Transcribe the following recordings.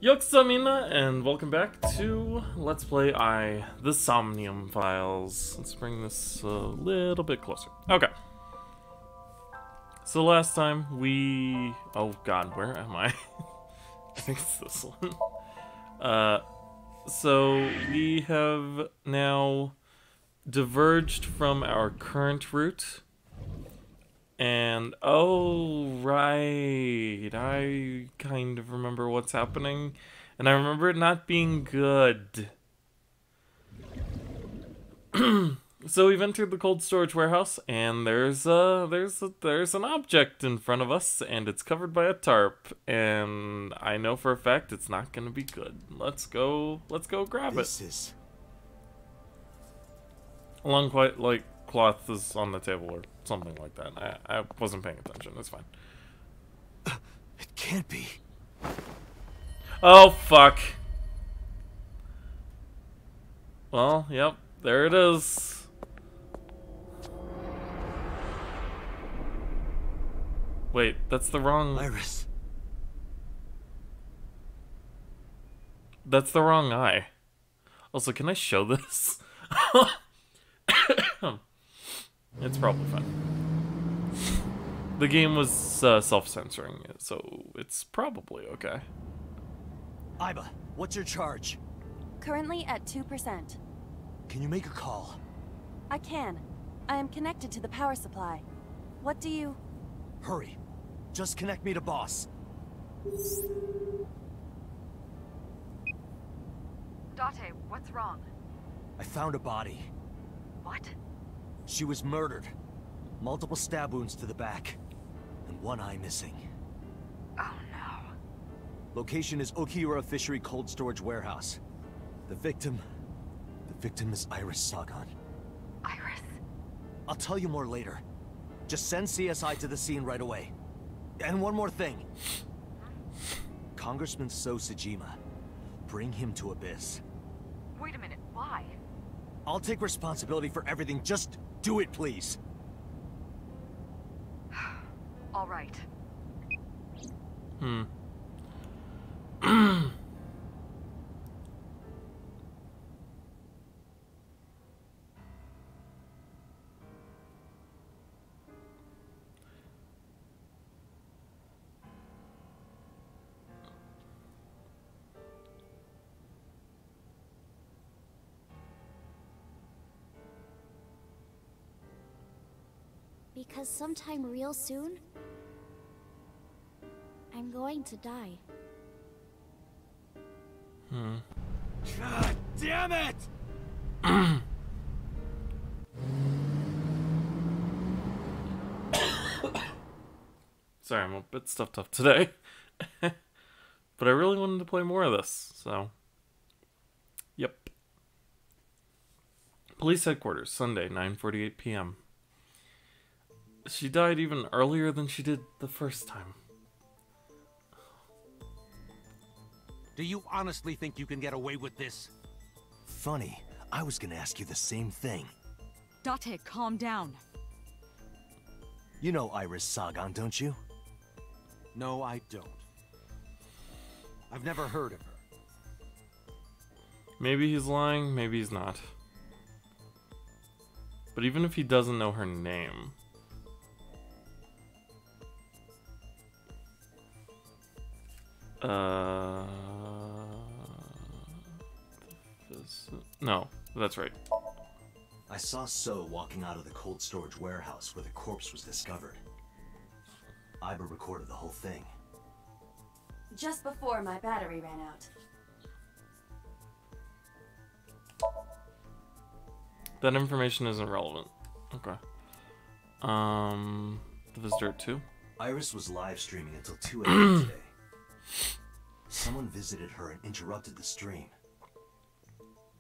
Yoxamina, and welcome back to Let's Play the Somnium files. Let's bring this a little bit closer. Okay. So last time we... Oh god, where am I? I think it's this one. So we have now diverged from our current route. And, oh, right, I kind of remember what's happening, and I remember it not being good. So we've entered the cold storage warehouse, and there's an object in front of us, and it's covered by a tarp, and I know for a fact it's not gonna be good. Let's go grab it. Along quite like cloth is on the table or something like that. I wasn't paying attention. It's fine. It can't be. Oh, fuck. Well, yep. There it is. Wait, that's the wrong... Iris. That's the wrong eye. Also, can I show this? It's probably fine. The game was self-censoring, so it's probably okay. Iba, what's your charge? Currently at 2%. Can you make a call? I can. I am connected to the power supply. What do you... Hurry. Just connect me to boss. Date, what's wrong? I found a body. What? She was murdered. Multiple stab wounds to the back. And one eye missing. Oh no. Location is Okiura Fishery Cold Storage Warehouse. The victim is Iris Sagan. Iris? I'll tell you more later. Just send CSI to the scene right away. And one more thing. Congressman So Sajima. Bring him to Abyss. Wait a minute, why? I'll take responsibility for everything. Just do it, please. All right. Because sometime real soon, I'm going to die. God damn it! Sorry, I'm a bit stuffed up today. But I really wanted to play more of this, so... Yep. Police headquarters, Sunday, 9:48 p.m. She died even earlier than she did the first time. Do you honestly think you can get away with this? Funny, I was gonna ask you the same thing. Date, calm down. You know Iris Sagan, don't you? No, I don't. I've never heard of her. Maybe he's lying, maybe he's not. But even if he doesn't know her name... No, that's right. I saw So walking out of the cold storage warehouse where the corpse was discovered. Iba recorded the whole thing. Just before my battery ran out. That information isn't relevant. Okay. The visitor at 2? Iris was live streaming until 2 a.m. today. Someone visited her and interrupted the stream.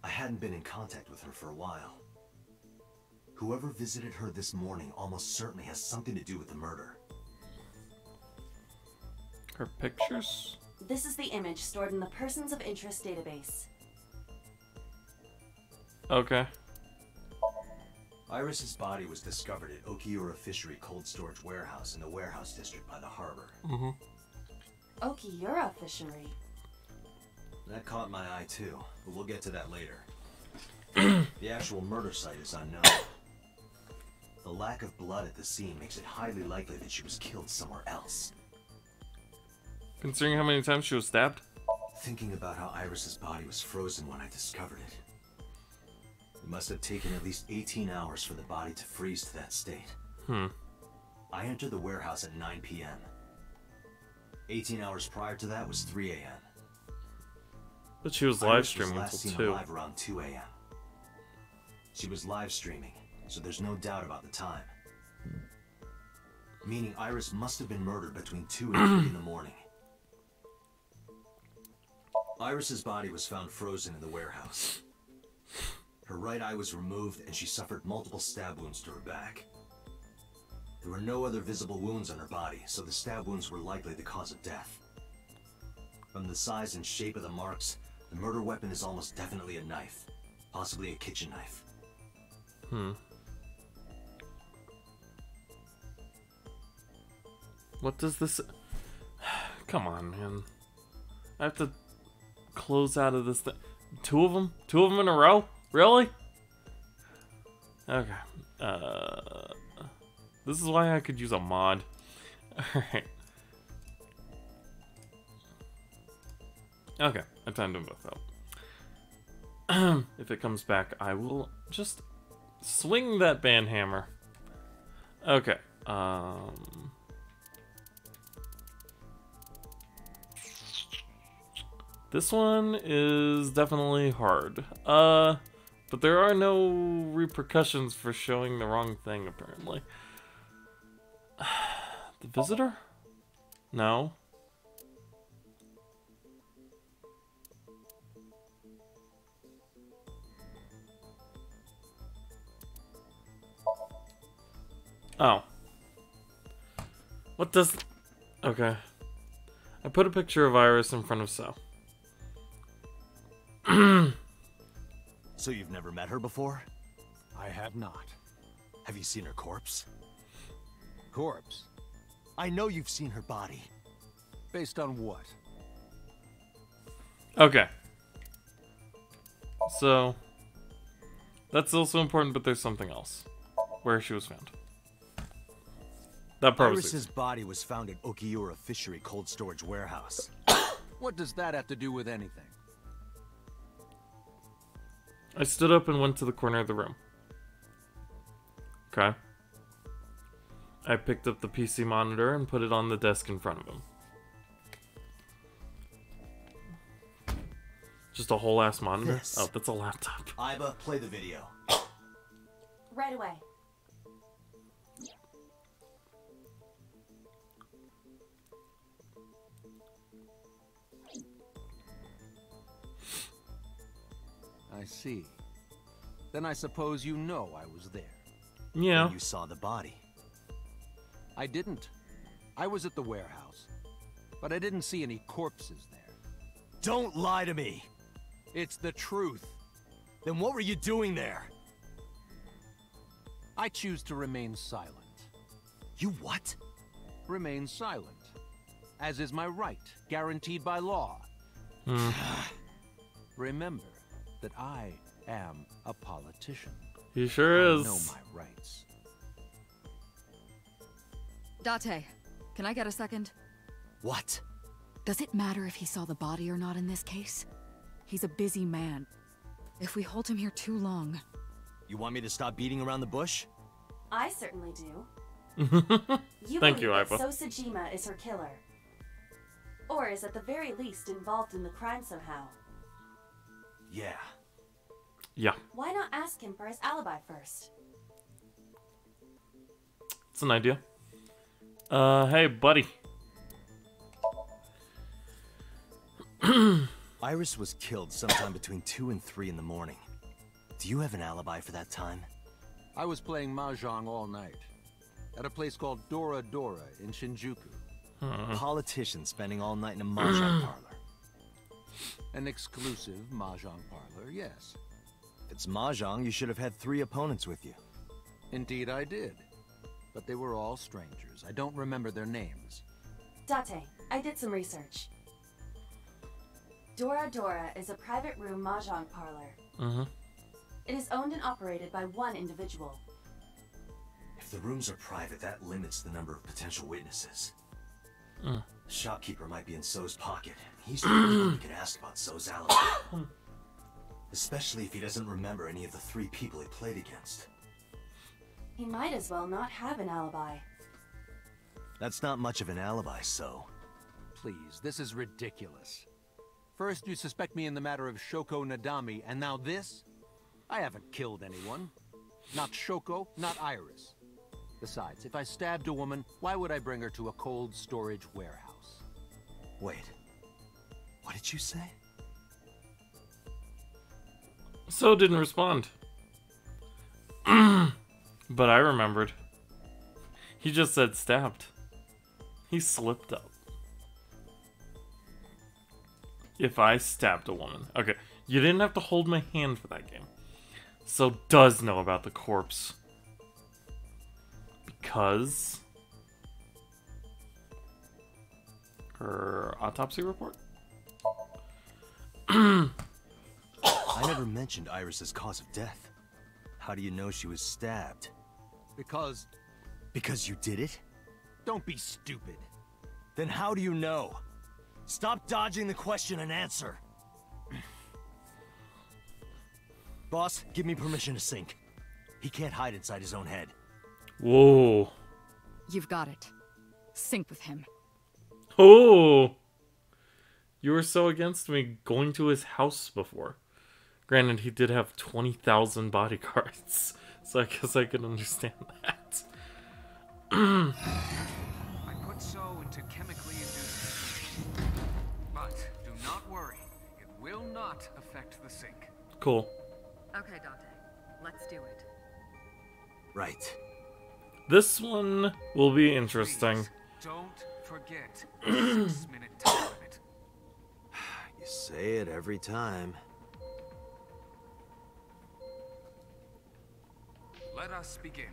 I hadn't been in contact with her for a while. Whoever visited her this morning almost certainly has something to do with the murder. Her pictures? This is the image stored in the Persons of Interest database. Okay. Iris's body was discovered at Okiura Fishery Cold Storage Warehouse in the warehouse district by the harbor. Okiura Fishery? That caught my eye too, but we'll get to that later. The actual murder site is unknown. The lack of blood at the scene makes it highly likely that she was killed somewhere else. Considering how many times she was stabbed? Thinking about how Iris's body was frozen when I discovered it. It must have taken at least 18 hours for the body to freeze to that state. I entered the warehouse at 9 p.m. 18 hours prior to that was 3 a.m. But she was live streaming last until seen 2. alive around 2 a.m. She was live streaming, so there's no doubt about the time. Meaning Iris must have been murdered between 2 and 3 in the morning. Iris's body was found frozen in the warehouse. Her right eye was removed and she suffered multiple stab wounds to her back. There were no other visible wounds on her body, so the stab wounds were likely the cause of death. From the size and shape of the marks, the murder weapon is almost definitely a knife, possibly a kitchen knife. What does this... Come on, man. I have to close out of this thing. 2 of them? 2 of them in a row? Really? Okay. This is why I could use a mod. Alright. Okay, I timed them both out. If it comes back, I will just swing that band hammer. Okay. This one is definitely hard. But there are no repercussions for showing the wrong thing, apparently. The visitor? No. Oh. What does... Okay. I put a picture of Iris in front of So. So you've never met her before? I have not. Have you seen her corpse? Corpse? I know you've seen her body. Based on what? Okay. So... That's also important, but there's something else. Where she was found. That part was Iris's body was found at Okiura Fishery Cold Storage Warehouse. What does that have to do with anything? I stood up and went to the corner of the room. Okay. I picked up the PC monitor and put it on the desk in front of him. Just a whole ass monitor? This. Oh, that's a laptop. Iba, play the video. Right away. I see. Then I suppose you know I was there. Yeah. When you saw the body. I didn't. I was at the warehouse. But I didn't see any corpses there. Don't lie to me! It's the truth. Then what were you doing there? I choose to remain silent. You what? Remain silent. As is my right, guaranteed by law. Remember that I am a politician. He sure I is. know my rights. Date, can I get a second? What? Does it matter if he saw the body or not in this case? He's a busy man. If we hold him here too long... You want me to stop beating around the bush? I certainly do. Thank you, believe that Iba. Sosajima is her killer. Or is at the very least involved in the crime somehow. Yeah. Yeah, Why not ask him for his alibi first? it's an idea. Hey, buddy. Iris was killed sometime between 2 and 3 in the morning. Do you have an alibi for that time? I was playing Mahjong all night. At a place called Dora Dora in Shinjuku. A politician spending all night in a mahjong parlor. An exclusive Mahjong parlor, yes. If it's mahjong, you should have had 3 opponents with you. Indeed I did. But they were all strangers. I don't remember their names. Date, I did some research. Dora Dora is a private room mahjong parlor. Mm-hmm. It is owned and operated by one individual. If the rooms are private, that limits the number of potential witnesses. Mm. The shopkeeper might be in So's pocket. He's the only one we can ask about So's alibi. Especially if he doesn't remember any of the 3 people he played against. He might as well not have an alibi. That's not much of an alibi, So. Please, this is ridiculous. First you suspect me in the matter of Shoko Nadami, and now this? I haven't killed anyone. Not Shoko, not Iris. Besides, if I stabbed a woman, why would I bring her to a cold storage warehouse? Wait. What did you say? So didn't respond. But I remembered. He just said stabbed. He slipped up. If I stabbed a woman. Okay, you didn't have to hold my hand for that game. So does know about the corpse. Because her autopsy report? I never mentioned Iris's cause of death. How do you know she was stabbed? Because... Because you did it? Don't be stupid. Then how do you know? Stop dodging the question and answer. Boss, give me permission to sync. He can't hide inside his own head. Whoa. You've got it. Sync with him. Oh. You were so against me going to his house before. Granted, he did have 20,000 bodyguards, so I guess I can understand that. I put So into chemically induced sleep. But do not worry, it will not affect the sync. Cool. Okay, Dante. Let's do it. Right. This one will be interesting. Please, don't forget the 6-minute time limit. You say it every time. Let us begin.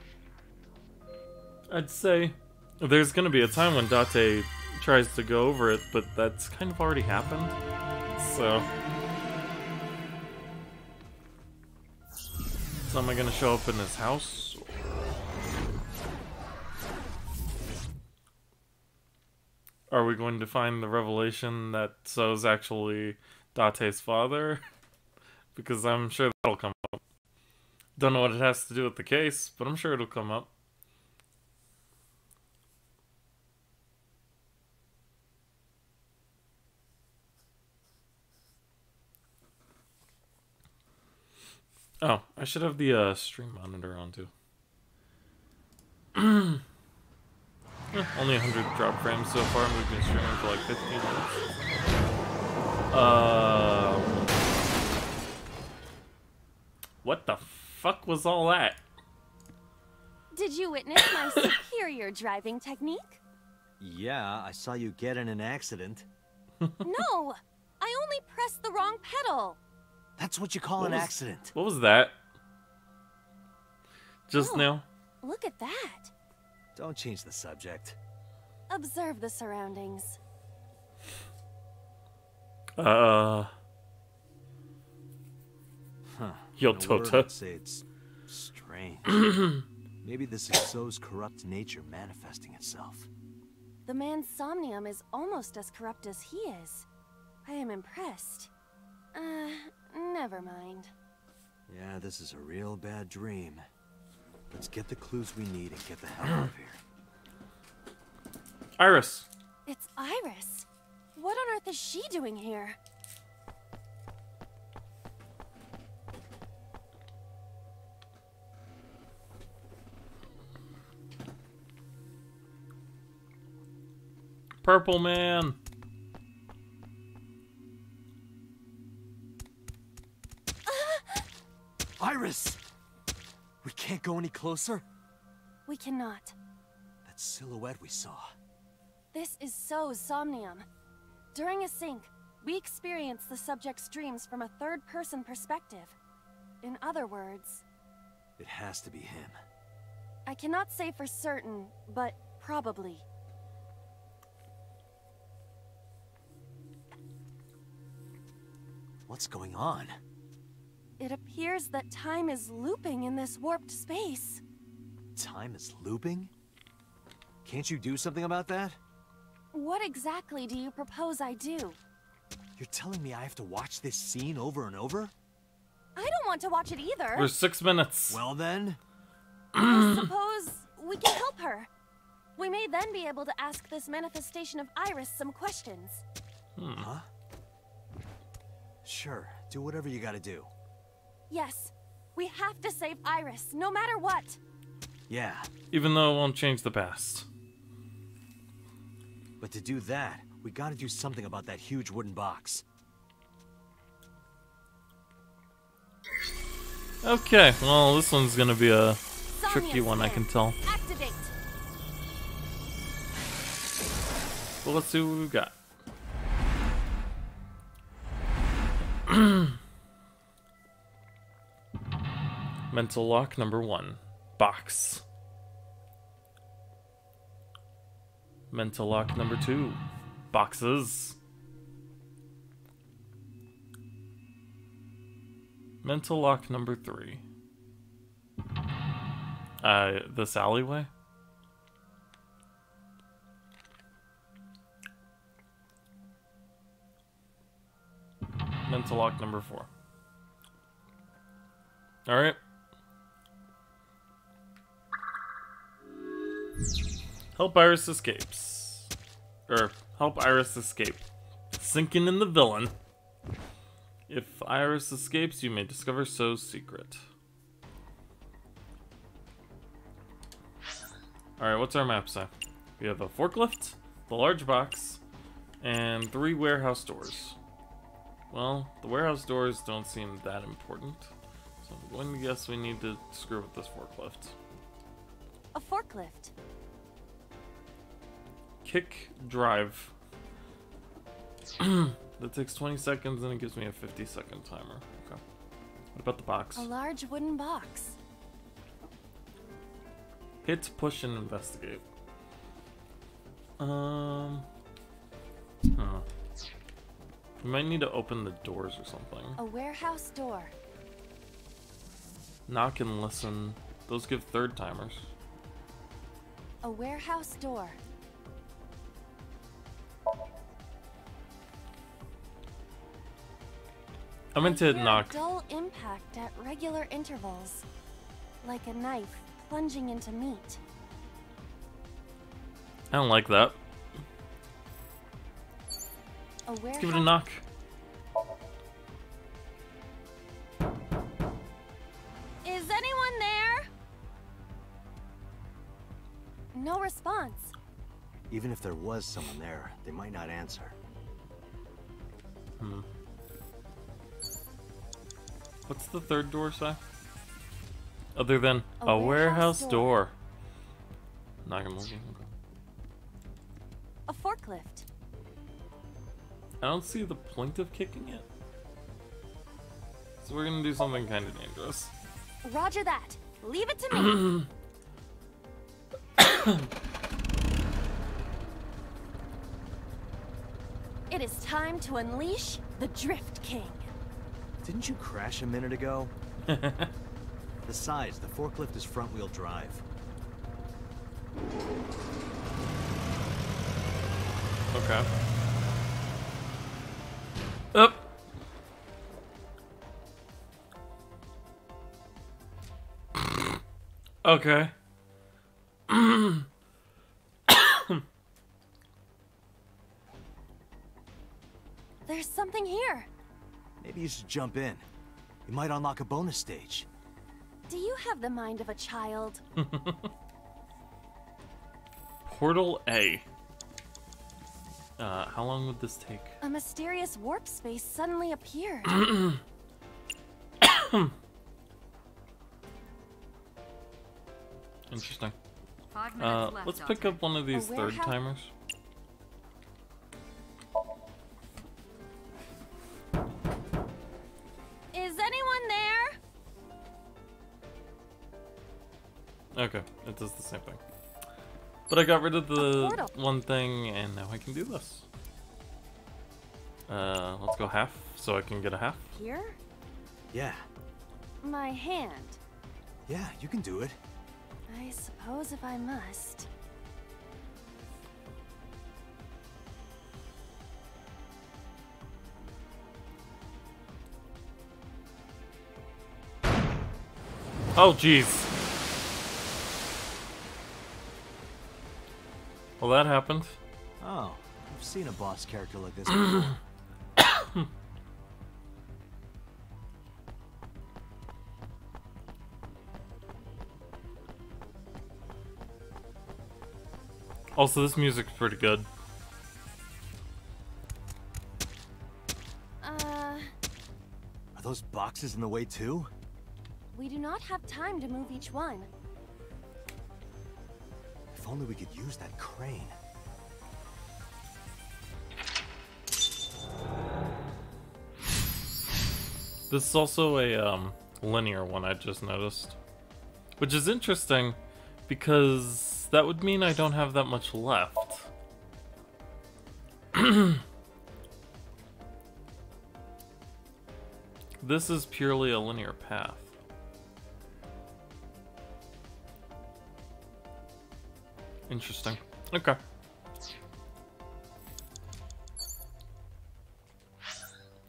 I'd say there's going to be a time when Date tries to go over it, but that's kind of already happened. So am I going to show up in his house? Are we going to find the revelation that So's actually Date's father? Because I'm sure that'll come up. Don't know what it has to do with the case, but I'm sure it'll come up. Oh, I should have the stream monitor on too. Only 100 drop frames so far, and we've been streaming for like 15 minutes. What the fuck was all that? Did you witness my superior driving technique? Yeah, I saw you get in an accident. No! I only pressed the wrong pedal! That's what you call an accident. What was that? Just now? Look at that! Don't change the subject. Observe the surroundings. Huh. Yo, In a word, Tota. I'd say it's strange. Maybe this is So's corrupt nature manifesting itself. The man Somnium is almost as corrupt as he is. I am impressed. Never mind. Yeah, this is a real bad dream. Let's get the clues we need and get the hell out of here. Iris. It's Iris. What on earth is she doing here? Purple Man. Iris! We can't go any closer? We cannot. That silhouette we saw. This is So's Somnium. During a sync, we experience the subject's dreams from a third-person perspective. In other words... It has to be him. I cannot say for certain, but probably. What's going on? It appears that time is looping in this warped space. Time is looping? Can't you do something about that? What exactly do you propose I do? You're telling me I have to watch this scene over and over? I don't want to watch it either. We're 6 minutes. Well then... I suppose we can help her. We may then be able to ask this manifestation of Iris some questions. Huh? Sure, do whatever you gotta do. Yes, we have to save Iris, no matter what. Yeah, Even though it won't change the past. but to do that, we gotta do something about that huge wooden box. Okay, well, this one's gonna be a tricky Somnium one, I can scan. tell. Activate. Well, let's see what we've got. Mental lock number 1. Box. Mental lock number 2. Boxes. Mental lock number 3. This alleyway? Mental lock number 4. Alright. Help Iris escapes. Or, help Iris escape. Sinking in the villain. If Iris escapes, you may discover So's secret. Alright, what's our map say? We have a forklift, the large box, and 3 warehouse doors. Well, the warehouse doors don't seem that important, so I'm going to guess we need to screw with this forklift. A forklift. Kick drive. That takes 20 seconds and it gives me a 50-second timer. Okay. What about the box? A large wooden box. Hit, push, and investigate. Huh. We might need to open the doors or something. A warehouse door. Knock and listen. Those give third timers. A warehouse door. I meant to hear knock. A dull impact at regular intervals, like a knife plunging into meat. I don't like that. A warehouse. Let's give it a knock. Is anyone there? No response. Even if there was someone there, they might not answer. What's the third door say? Other than A a warehouse warehouse door. Not gonna look. A forklift. I don't see the point of kicking it. So we're gonna do something kind of dangerous. Roger that. Leave it to me. It is time to unleash the Drift King. Didn't you crash a minute ago? Besides, the forklift is front-wheel drive. Okay. Up. Okay. There's something here. Maybe you should jump in. You might unlock a bonus stage. Do you have the mind of a child? Portal A. How long would this take? A mysterious warp space suddenly appeared. Interesting. 5 minutes left, Let's Doctor. pick up one of these A third warehouse- timers. Is anyone there? Okay, it does the same thing. But I got rid of the portal. one thing, and now I can do this. Let's go half, so I can get a half. Here? Yeah, My hand. yeah, you can do it. I suppose if I must. Oh, jeez. Well, that happened. Oh, I've seen a boss character like this before. Also, this music's pretty good. Are those boxes in the way too? We do not have time to move each one. If only we could use that crane. This is also a linear one, I just noticed. Which is interesting, because that would mean I don't have that much left. This is purely a linear path. Interesting. Okay.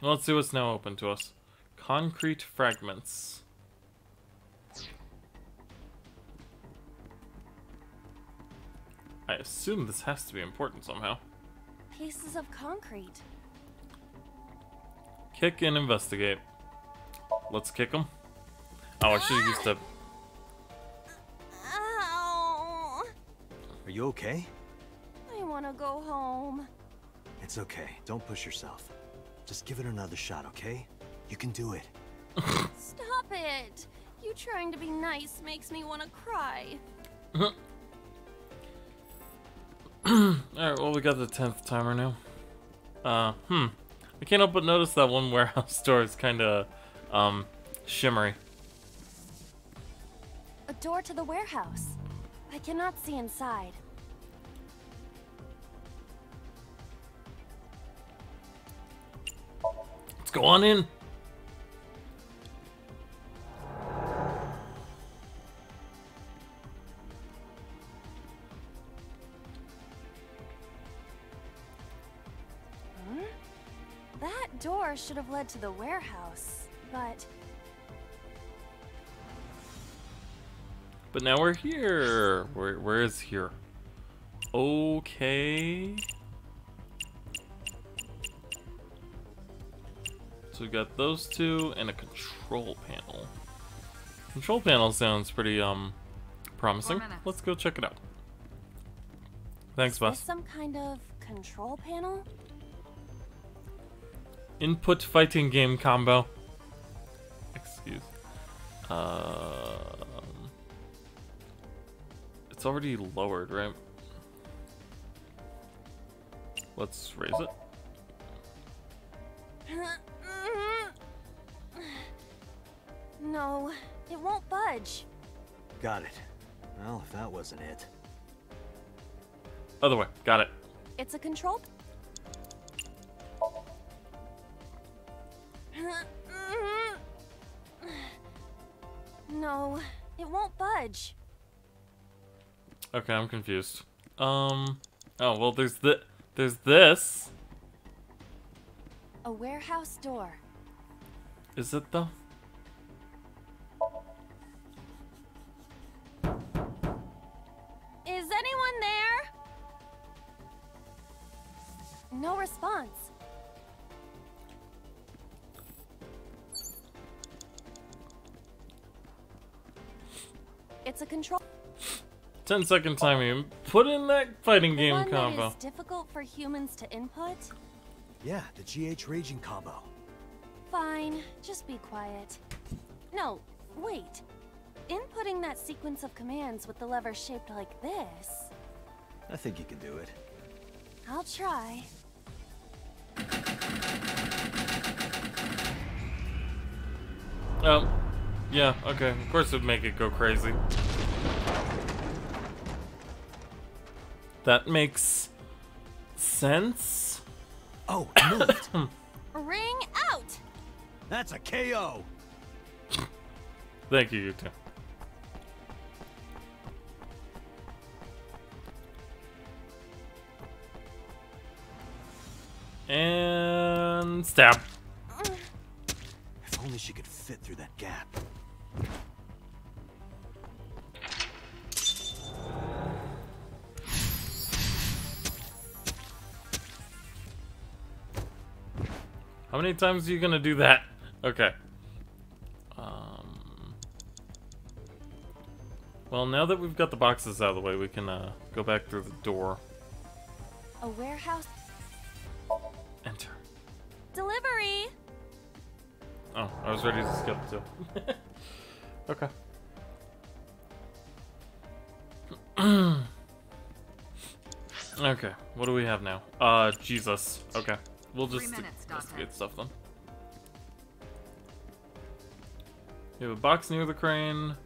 Well, let's see what's now open to us. Concrete fragments. I assume this has to be important somehow. Pieces of concrete. Kick and investigate. Let's kick them. Oh, I should have used a... Ow! Are you okay? I want to go home. It's okay. Don't push yourself. Just give it another shot, okay? You can do it. Stop it! You trying to be nice makes me want to cry. Alright, well, we got the 10th timer now. I can't help but notice that one warehouse door is kind of, shimmery. A door to the warehouse. I cannot see inside. Let's go on in. That door should have led to the warehouse, but... But now we're here. Where is here? Okay. So we got those two and a control panel. Control panel sounds pretty promising. Let's go check it out. Thanks, Is boss. this some kind of control panel? Input fighting game combo. Excuse. It's already lowered, right? Let's raise it. No, it won't budge. Got it. Well, if that wasn't it. Other way. Got it. It's a control... No, it won't budge. Okay, I'm confused. Oh, well, there's this. A warehouse door. Is it though? Is anyone there? No response. It's a control... 10-second timing. Put in that fighting game one combo. that is difficult for humans to input? Yeah, the GH Raging combo. Fine, just be quiet. No, wait. Inputting that sequence of commands with the lever shaped like this... I think you can do it. I'll try. Oh, yeah, okay. Of course it'd make it go crazy. That makes sense? Oh, it moved. Ring out! That's a KO. Thank you, you two. And stab. If only she could fit through that gap. How many times are you gonna do that? Okay. Well, now that we've got the boxes out of the way, we can go back through the door. A warehouse Enter. delivery! Oh, I was ready to skip too. Okay. Okay, what do we have now? Jesus. Okay. We'll just investigate stuff then. We have a box near the crane.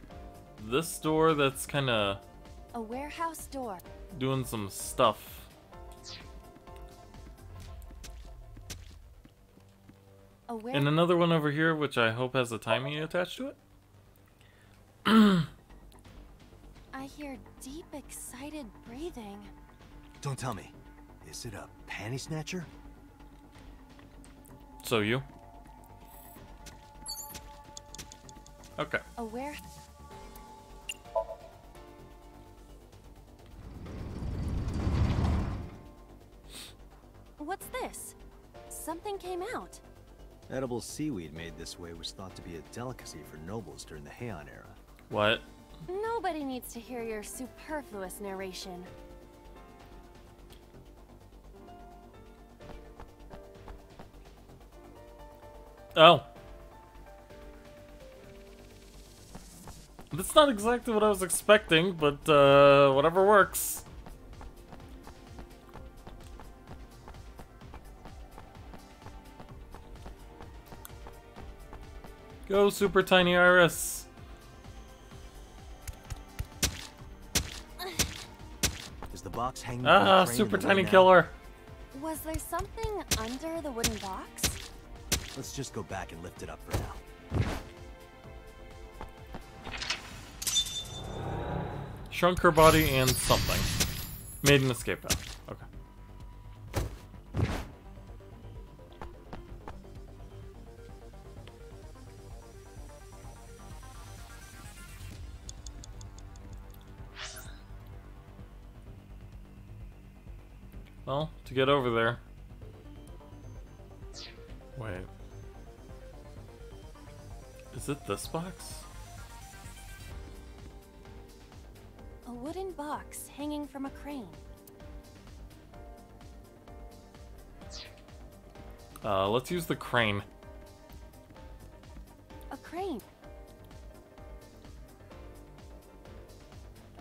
This door that's kind of A warehouse door. doing some stuff. And another one over here, which I hope has a timing attached to it. I hear deep, excited breathing. Don't tell me. Is it a panty snatcher? So you? Okay. A where? What's this? Something came out. Edible seaweed made this way was thought to be a delicacy for nobles during the Heian era. What? Nobody needs to hear your superfluous narration. Oh. That's not exactly what I was expecting, but whatever works. Go, super tiny Iris. Is the box hanging? Ah, super tiny killer. Was there something under the wooden box? Let's just go back and lift it up for now. Shrunk her body and something. Made an escape valve. Okay. Well, to get over there. Wait. Is it this box? A wooden box hanging from a crane. Let's use the crane. A crane.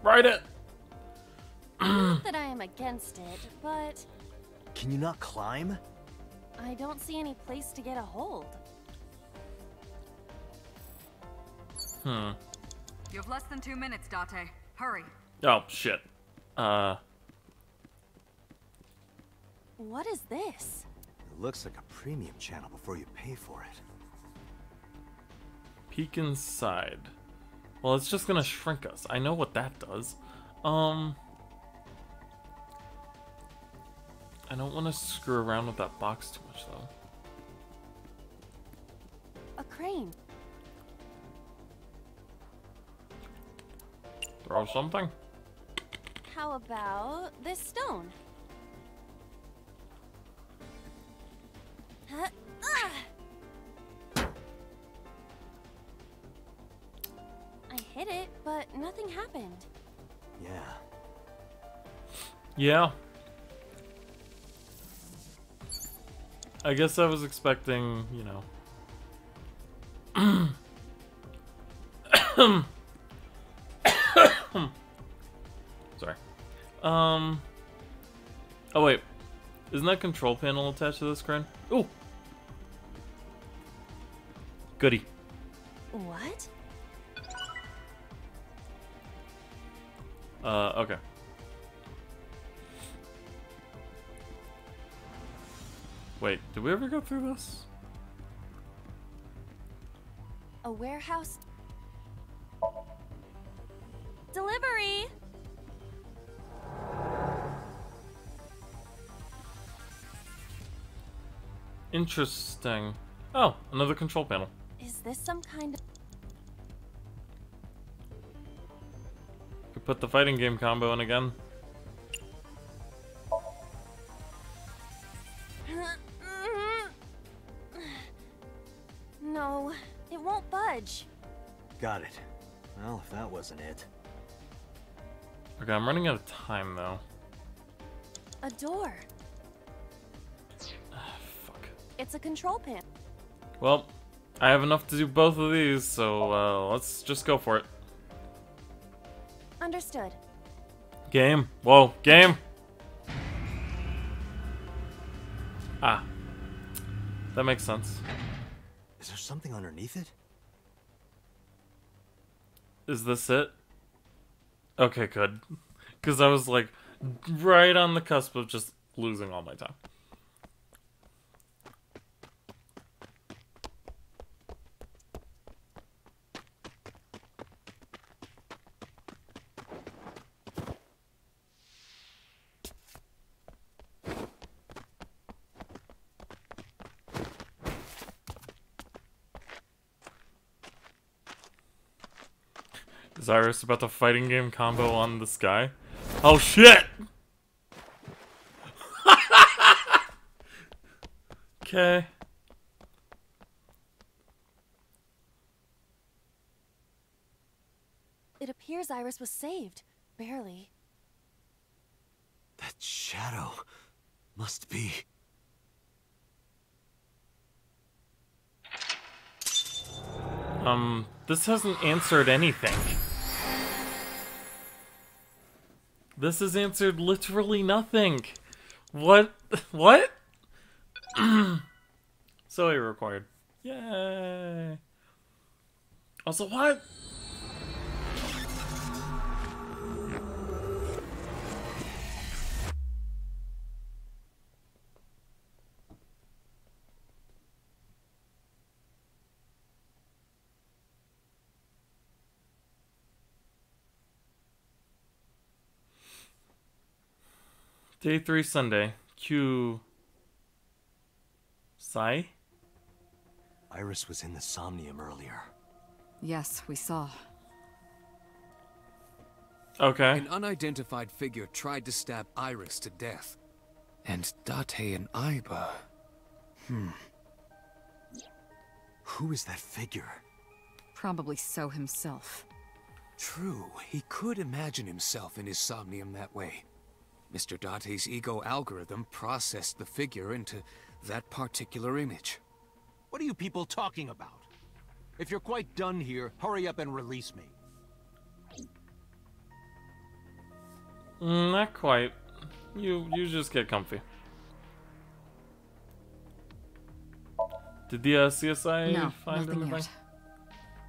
Ride it! Not that I am against it, but Can you not climb? I don't see any place to get a hold. Hmm. You have less than 2 minutes, Date. Hurry. Oh, shit. What is this? It looks like a premium channel before you pay for it. Peek inside. Well, it's just gonna shrink us. I know what that does. I don't want to screw around with that box too much, though. A crane. Throw something? How about this stone? Huh? I hit it, but nothing happened. Yeah. Yeah. I guess I was expecting, you know. Sorry. Oh wait. Isn't that control panel attached to this crane? Ooh. Goody. What? Okay. Wait, did we ever go through this? A warehouse? Delivery! Interesting. Oh, another control panel. Is this some kind of... Could put the fighting game combo in again. No, it won't budge. Got it. Well, if that wasn't it. Okay, I'm running out of time though. A door. Fuck. It's a control panel. Well, I have enough to do both of these, so let's just go for it. Understood. Game. Whoa, game! Ah. That makes sense. Is there something underneath it? Is this it? Okay, good. Because I was like right on the cusp of just losing all my time. Is Iris about the fighting game combo on this guy? Oh shit! Okay. It appears Iris was saved. Barely. That shadow must be... This hasn't answered anything. This has answered literally nothing. What? What? So required. Yay. Also, what? Day 3 Sunday. Q. Sai? Iris was in the Somnium earlier. Yes, we saw. Okay. An unidentified figure tried to stab Iris to death. And Date and Aiba... Who is that figure? Probably so himself. True, he could imagine himself in his Somnium that way. Mr. Date's ego algorithm processed the figure into that particular image. What are you people talking about? If you're quite done here, hurry up and release me. Not quite. You just get comfy. Did the CSI No, find nothing anything? yet.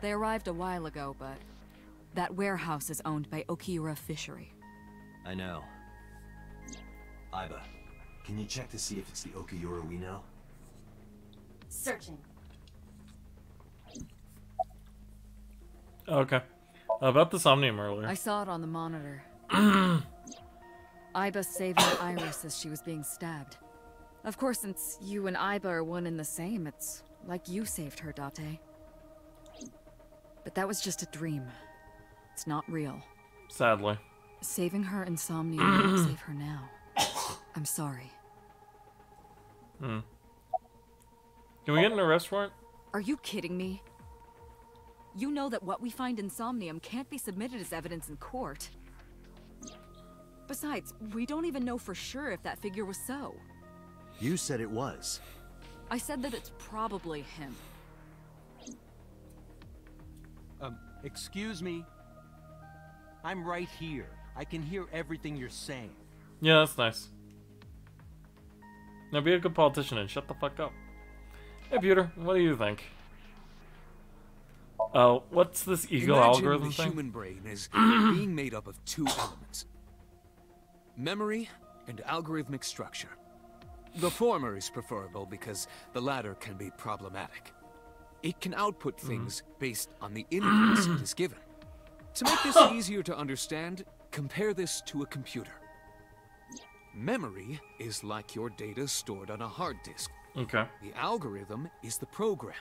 They arrived a while ago, but that warehouse is owned by Okiura Fishery. I know. Aiba, can you check to see if it's the Okiura we know? Searching. Okay. About the Somnium earlier. I saw it on the monitor. Aiba saving Iris as she was being stabbed. Of course, since you and Aiba are one and the same, it's like you saved her, Date. But that was just a dream. It's not real. Sadly. Saving her in Somnium won't save her now. I'm sorry. Can we get an arrest warrant? Are you kidding me? You know that what we find in Somnium can't be submitted as evidence in court. Besides, we don't even know for sure if that figure was so. You said it was. I said that it's probably him. Excuse me? I'm right here. I can hear everything you're saying. Yeah, that's nice. Now be a good politician and shut the fuck up. Hey, Peter, what do you think? Oh, what's this ego algorithm the thing? human brain is being made up of two elements. Memory and algorithmic structure. The former is preferable because the latter can be problematic. It can output things based on the inputs it is given. To make this easier to understand, compare this to a computer. Memory is like your data stored on a hard disk. Okay. The algorithm is the program.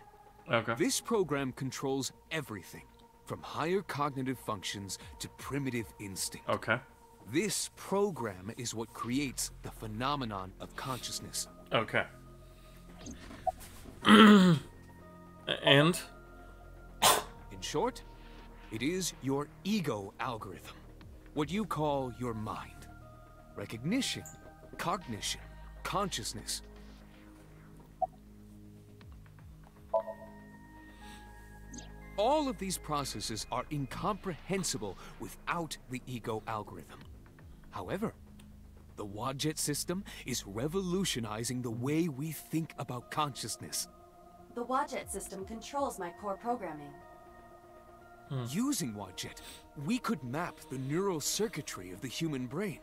Okay. This program controls everything, from higher cognitive functions to primitive instinct. Okay. This program is what creates the phenomenon of consciousness. Okay. And? In short, it is your ego algorithm, what you call your mind. Recognition, cognition, consciousness. All of these processes are incomprehensible without the ego algorithm. However, the Wadjet system is revolutionizing the way we think about consciousness. The Wadjet system controls my core programming. Using Wadjet, we could map the neural circuitry of the human brain.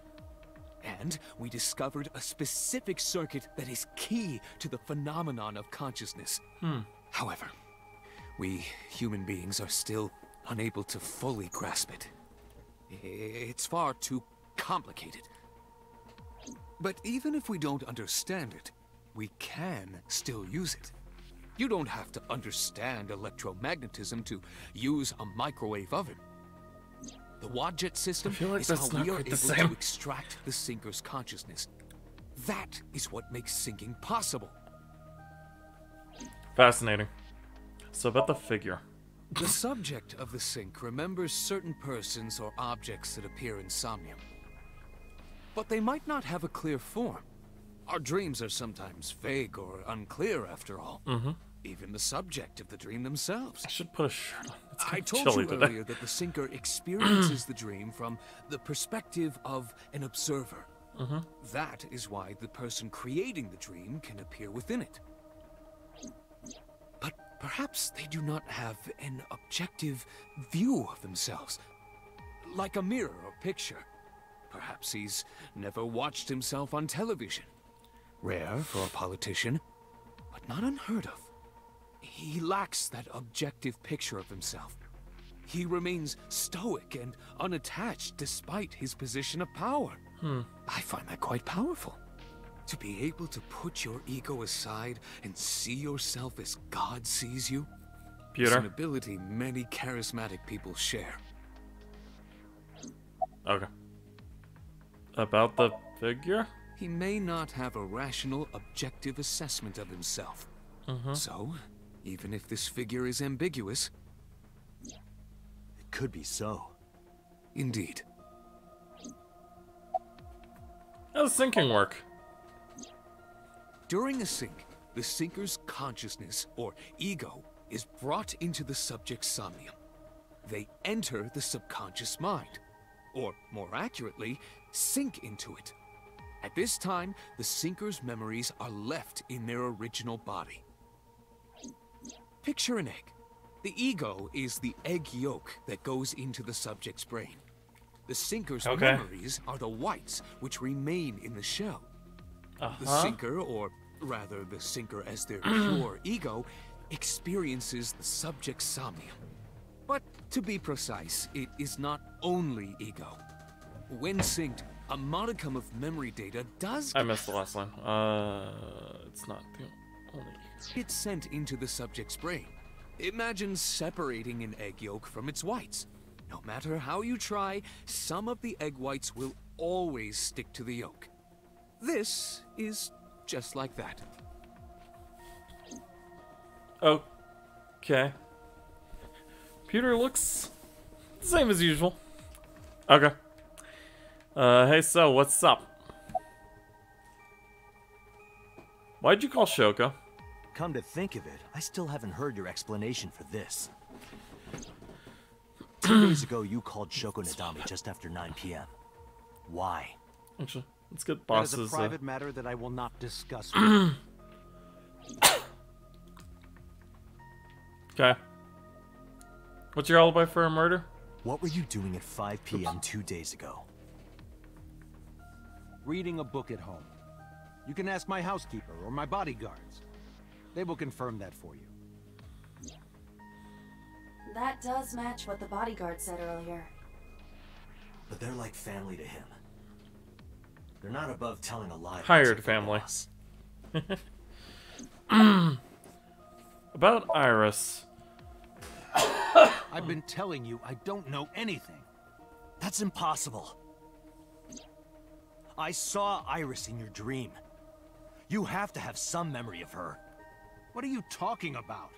And we discovered a specific circuit that is key to the phenomenon of consciousness. However, we human beings are still unable to fully grasp it. It's far too complicated. But even if we don't understand it, we can still use it. You don't have to understand electromagnetism to use a microwave oven. The Wadjet system like is that's how not we are quite the able same. to extract the sinker's consciousness. That is what makes sinking possible. Fascinating. So about the figure. The subject of the sync remembers certain persons or objects that appear in Somnium. But they might not have a clear form. Our dreams are sometimes vague or unclear, after all. Even the subject of the dream themselves. I should put a shirt on. It's I kinda told chilly you today. earlier that the sinker experiences the dream from the perspective of an observer. That is why the person creating the dream can appear within it. But perhaps they do not have an objective view of themselves. Like a mirror or picture. Perhaps he's never watched himself on television. Rare for a politician, but not unheard of. He lacks that objective picture of himself. He remains stoic and unattached despite his position of power. I find that quite powerful. To be able to put your ego aside and see yourself as God sees you is an ability many charismatic people share. Okay. About the figure? He may not have a rational, objective assessment of himself. So, even if this figure is ambiguous... It could be so. Indeed. How does syncing work? During a sync, the sinker's consciousness, or ego, is brought into the subject's somnium. They enter the subconscious mind, or more accurately, sink into it. At this time, the sinker's memories are left in their original body. Picture an egg. The ego is the egg yolk that goes into the subject's brain. The sinker's memories are the whites, which remain in the shell. The sinker, or rather the sinker as their pure ego, experiences the subject's somnium. But to be precise, it is not only ego. When synced, a modicum of memory data does I missed the last line. It's not the only. get sent into the subject's brain. Imagine separating an egg yolk from its whites. No matter how you try, some of the egg whites will always stick to the yolk. This is just like that. Okay. Computer looks the same as usual. Okay. Hey, so what's up? Why'd you call Shoko? Come to think of it, I still haven't heard your explanation for this. 2 days ago, you called Shoko Nadami just after 9 p.m. Why? Actually, let's get That is bosses. a private matter that I will not discuss with you. Okay. What's your alibi for a murder? What were you doing at 5 p.m. 2 days ago? Reading a book at home. You can ask my housekeeper or my bodyguards. They will confirm that for you. That does match what the bodyguard said earlier. But they're like family to him. They're not above telling a lie. Hired family. About Iris. I've been telling you I don't know anything. That's impossible. I saw Iris in your dream. You have to have some memory of her. What are you talking about?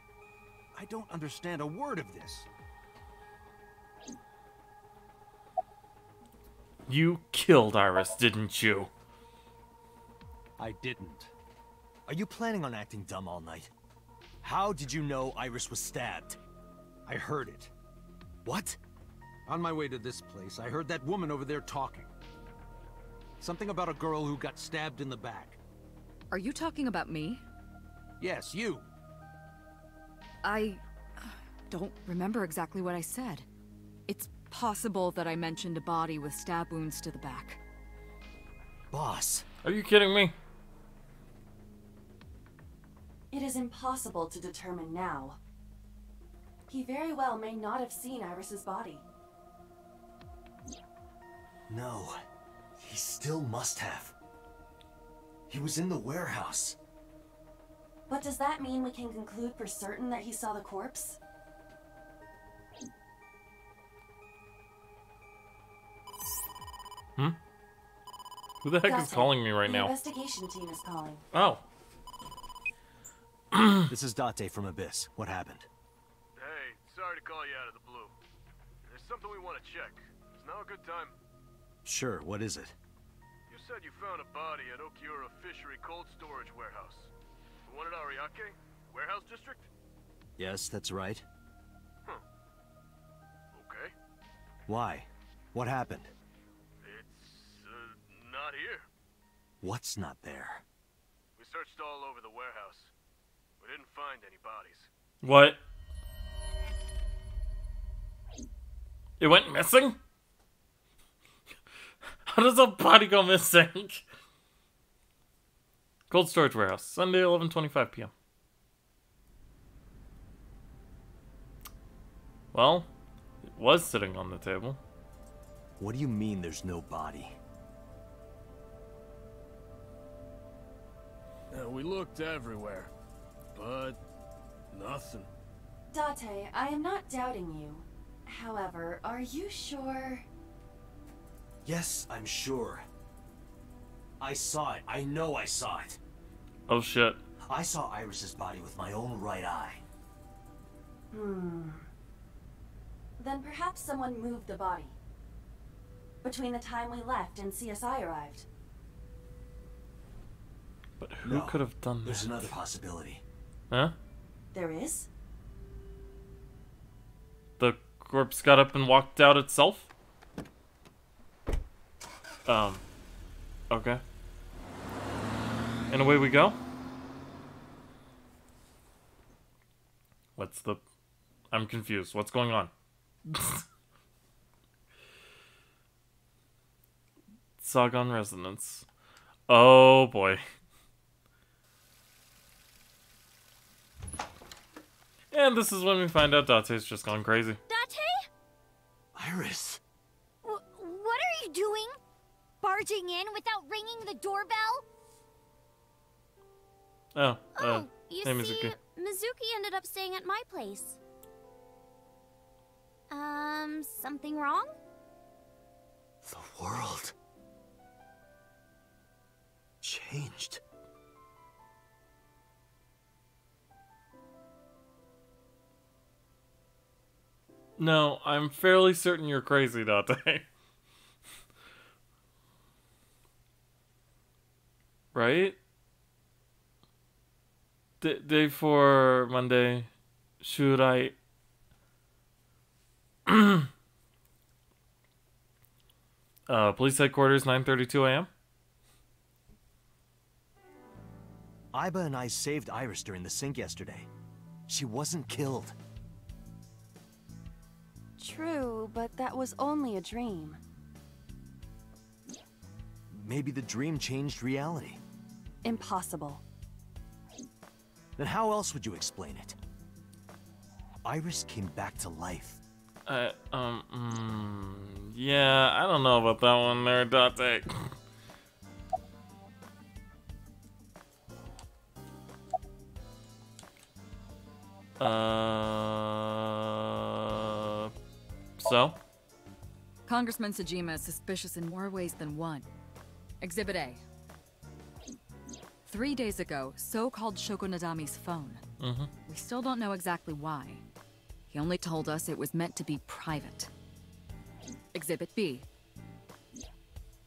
I don't understand a word of this. You killed Iris, didn't you? I didn't. Are you planning on acting dumb all night? How did you know Iris was stabbed? I heard it. What? On my way to this place, I heard that woman over there talking. Something about a girl who got stabbed in the back. Are you talking about me? Yes, you. I don't remember exactly what I said. It's possible that I mentioned a body with stab wounds to the back. Boss. Are you kidding me? It is impossible to determine now. He very well may not have seen Iris's body. No. He still must have. He was in the warehouse. But does that mean we can conclude for certain that he saw the corpse? Hmm? Who the heck is calling me right the now? Investigation team is calling. Oh. This is Date from Abyss. What happened? Hey, sorry to call you out of the blue. There's something we want to check. Is now a good time? Sure, what is it? You said you found a body at Okiura Fishery Cold Storage Warehouse. The one at Ariake? Warehouse District? Yes, that's right. Huh. Okay. Why? What happened? It's, not here. What's not there? We searched all over the warehouse. We didn't find any bodies. What? It went missing? How does a body go missing? Cold Storage Warehouse, Sunday, 11:25 p.m. Well, it was sitting on the table. What do you mean there's no body? We looked everywhere, but nothing. Date, I am not doubting you. However, are you sure? Yes, I'm sure. I saw it. I know I saw it. Oh shit. I saw Iris's body with my own right eye. Then perhaps someone moved the body. Between the time we left and CSI arrived. But who could have done that? There's another possibility. Huh? There is? The corpse got up and walked out itself? Okay. And away we go? What's the... I'm confused. What's going on? Sagon Resonance. Oh boy. And this is when we find out Date's just gone crazy. Date? Iris! What are you doing? Barging in without ringing the doorbell? Oh, You hey, see, Mizuki. Mizuki ended up staying at my place. Something wrong? The world changed. No, I'm fairly certain you're crazy, Date. Right? Day 4, Monday. Should I... police headquarters, 9:32 a.m. Iba and I saved Iris during the sink yesterday. She wasn't killed. True, but that was only a dream. Maybe the dream changed reality. Impossible. Then how else would you explain it? Iris came back to life. Yeah, I don't know about that one there, Date. So? Congressman Sejima is suspicious in more ways than one. Exhibit A. 3 days ago, So called Shoko Nadami's phone. We still don't know exactly why. He only told us it was meant to be private. Exhibit B.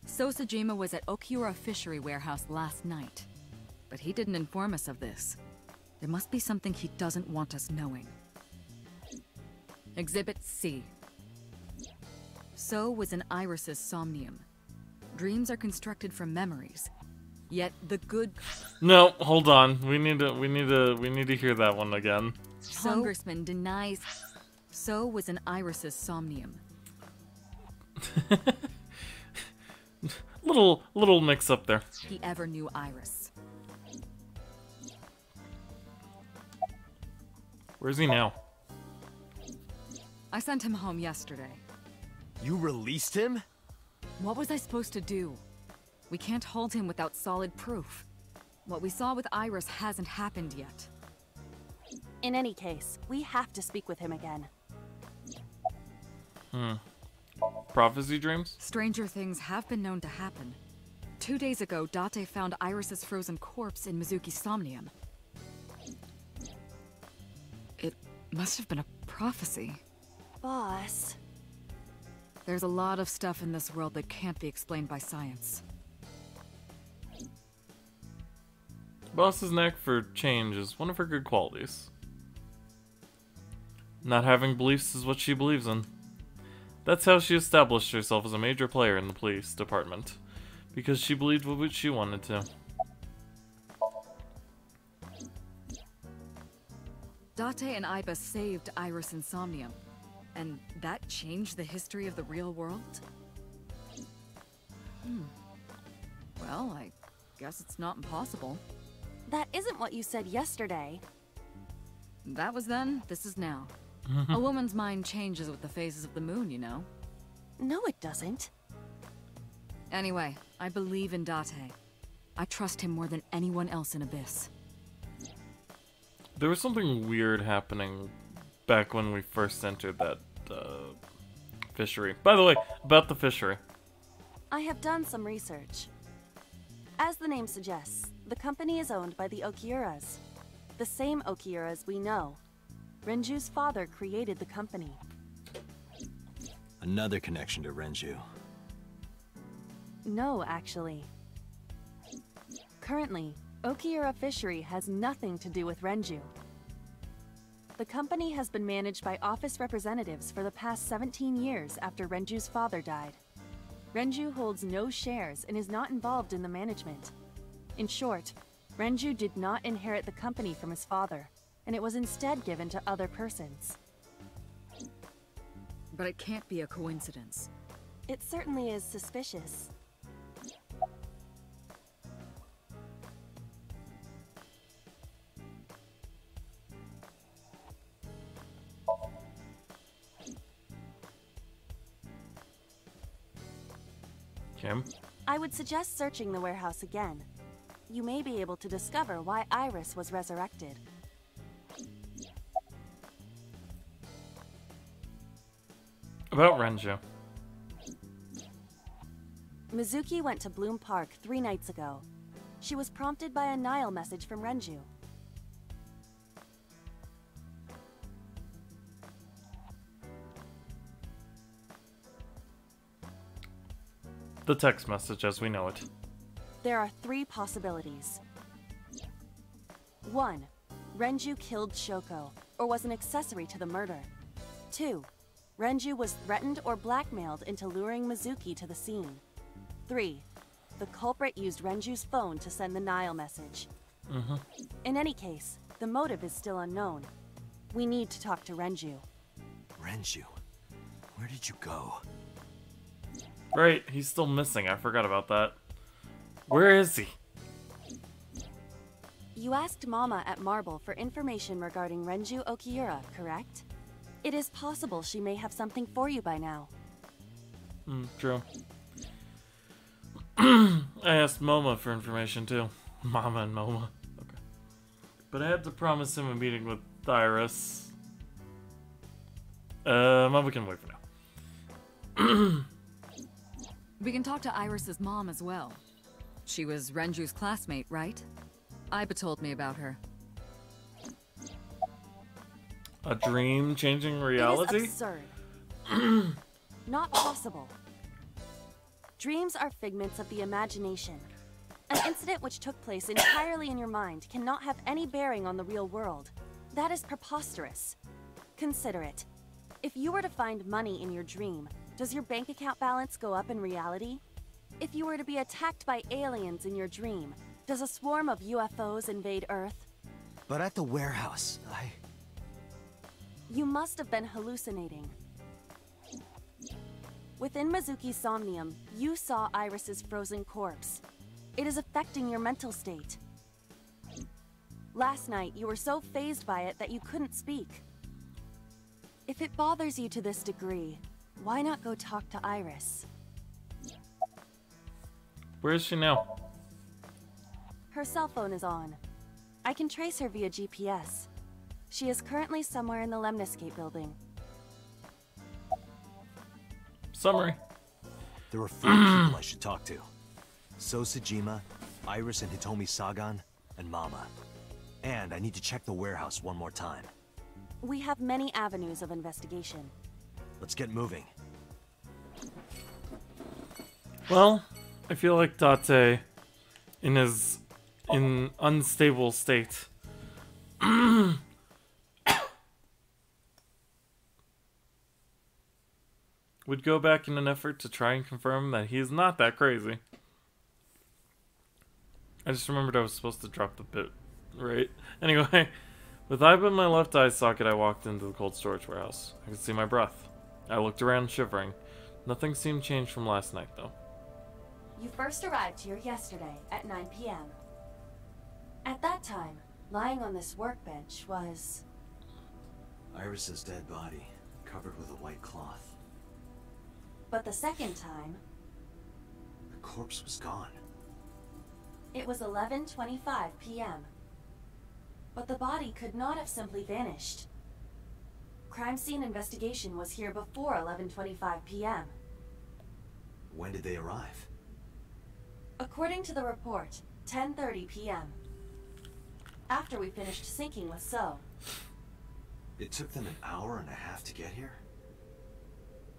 So Sejima was at Okiura Fishery Warehouse last night. But he didn't inform us of this. There must be something he doesn't want us knowing. Exhibit C. So was in Iris's Somnium. Dreams are constructed from memories. Yet the good... No, hold on. We need to hear that one again. Congressman denies... So was in Iris's Somnium. little mix up there. He ever knew Iris. Where's he now? I sent him home yesterday. You released him? What was I supposed to do? We can't hold him without solid proof. What we saw with Iris hasn't happened yet. In any case, we have to speak with him again. Prophecy dreams? Stranger things have been known to happen. 2 days ago, Date found Iris's frozen corpse in Mizuki's Somnium. It must have been a prophecy. Boss... There's a lot of stuff in this world that can't be explained by science. Boss's knack for change is one of her good qualities. Not having beliefs is what she believes in. That's how she established herself as a major player in the police department, because she believed what she wanted to. Date and Iba saved Iris in Somnium, and that changed the history of the real world? Well, I guess it's not impossible. That isn't what you said yesterday. That was then, this is now. A woman's mind changes with the phases of the moon, you know? No, it doesn't. Anyway, I believe in Date. I trust him more than anyone else in Abyss. There was something weird happening back when we first entered that fishery. By the way, about the fishery. I have done some research. As the name suggests, the company is owned by the Okiuras. The same Okiuras we know. Renju's father created the company. Another connection to Renju. No, actually. Currently, Okiura Fishery has nothing to do with Renju. The company has been managed by office representatives for the past 17 years after Renju's father died. Renju holds no shares and is not involved in the management. In short, Renju did not inherit the company from his father, and it was instead given to other persons. But it can't be a coincidence. It certainly is suspicious. Kim? I would suggest searching the warehouse again. You may be able to discover why Iris was resurrected. About Renju. Mizuki went to Bloom Park 3 nights ago. She was prompted by a Nile message from Renju. The text message as we know it. There are 3 possibilities. 1. Renju killed Shoko, or was an accessory to the murder. 2. Renju was threatened or blackmailed into luring Mizuki to the scene. 3. The culprit used Renju's phone to send the Nile message. In any case, the motive is still unknown. We need to talk to Renju. Renju? Where did you go? Right, he's still missing. I forgot about that. Where is he? You asked Mama at Marble for information regarding Renju Okiura, correct? It is possible she may have something for you by now. True. I asked Moma for information too. Mama and Moma. Okay. But I had to promise him a meeting with Iris. Mama can wait for now. We can talk to Iris's mom as well. She was Renju's classmate, right? Iba told me about her. A dream changing reality? It is absurd. Not possible. Dreams are figments of the imagination. An incident which took place entirely in your mind cannot have any bearing on the real world. That is preposterous. Consider it. If you were to find money in your dream, does your bank account balance go up in reality? If you were to be attacked by aliens in your dream, does a swarm of UFOs invade Earth? But at the warehouse, You must have been hallucinating. Within Mizuki's Somnium, you saw Iris's frozen corpse. It is affecting your mental state. Last night, you were so fazed by it that you couldn't speak. If it bothers you to this degree, why not go talk to Iris? Where is she now? Her cell phone is on. I can trace her via GPS. She is currently somewhere in the Lemniscate building. Summary. there are 4 people I should talk to. So Sejima, Iris and Hitomi Sagan, and Mama. And I need to check the warehouse one more time. We have many avenues of investigation. Let's get moving. Well, I feel like Date, in his unstable state, would go back in an effort to try and confirm that he is not that crazy. I just remembered I was supposed to drop the bit, right? Anyway, with Iba in my left eye socket, I walked into the cold storage warehouse. I could see my breath. I looked around, shivering. Nothing seemed changed from last night, though. You first arrived here yesterday at 9 p.m. At that time, lying on this workbench was... Iris's dead body, covered with a white cloth. But the second time... The corpse was gone. It was 11:25 p.m. But the body could not have simply vanished. Crime scene investigation was here before 11:25 p.m. When did they arrive? According to the report, 10:30 p.m. After we finished syncing with So. It took them an hour and a half to get here?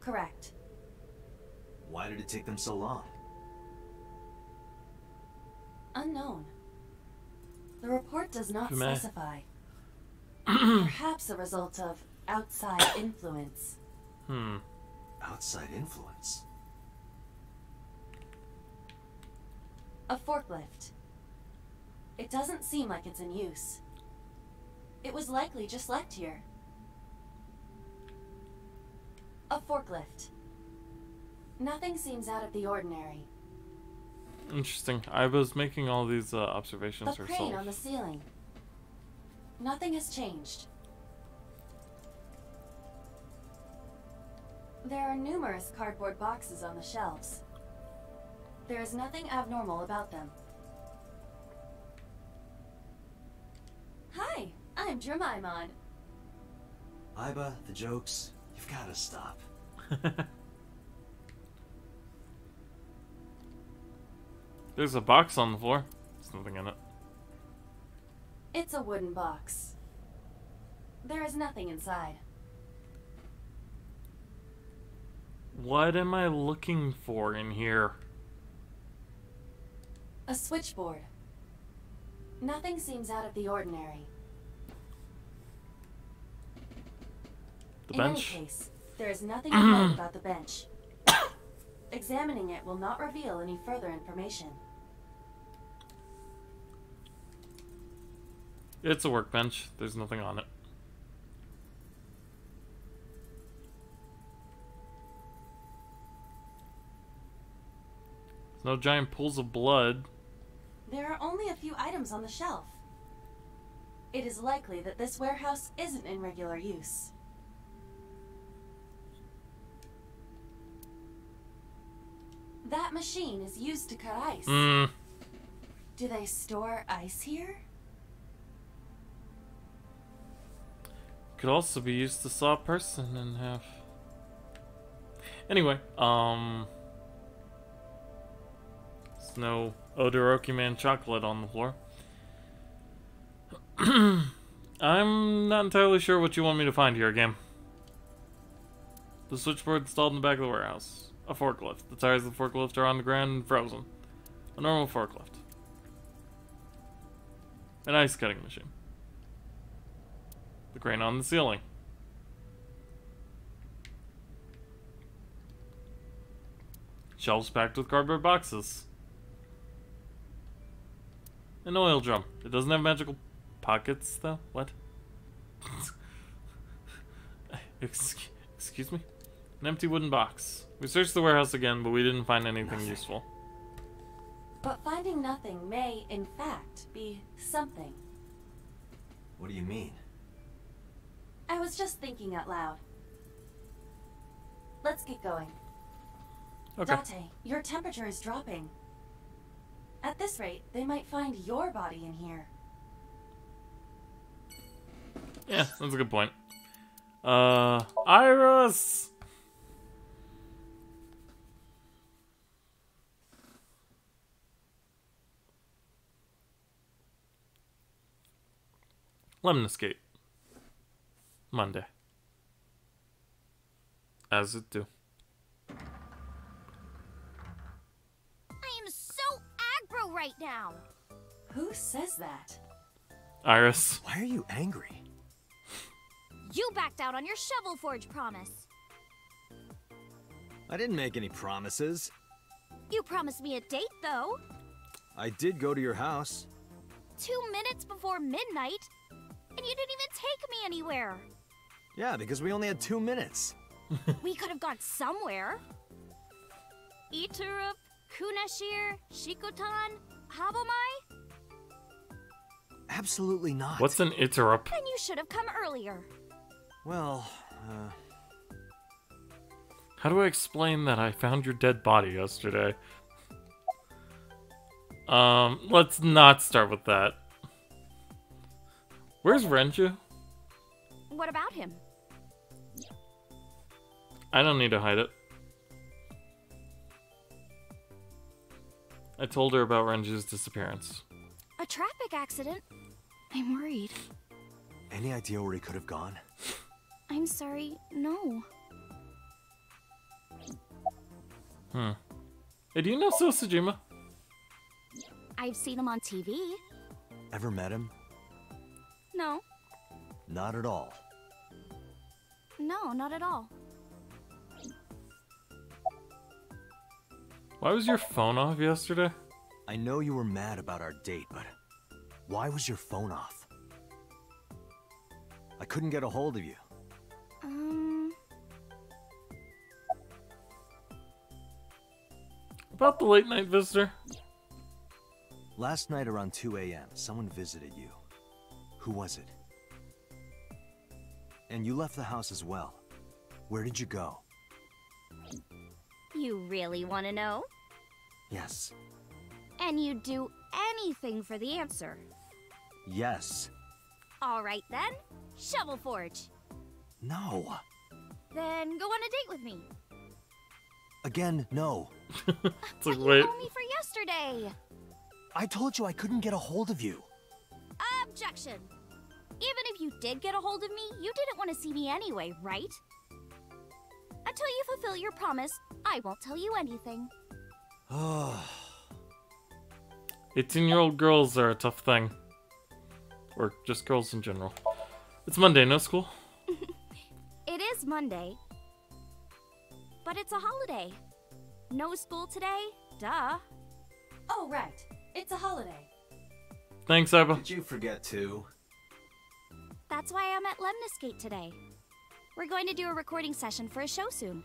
Correct. Why did it take them so long? Unknown. The report does not Meh. specify. Perhaps a result of outside influence. Outside influence? A forklift. It doesn't seem like it's in use. It was likely just left here. A forklift. Nothing seems out of the ordinary. Interesting. I was making all these The observations crane herself. on the ceiling. Nothing has changed. There are numerous cardboard boxes on the shelves. There is nothing abnormal about them. Hi, I'm Dramaimon. Iba, the jokes, you've got to stop. There's a box on the floor. There's nothing in it. It's a wooden box. There is nothing inside. What am I looking for in here? A switchboard. Nothing seems out of the ordinary. The In bench? any case, there is nothing remote about the bench. Examining it will not reveal any further information. It's a workbench. There's nothing on it. There's no giant pools of blood. There are only a few items on the shelf. it is likely that this warehouse isn't in regular use. That machine is used to cut ice. Do they store ice here? Could also be used to saw a person in half. Anyway, there's no Odoroki Man chocolate on the floor. I'm not entirely sure what you want me to find here, game. The switchboard installed in the back of the warehouse. A forklift. The tires of the forklift are on the ground and frozen. A normal forklift. An ice cutting machine. The crane on the ceiling. Shelves packed with cardboard boxes. An oil drum. It doesn't have magical pockets, though? What? Excuse me? An empty wooden box. We searched the warehouse again, but we didn't find anything useful. But finding nothing may, in fact, be something. What do you mean? I was just thinking out loud. Let's get going. Okay. Date, your temperature is dropping. At this rate, they might find your body in here. Yeah, that's a good point. Iris! Lemon Escape. Monday. As it do. I am so aggro right now. Who says that? Iris. Why are you angry? You backed out on your Shovel Forge promise. I didn't make any promises. You promised me a date, though. I did go to your house. 2 minutes before midnight, and you didn't even take me anywhere. Yeah, because we only had 2 minutes. We could have gone somewhere. Iturup, Kunashir, Shikotan, Habomai? Absolutely not. What's an Iturup? Then you should have come earlier. Well, How do I explain that I found your dead body yesterday? Let's not start with that. Where's Renju? What about him? I don't need to hide it. I told her about Renju's disappearance. A traffic accident? I'm worried. any idea where he could have gone? I'm sorry, no. Hey, do you know Sosajima? I've seen him on TV. Ever met him? No. Not at all. No, not at all. Why was your phone off yesterday? I know you were mad about our date, but why was your phone off? I couldn't get a hold of you. About the late night visitor? Last night around 2 a.m., someone visited you. Who was it? And you left the house as well. Where did you go? You really want to know? Yes. And you'd do anything for the answer. Yes. All right then, Shovel Forge. No. Then go on a date with me. Again, no. It's like, You wait. owe me for yesterday. I told you I couldn't get a hold of you. Objection. Even if you did get a hold of me, you didn't want to see me anyway, right? Until you fulfill your promise, I won't tell you anything. 18-year-old girls are a tough thing. Or just girls in general. It's Monday, no school? It is Monday. But it's a holiday. No school today? Duh. Oh, right. It's a holiday. Thanks, Iba. Did you forget to? That's why I'm at Lemniscate today. We're going to do a recording session for a show soon.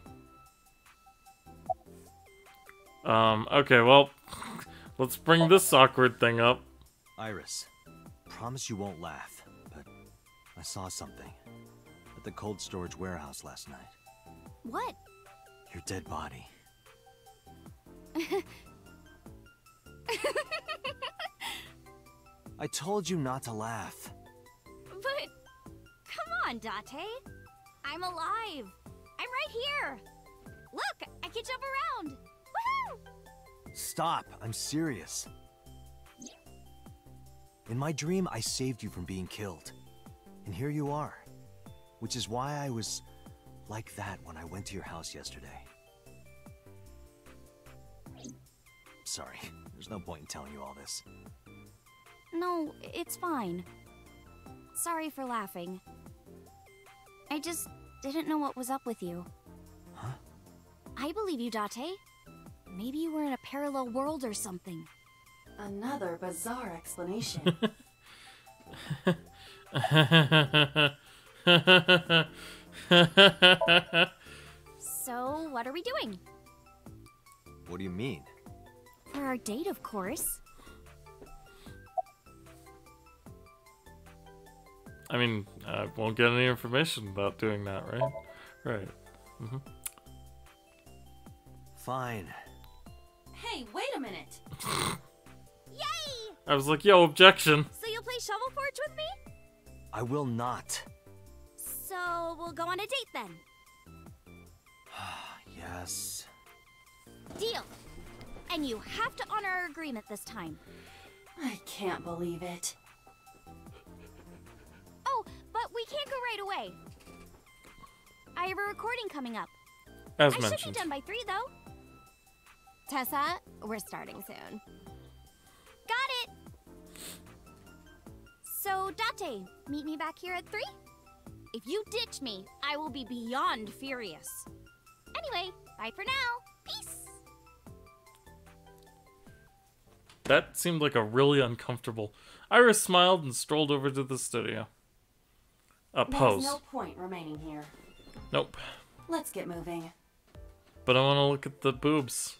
Okay, well, let's bring this awkward thing up. Iris, promise you won't laugh. I saw something at the cold storage warehouse last night. What? Your dead body. I told you not to laugh. But, come on, Date. I'm alive. I'm right here. Look, I can jump around. Woohoo! Stop, I'm serious. In my dream, I saved you from being killed. And here you are. Which is why I was like that when I went to your house yesterday. Sorry, there's no point in telling you all this. No, it's fine. Sorry for laughing. I just didn't know what was up with you. Huh? I believe you, Date. Maybe you were in a parallel world or something. Another bizarre explanation. So, what are we doing? What do you mean? For our date, of course. I mean, I won't get any information about doing that, right? Right. Mm-hmm. Fine. Hey, wait a minute. Yay! I was like, yo, objection. So you'll play Shovel Forge with me? I will not. So we'll go on a date then. Yes. Deal. And you have to honor our agreement this time. I can't believe it. Oh, but we can't go right away. I have a recording coming up. As I mentioned. should be done by 3, though. Tessa, we're starting soon. Got it! So, Date, meet me back here at 3? If you ditch me, I will be beyond furious. Anyway, bye for now. Peace! That seemed like a really uncomfortable. Iris smiled and strolled over to the studio. Pose. There's no point remaining here. Nope. Let's get moving. But I want to look at the boobs.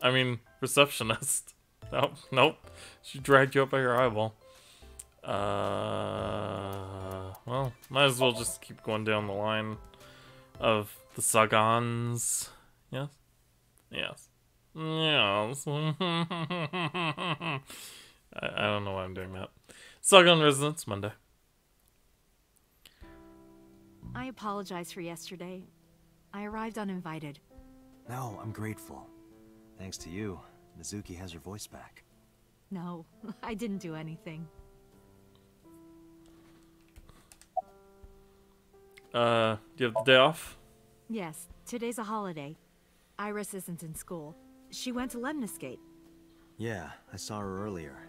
I mean, receptionist. Nope, nope. She dragged you up by your eyeball. Well, might as well just keep going down the line of the Sagans. Yes? Yes. Yes. I don't know why I'm doing that. Sagan Residence, Monday. I apologize for yesterday. I arrived uninvited. No, I'm grateful. Thanks to you, Mizuki has her voice back. No, I didn't do anything. Do you have the day off? Yes, today's a holiday. Iris isn't in school. She went to Lemniscate. Yeah, I saw her earlier.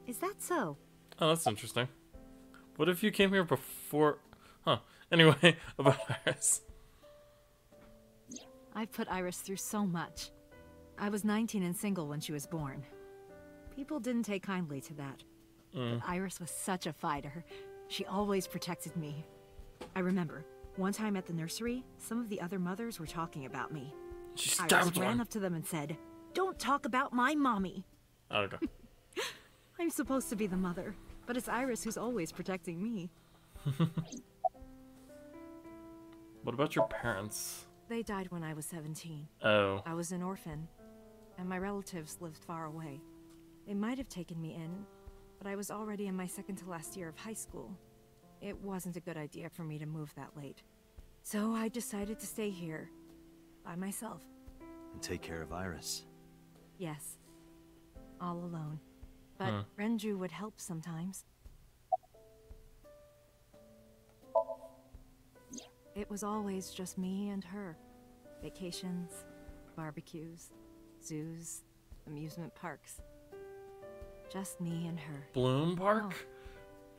Is that so? Oh, that's interesting. What if you came here before... Huh. Anyway, about Iris. I've put Iris through so much. I was 19 and single when she was born. People didn't take kindly to that. But Iris was such a fighter. She always protected me. I remember, one time at the nursery, some of the other mothers were talking about me. She Iris stabbed ran one. up to them and said, "Don't talk about my mommy." Okay. I'm supposed to be the mother, but it's Iris who's always protecting me. What about your parents? They died when I was 17. Oh. I was an orphan, and my relatives lived far away. They might have taken me in, but I was already in my second to last year of high school. It wasn't a good idea for me to move that late. So I decided to stay here, by myself. And take care of Iris. Yes, all alone. But Renju would help sometimes. It was always just me and her. Vacations, barbecues, zoos, amusement parks. Just me and her. Bloom Park?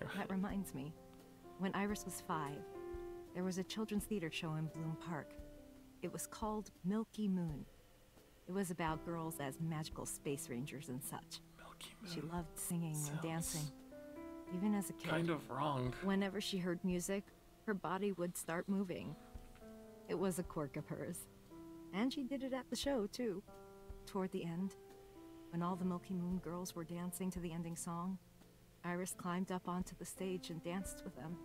Oh, that reminds me. When Iris was 5, there was a children's theater show in Bloom Park. It was called Milky Moon. It was about girls as magical space rangers and such. Milky Moon. She loved singing and dancing. Even as a kid. Kind of wrong. Whenever she heard music, her body would start moving. It was a quirk of hers. And she did it at the show, too. Toward the end, when all the Milky Moon girls were dancing to the ending song, Iris climbed up onto the stage and danced with them.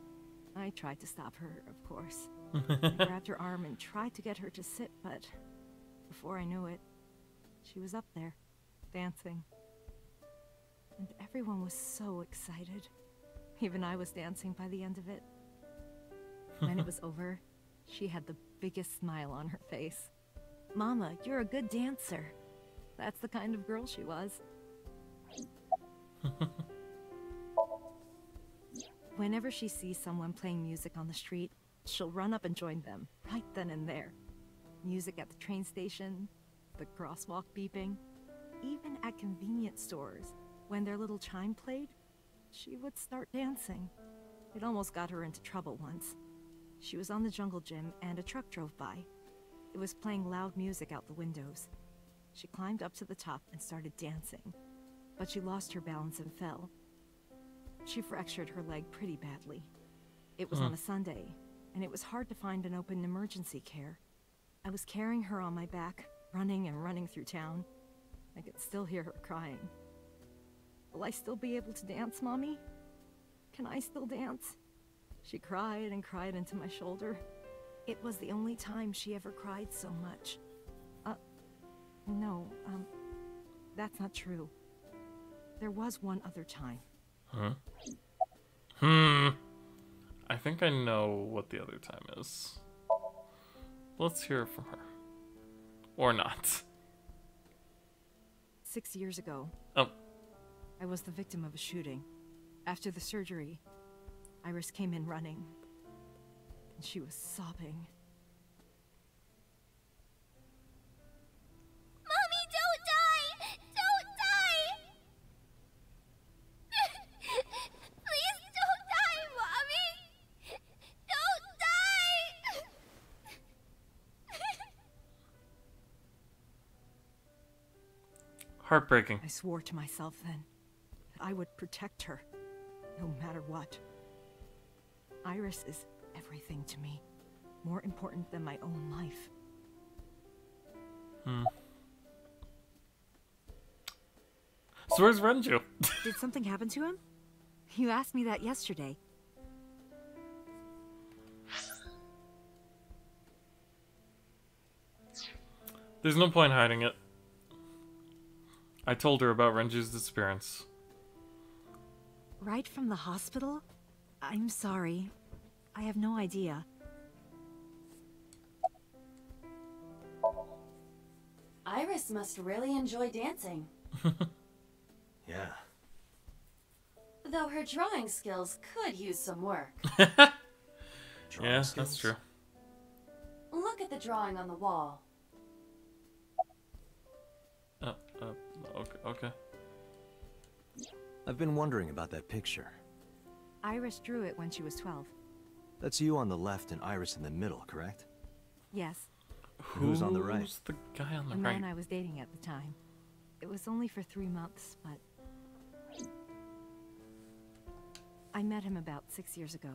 I tried to stop her, of course. I grabbed her arm and tried to get her to sit, but before I knew it, she was up there, dancing. And everyone was so excited. Even I was dancing by the end of it. When it was over, she had the biggest smile on her face. Mama, you're a good dancer. That's the kind of girl she was. Whenever she sees someone playing music on the street, she'll run up and join them, right then and there. Music at the train station, the crosswalk beeping, even at convenience stores. When their little chime played, she would start dancing. It almost got her into trouble once. She was on the jungle gym and a truck drove by. It was playing loud music out the windows. She climbed up to the top and started dancing, but she lost her balance and fell. She fractured her leg pretty badly. It was on a Sunday, and it was hard to find an open emergency care. I was carrying her on my back, running and running through town. I could still hear her crying. Will I still be able to dance, Mommy? Can I still dance? She cried and cried into my shoulder. It was the only time she ever cried so much. No, that's not true. There was one other time. Huh? I think I know what the other time is. Let's hear it from her. Or not. 6 years ago. Oh. I was the victim of a shooting. After the surgery, Iris came in running, and she was sobbing. Mommy, don't die! Don't die! Please don't die, Mommy! Don't die! Heartbreaking. I swore to myself then that I would protect her, no matter what. Iris is everything to me, more important than my own life. So where's Renju? Did something happen to him? You asked me that yesterday. There's no point hiding it. I told her about Renju's disappearance. Right from the hospital? I'm sorry. I have no idea. Iris must really enjoy dancing. Yeah. Though her drawing skills could use some work. Yeah, that's true. Look at the drawing on the wall. Okay. I've been wondering about that picture. Iris drew it when she was 12. That's you on the left and Iris in the middle, correct? Yes. Who's on the right? Who's the guy on the The right? man I was dating at the time. It was only for 3 months, but... I met him about 6 years ago.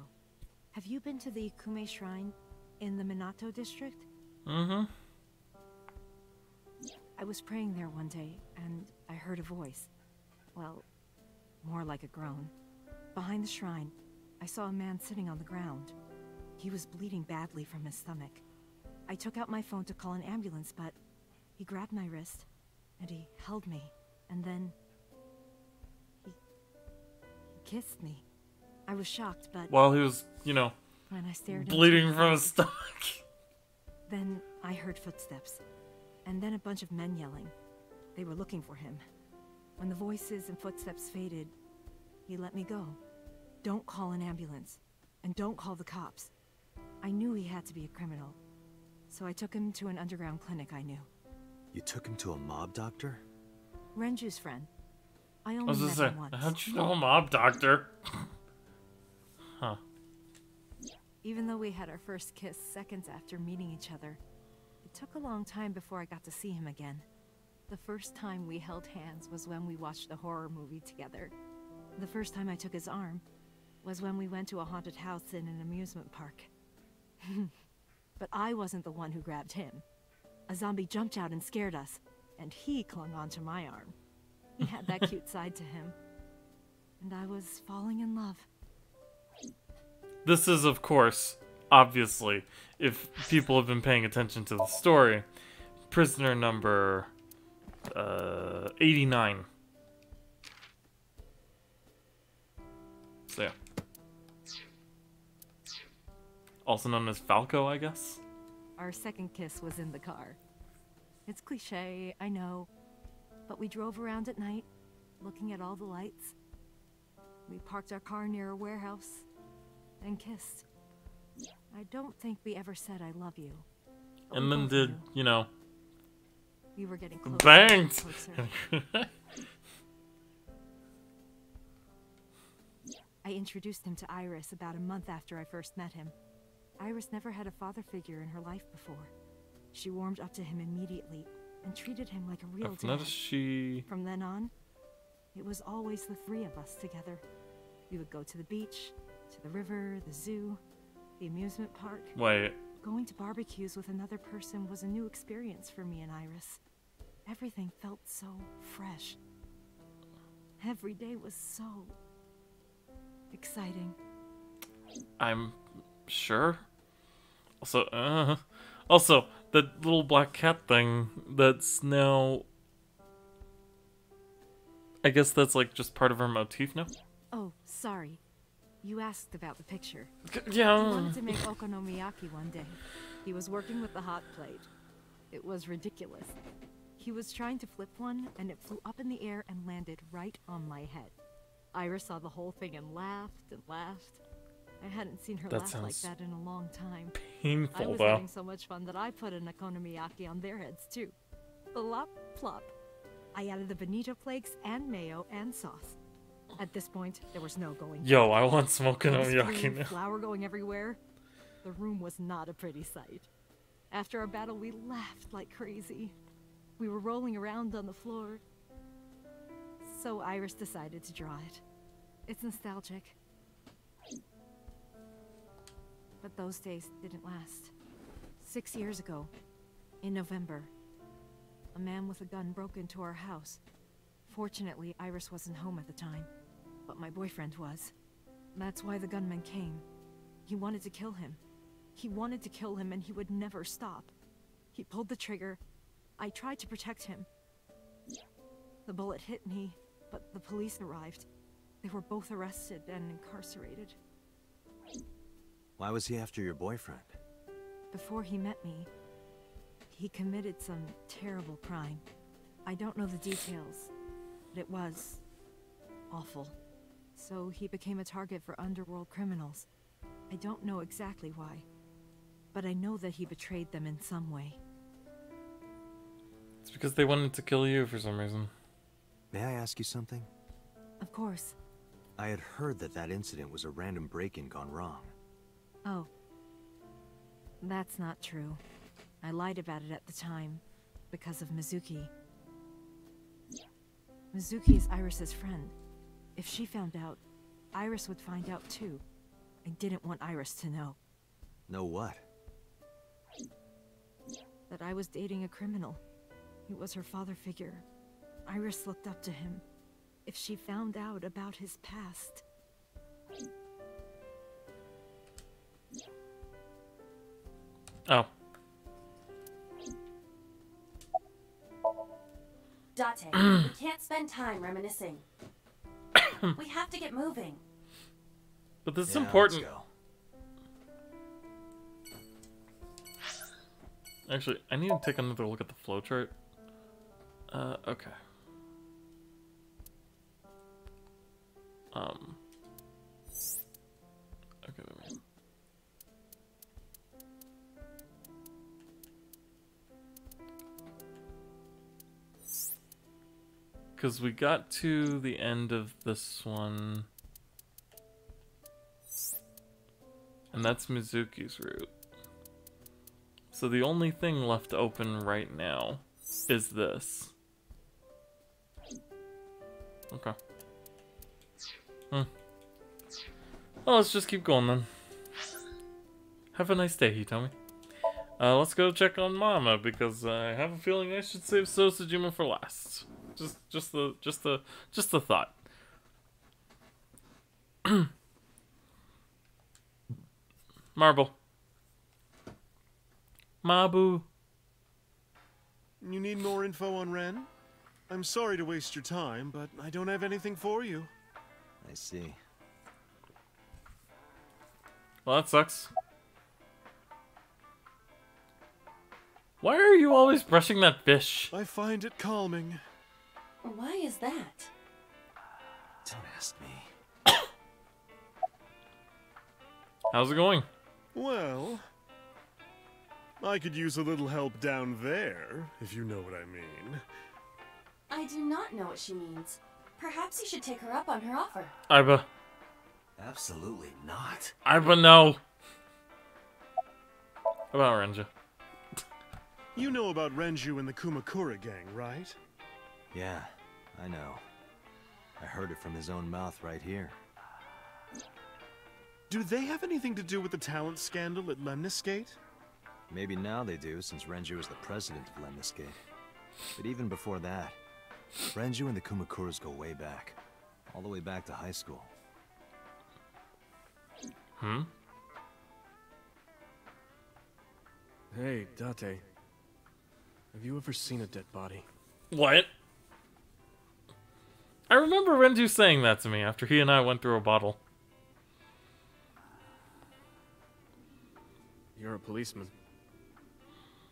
Have you been to the Kume Shrine in the Minato district? Mm-hmm. I was praying there one day, and I heard a voice. Well, more like a groan. Behind the shrine, I saw a man sitting on the ground. He was bleeding badly from his stomach. I took out my phone to call an ambulance, but he grabbed my wrist, and he held me, and then... He kissed me. I was shocked, but... While he was, you know, when I stared bleeding from his stomach. Then I heard footsteps, and then a bunch of men yelling. They were looking for him. When the voices and footsteps faded, he let me go. Don't call an ambulance, and don't call the cops. I knew he had to be a criminal, so I took him to an underground clinic I knew. You took him to a mob doctor? Renju's friend. I I only was met gonna him say, once. how'd you know a mob doctor? Huh. Even though we had our first kiss seconds after meeting each other, it took a long time before I got to see him again. The first time we held hands was when we watched a horror movie together. The first time I took his arm was when we went to a haunted house in an amusement park. But I wasn't the one who grabbed him. A zombie jumped out and scared us, and he clung onto my arm. He had that cute side to him. And I was falling in love. this is, of course, obviously, if people have been paying attention to the story, prisoner number 89. So yeah. Also known as Falco, I guess? Our second kiss was in the car. It's cliche, I know, but we drove around at night, looking at all the lights. We parked our car near a warehouse and kissed. I don't think we ever said I love you. And then did, you know, we were getting closer. Banged! I introduced him to Iris about a month after I first met him. Iris never had a father figure in her life before. She warmed up to him immediately and treated him like a real dad. From then on, it was always the three of us together. We would go to the beach, to the river, the zoo, the amusement park. Wait. Going to barbecues with another person was a new experience for me and Iris. Everything felt so fresh. Every day was so exciting. I'm sure. Also, that little black cat thing, that's now... I guess that's like just part of her motif now? Oh, sorry. You asked about the picture. Yeah. He wanted to make okonomiyaki one day. He was working with the hot plate. It was ridiculous. He was trying to flip one, and it flew up in the air and landed right on my head. Iris saw the whole thing and laughed and laughed. I hadn't seen her laugh like that in a long time. Painful, I was having so much fun that I put an okonomiyaki on their heads too. Plop, plop. I added the bonito flakes and mayo and sauce. At this point, there was no going back. Yo, I want some okonomiyaki now. Flour going everywhere. The room was not a pretty sight. After our battle, we laughed like crazy. We were rolling around on the floor. So Iris decided to draw it. It's nostalgic. But those days didn't last. 6 years ago, in November, a man with a gun broke into our house. Fortunately, Iris wasn't home at the time, but my boyfriend was. That's why the gunman came. He wanted to kill him. He wanted to kill him, and he would never stop. He pulled the trigger. I tried to protect him. The bullet hit me, but the police arrived. They were both arrested and incarcerated. Why was he after your boyfriend? Before he met me, he committed some terrible crime. I don't know the details, but it was awful. So he became a target for underworld criminals. I don't know exactly why, but I know that he betrayed them in some way. It's because they wanted to kill you for some reason. May I ask you something? Of course. I had heard that that incident was a random break-in gone wrong. Oh. That's not true. I lied about it at the time, because of Mizuki. Mizuki is Iris's friend. If she found out, Iris would find out too. I didn't want Iris to know. Know what? That I was dating a criminal. He was her father figure. Iris looked up to him. If she found out about his past... Oh. Date, we can't spend time reminiscing. We have to get moving. But this is important. Let's go. Actually, I need to take another look at the flowchart. Okay. Okay, there we go. Because we got to the end of this one. And that's Mizuki's route. So the only thing left open right now is this. Okay. Well, let's just keep going then. Have a nice day, Hitomi. Let's go check on Mama, because I have a feeling I should save Sosajima for last. Just the thought. Marble. Mabu. You need more info on Ren? I'm sorry to waste your time, but I don't have anything for you. I see. Well, that sucks. Why are you always brushing that fish? I find it calming. Why is that? Don't ask me. How's it going? Well, I could use a little help down there, if you know what I mean. I do not know what she means. Perhaps you should take her up on her offer. Aiba. Absolutely not. Aiba, no. How about Renju? You know about Renju and the Kumakura gang, right? Yeah, I know. I heard it from his own mouth right here. Do they have anything to do with the talent scandal at Lemniscate? Maybe now they do, since Renju is the president of Lemniscate. But even before that, Renju and the Kumakuras go way back. All the way back to high school. Hmm? Hey, Date. Have you ever seen a dead body? What? I remember Renju saying that to me after he and I went through a bottle. You're a policeman.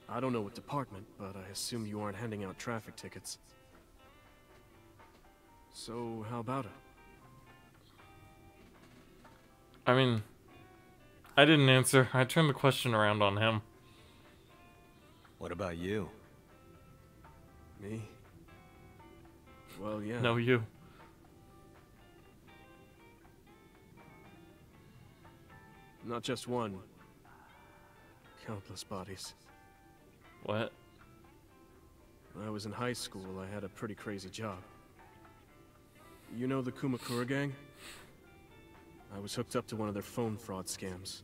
I don't know what department, but I assume you aren't handing out traffic tickets. So, how about it? I mean, I didn't answer. I turned the question around on him. What about you? Me? Well, yeah. No, you. Not just one. Countless bodies. What? When I was in high school, I had a pretty crazy job. You know the Kumakura gang? I was hooked up to one of their phone fraud scams.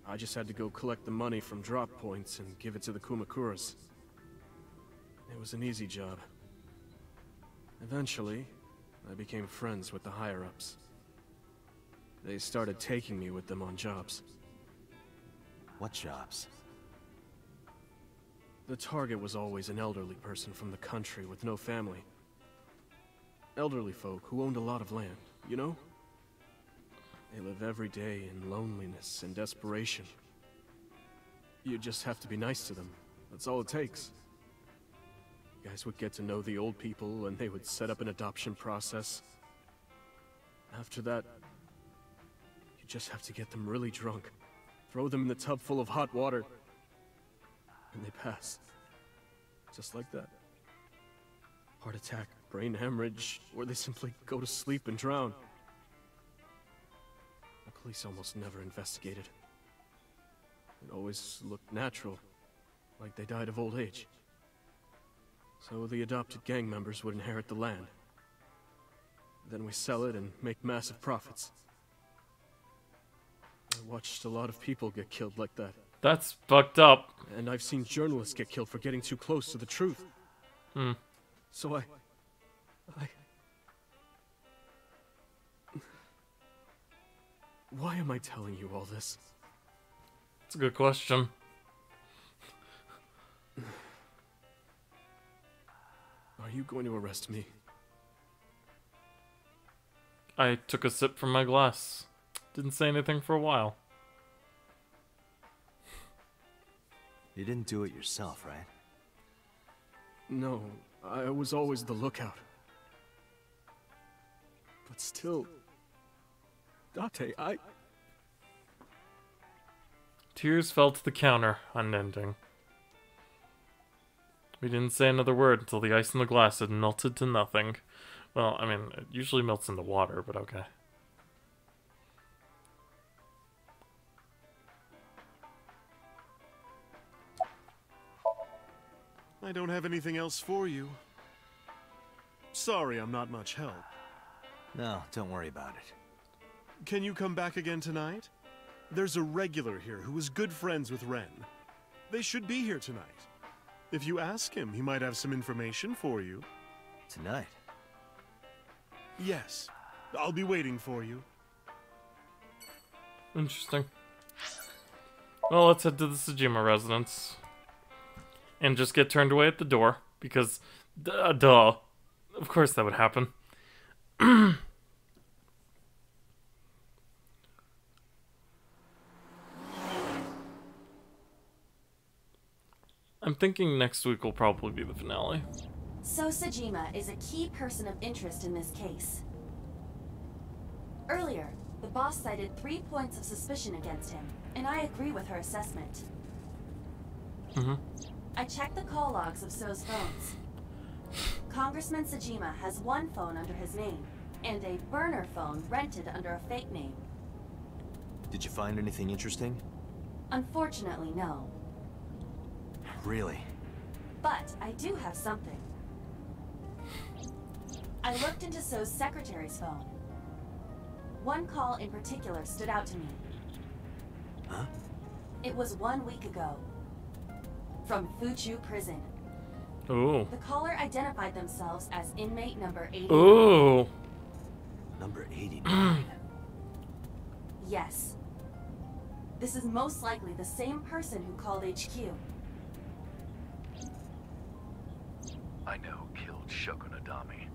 I just had to go collect the money from drop points and give it to the Kumakuras. It was an easy job. Eventually, I became friends with the higher-ups. They started taking me with them on jobs. What jobs? The target was always an elderly person from the country with no family. Elderly folk who owned a lot of land, you know? They live every day in loneliness and desperation. You just have to be nice to them. That's all it takes. You guys would get to know the old people and they would set up an adoption process. After that, you just have to get them really drunk. Throw them in the tub full of hot water. And they pass. Just like that. Heart attack, brain hemorrhage, or they simply go to sleep and drown. The police almost never investigated. It always looked natural, like they died of old age. So the adopted gang members would inherit the land. Then we sell it and make massive profits. I watched a lot of people get killed like that. That's fucked up. And I've seen journalists get killed for getting too close to the truth. Hmm. So I... Why am I telling you all this? It's a good question. Are you going to arrest me? I took a sip from my glass. Didn't say anything for a while. You didn't do it yourself, right? No, I was always the lookout. But still... Date, Tears fell to the counter, unending. We didn't say another word until the ice in the glass had melted to nothing. Well, I mean, it usually melts into water, but okay. I don't have anything else for you. Sorry I'm not much help. No, don't worry about it. Can you come back again tonight? There's a regular here who is good friends with Ren. They should be here tonight. If you ask him, he might have some information for you. Tonight? Yes. I'll be waiting for you. Interesting. Well, let's head to the Tsujima residence. And just get turned away at the door. Because, duh. Of course that would happen. I'm thinking next week will probably be the finale. So Tsujima is a key person of interest in this case. Earlier, the boss cited 3 points of suspicion against him, and I agree with her assessment. I checked the call logs of So's phones. Congressman Tsujima has one phone under his name, and a burner phone rented under a fake name. Did you find anything interesting? Unfortunately, no. Really? But I do have something. I looked into So's secretary's phone. One call in particular stood out to me. Huh? It was 1 week ago. From Fuchu Prison. Ooh. The caller identified themselves as inmate number 89. Ooh. Number 89. Yes. This is most likely the same person who called HQ. I know who killed Shoko Nadami.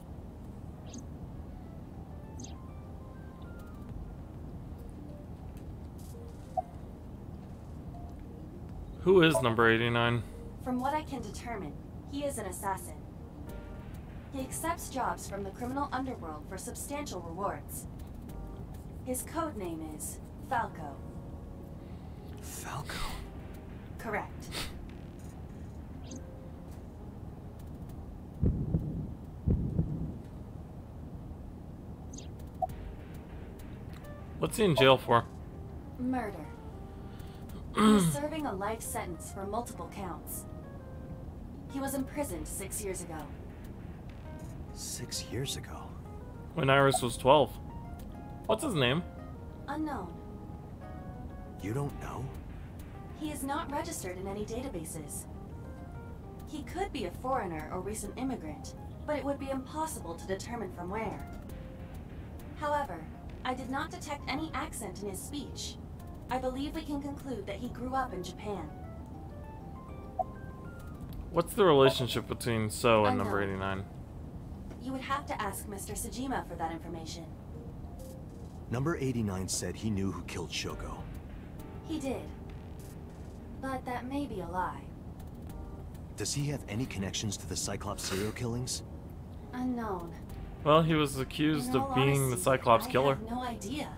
Who is number 89? From what I can determine, he is an assassin. He accepts jobs from the criminal underworld for substantial rewards. His code name is Falco. Falco? Correct. What's he in jail for? Murder. He is serving a life sentence for multiple counts. He was imprisoned 6 years ago. 6 years ago? When Iris was 12. What's his name? Unknown. You don't know? He is not registered in any databases. He could be a foreigner or recent immigrant, but it would be impossible to determine from where. However, I did not detect any accent in his speech. I believe we can conclude that he grew up in Japan. What's the relationship between So and number 89? You would have to ask Mr. Tsujima for that information. Number 89 said he knew who killed Shoko. He did. But that may be a lie. Does he have any connections to the Cyclops serial killings? Unknown. Well, he was accused of being the Cyclops killer. I have no idea.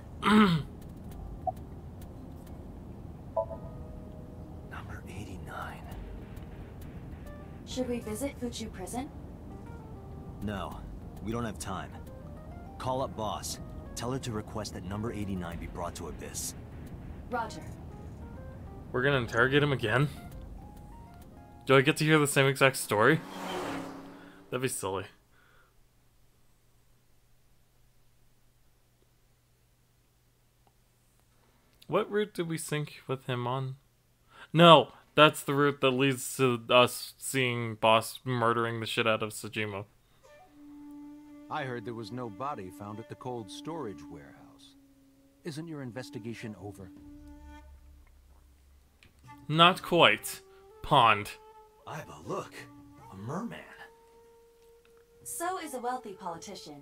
Number 89. Should we visit Fuchu Prison? No, we don't have time. Call up boss. Tell her to request that number 89 be brought to Abyss. Roger. We're gonna interrogate him again? Do I get to hear the same exact story? That'd be silly. What route did we sync with him on? No, that's the route that leads to us seeing Boss murdering the shit out of Tsujima. I heard there was no body found at the cold storage warehouse. Isn't your investigation over? Not quite. Pond. Iba, look. A merman. So is a wealthy politician.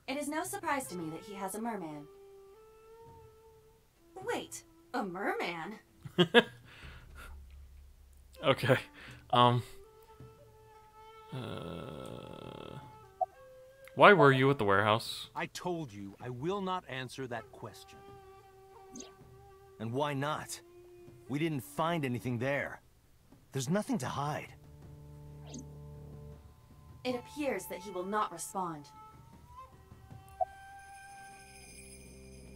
It is no surprise to me that he has a merman. Wait, a merman? Okay. Why were you at the warehouse? I told you I will not answer that question. And why not? We didn't find anything there. There's nothing to hide. It appears that he will not respond.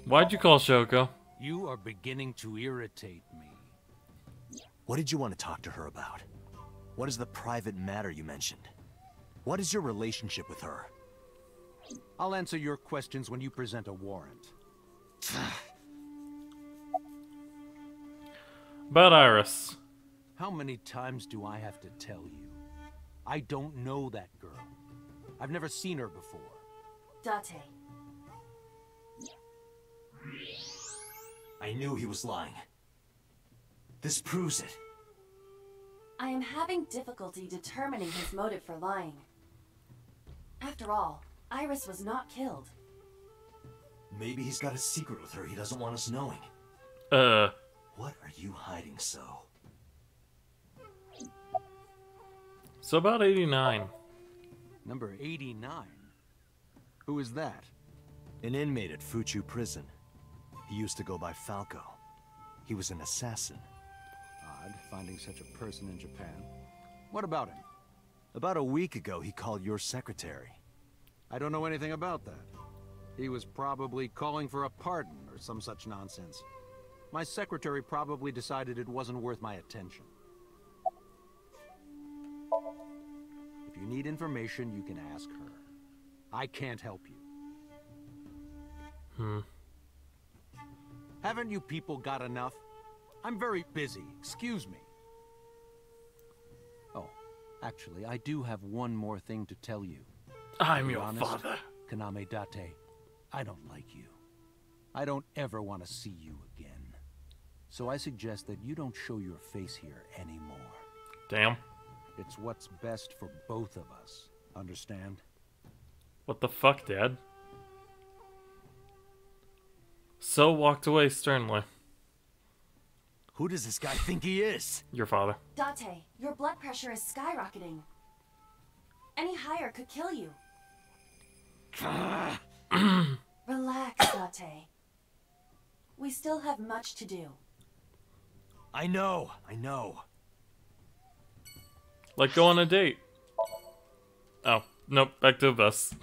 Why'd you call Shoko? You are beginning to irritate me. What did you want to talk to her about? What is the private matter you mentioned? What is your relationship with her? I'll answer your questions when you present a warrant. About Iris. How many times do I have to tell you? I don't know that girl. I've never seen her before. Date. I knew he was lying. This proves it. I am having difficulty determining his motive for lying. After all, Iris was not killed. Maybe he's got a secret with her he doesn't want us knowing. What are you hiding so? So about 89. Number 89? Who is that? An inmate at Fuchu prison. He used to go by Falco. He was an assassin. Odd, finding such a person in Japan. What about him? About a week ago, he called your secretary. I don't know anything about that. He was probably calling for a pardon or some such nonsense. My secretary probably decided it wasn't worth my attention. If you need information, you can ask her. I can't help you. Haven't you people got enough? I'm very busy. Excuse me. Oh, actually, I do have one more thing to tell you. I'm your father. Kaname Date, I don't like you. I don't ever want to see you again. So I suggest that you don't show your face here anymore. Damn. It's what's best for both of us. Understand? What the fuck, Dad? So walked away sternly. Who does this guy think he is? Your father. Date, your blood pressure is skyrocketing. Any higher could kill you. Relax, Date. We still have much to do. I know. Like go on a date. Oh, nope, back to the bus.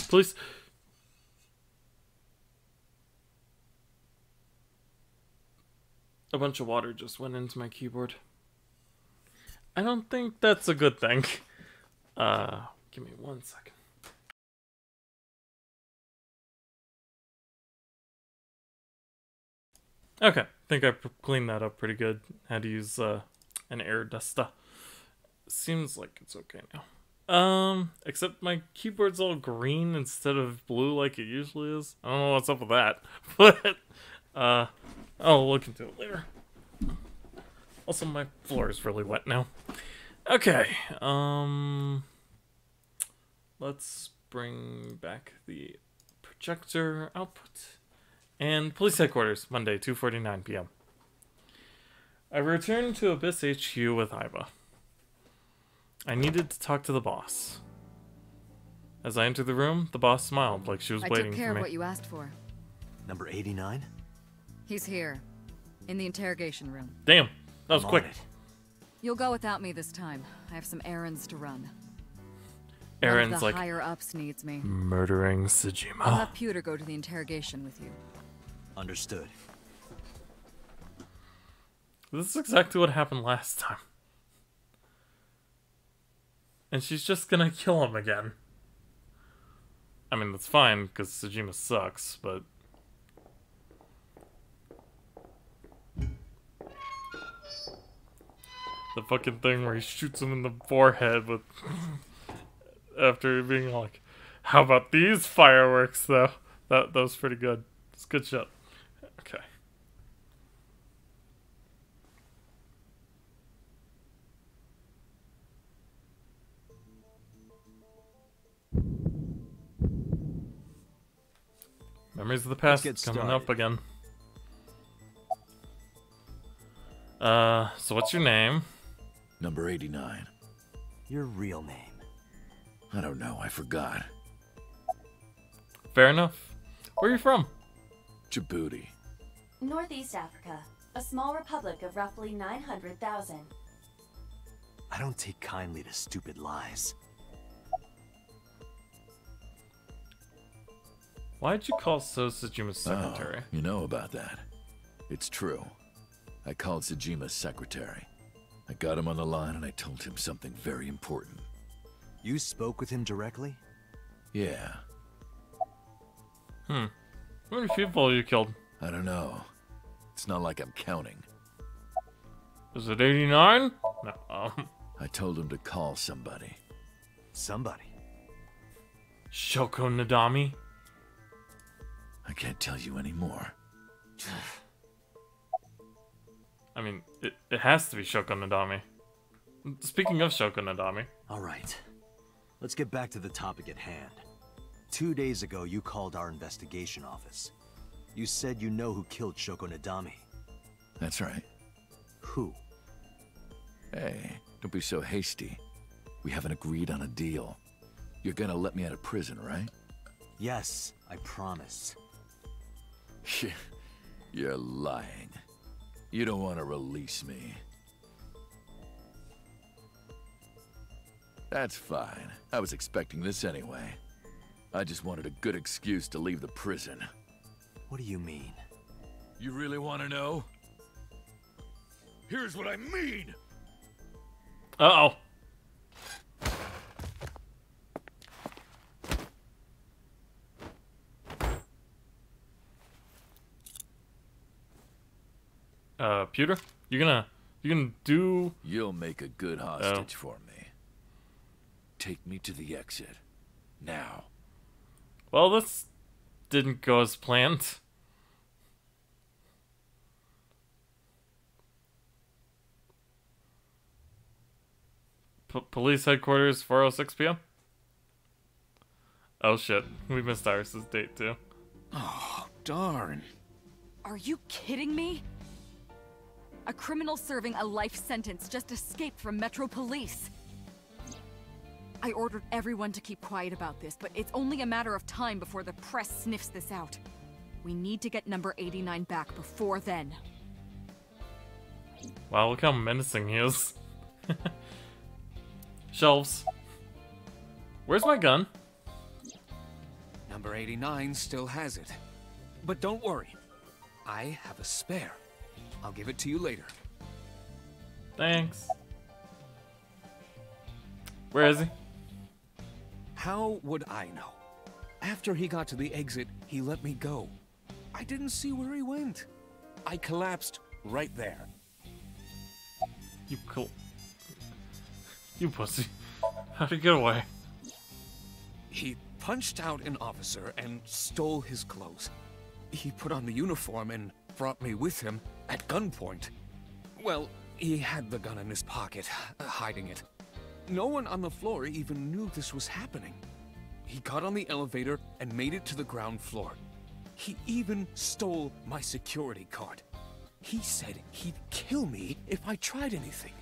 Please. A bunch of water just went into my keyboard. I don't think that's a good thing. Give me 1 second. Okay, I think I cleaned that up pretty good. Had to use an air duster. Seems like it's okay now. Except my keyboard's all green instead of blue like it usually is. I don't know what's up with that, but I'll look into it later. Also, my floor is really wet now. Okay, let's bring back the projector output. And police headquarters, Monday, 2:49 p.m. I returned to Abyss HQ with Iba. I needed to talk to the boss. As I entered the room, the boss smiled like she was waiting for me. I took care of what you asked for. Number 89? He's here, in the interrogation room. Damn, that was quick. You'll go without me this time. I have some errands to run. Errands the like higher-ups needs me. Murdering Sejima. I'll have Pewter go to the interrogation with you. Understood. This is exactly what happened last time. And she's just gonna kill him again. I mean, that's fine, because Sejima sucks, but... The fucking thing where he shoots him in the forehead with... After being like, how about these fireworks, though? That was pretty good. It's good shit. Okay. Memories of the past coming up again. So what's your name? Number 89. Your real name? I don't know, I forgot. Fair enough. Where are you from? Djibouti. Northeast Africa, a small republic of roughly 900,000. I don't take kindly to stupid lies. Why'd you call So Sejima's secretary? Oh, you know about that. It's true. I called Sejima's secretary. I got him on the line and I told him something very important. You spoke with him directly? Yeah. How many people you killed? I don't know. It's not like I'm counting. Is it 89? No. I told him to call somebody. Somebody? Shoko Nadami? I can't tell you anymore. I mean, it has to be Shoko Nadami. Speaking of Shoko Nadami. Alright. Let's get back to the topic at hand. 2 days ago, you called our investigation office. You said you know who killed Shoko Nadami. That's right. Who? Hey, don't be so hasty. We haven't agreed on a deal. You're gonna let me out of prison, right? Yes, I promise. You're lying. You don't want to release me. That's fine. I was expecting this anyway. I just wanted a good excuse to leave the prison. What do you mean? You really want to know? Here's what I mean! Uh-oh. Pewter? You gonna do... You'll make a good hostage for me. Take me to the exit. Now. Well, this didn't go as planned. Police headquarters, 4:06 p.m. Oh shit, we missed Iris's date too. Oh, darn. Are you kidding me? A criminal serving a life sentence just escaped from Metro Police. I ordered everyone to keep quiet about this, but it's only a matter of time before the press sniffs this out. We need to get number 89 back before then. Wow, look how menacing he is. Shelves. Where's my gun? Number 89 still has it. But don't worry. I have a spare. I'll give it to you later. Thanks. Where is he? How would I know? After he got to the exit, he let me go. I didn't see where he went. I collapsed right there. You pussy. How'd he get away? He punched out an officer and stole his clothes. He put on the uniform and brought me with him at gunpoint. Well, he had the gun in his pocket, hiding it. No one on the floor even knew this was happening. He got on the elevator and made it to the ground floor. He even stole my security card. He said he'd kill me if I tried anything.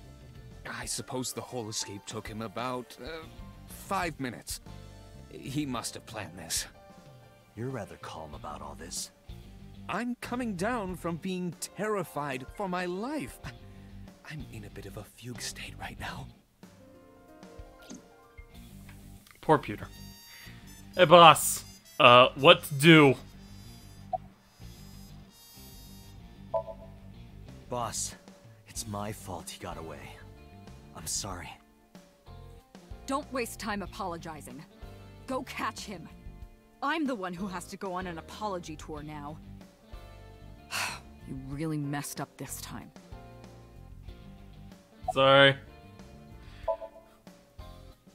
I suppose the whole escape took him about 5 minutes. He must have planned this. You're rather calm about all this. I'm coming down from being terrified for my life. I'm in a bit of a fugue state right now. Poor Pewter. Hey, boss. What to do? Boss, it's my fault he got away. I'm sorry. Don't waste time apologizing. Go catch him. I'm the one who has to go on an apology tour now. You really messed up this time. Sorry.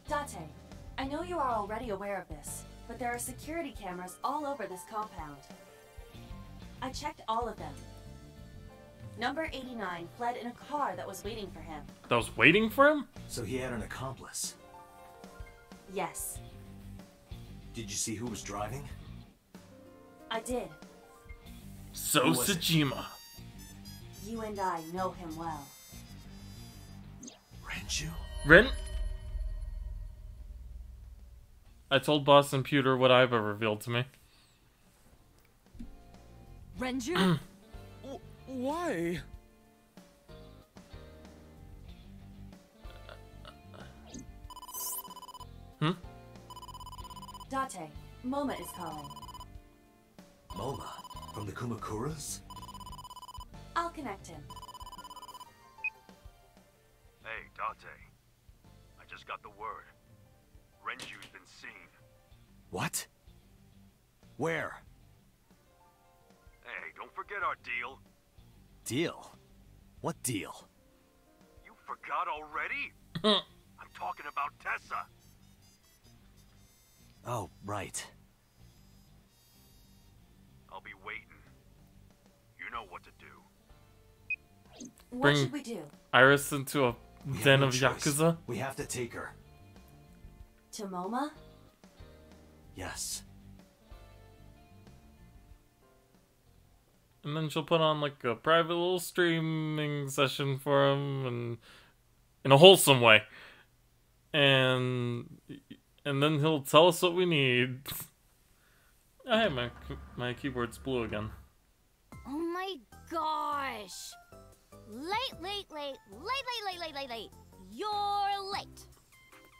Date, I know you are already aware of this, but there are security cameras all over this compound. I checked all of them. Number 89 fled in a car that was waiting for him. That was waiting for him? So he had an accomplice. Yes. Did you see who was driving? I did. So Sejima. You and I know him well. Renju? Ren? I told Boss and Pewter what Iva revealed to me. Renju? Why? Date, Moma is calling. Moma? From the Kumakuras? I'll connect him. Hey, Date. I just got the word. Renju's been seen. What? Where? Hey, don't forget our deal. Deal? What deal? You forgot already? I'm talking about Tessa. Oh, right. I'll be waiting. You know what to do. What should we do? Iris into a den of choice. Yakuza? We have to take her. To MoMA? Yes. And then she'll put on like a private little streaming session for him, and in a wholesome way. And then he'll tell us what we need. Oh, hey, my keyboard's blue again. Oh my gosh! Late. You're late.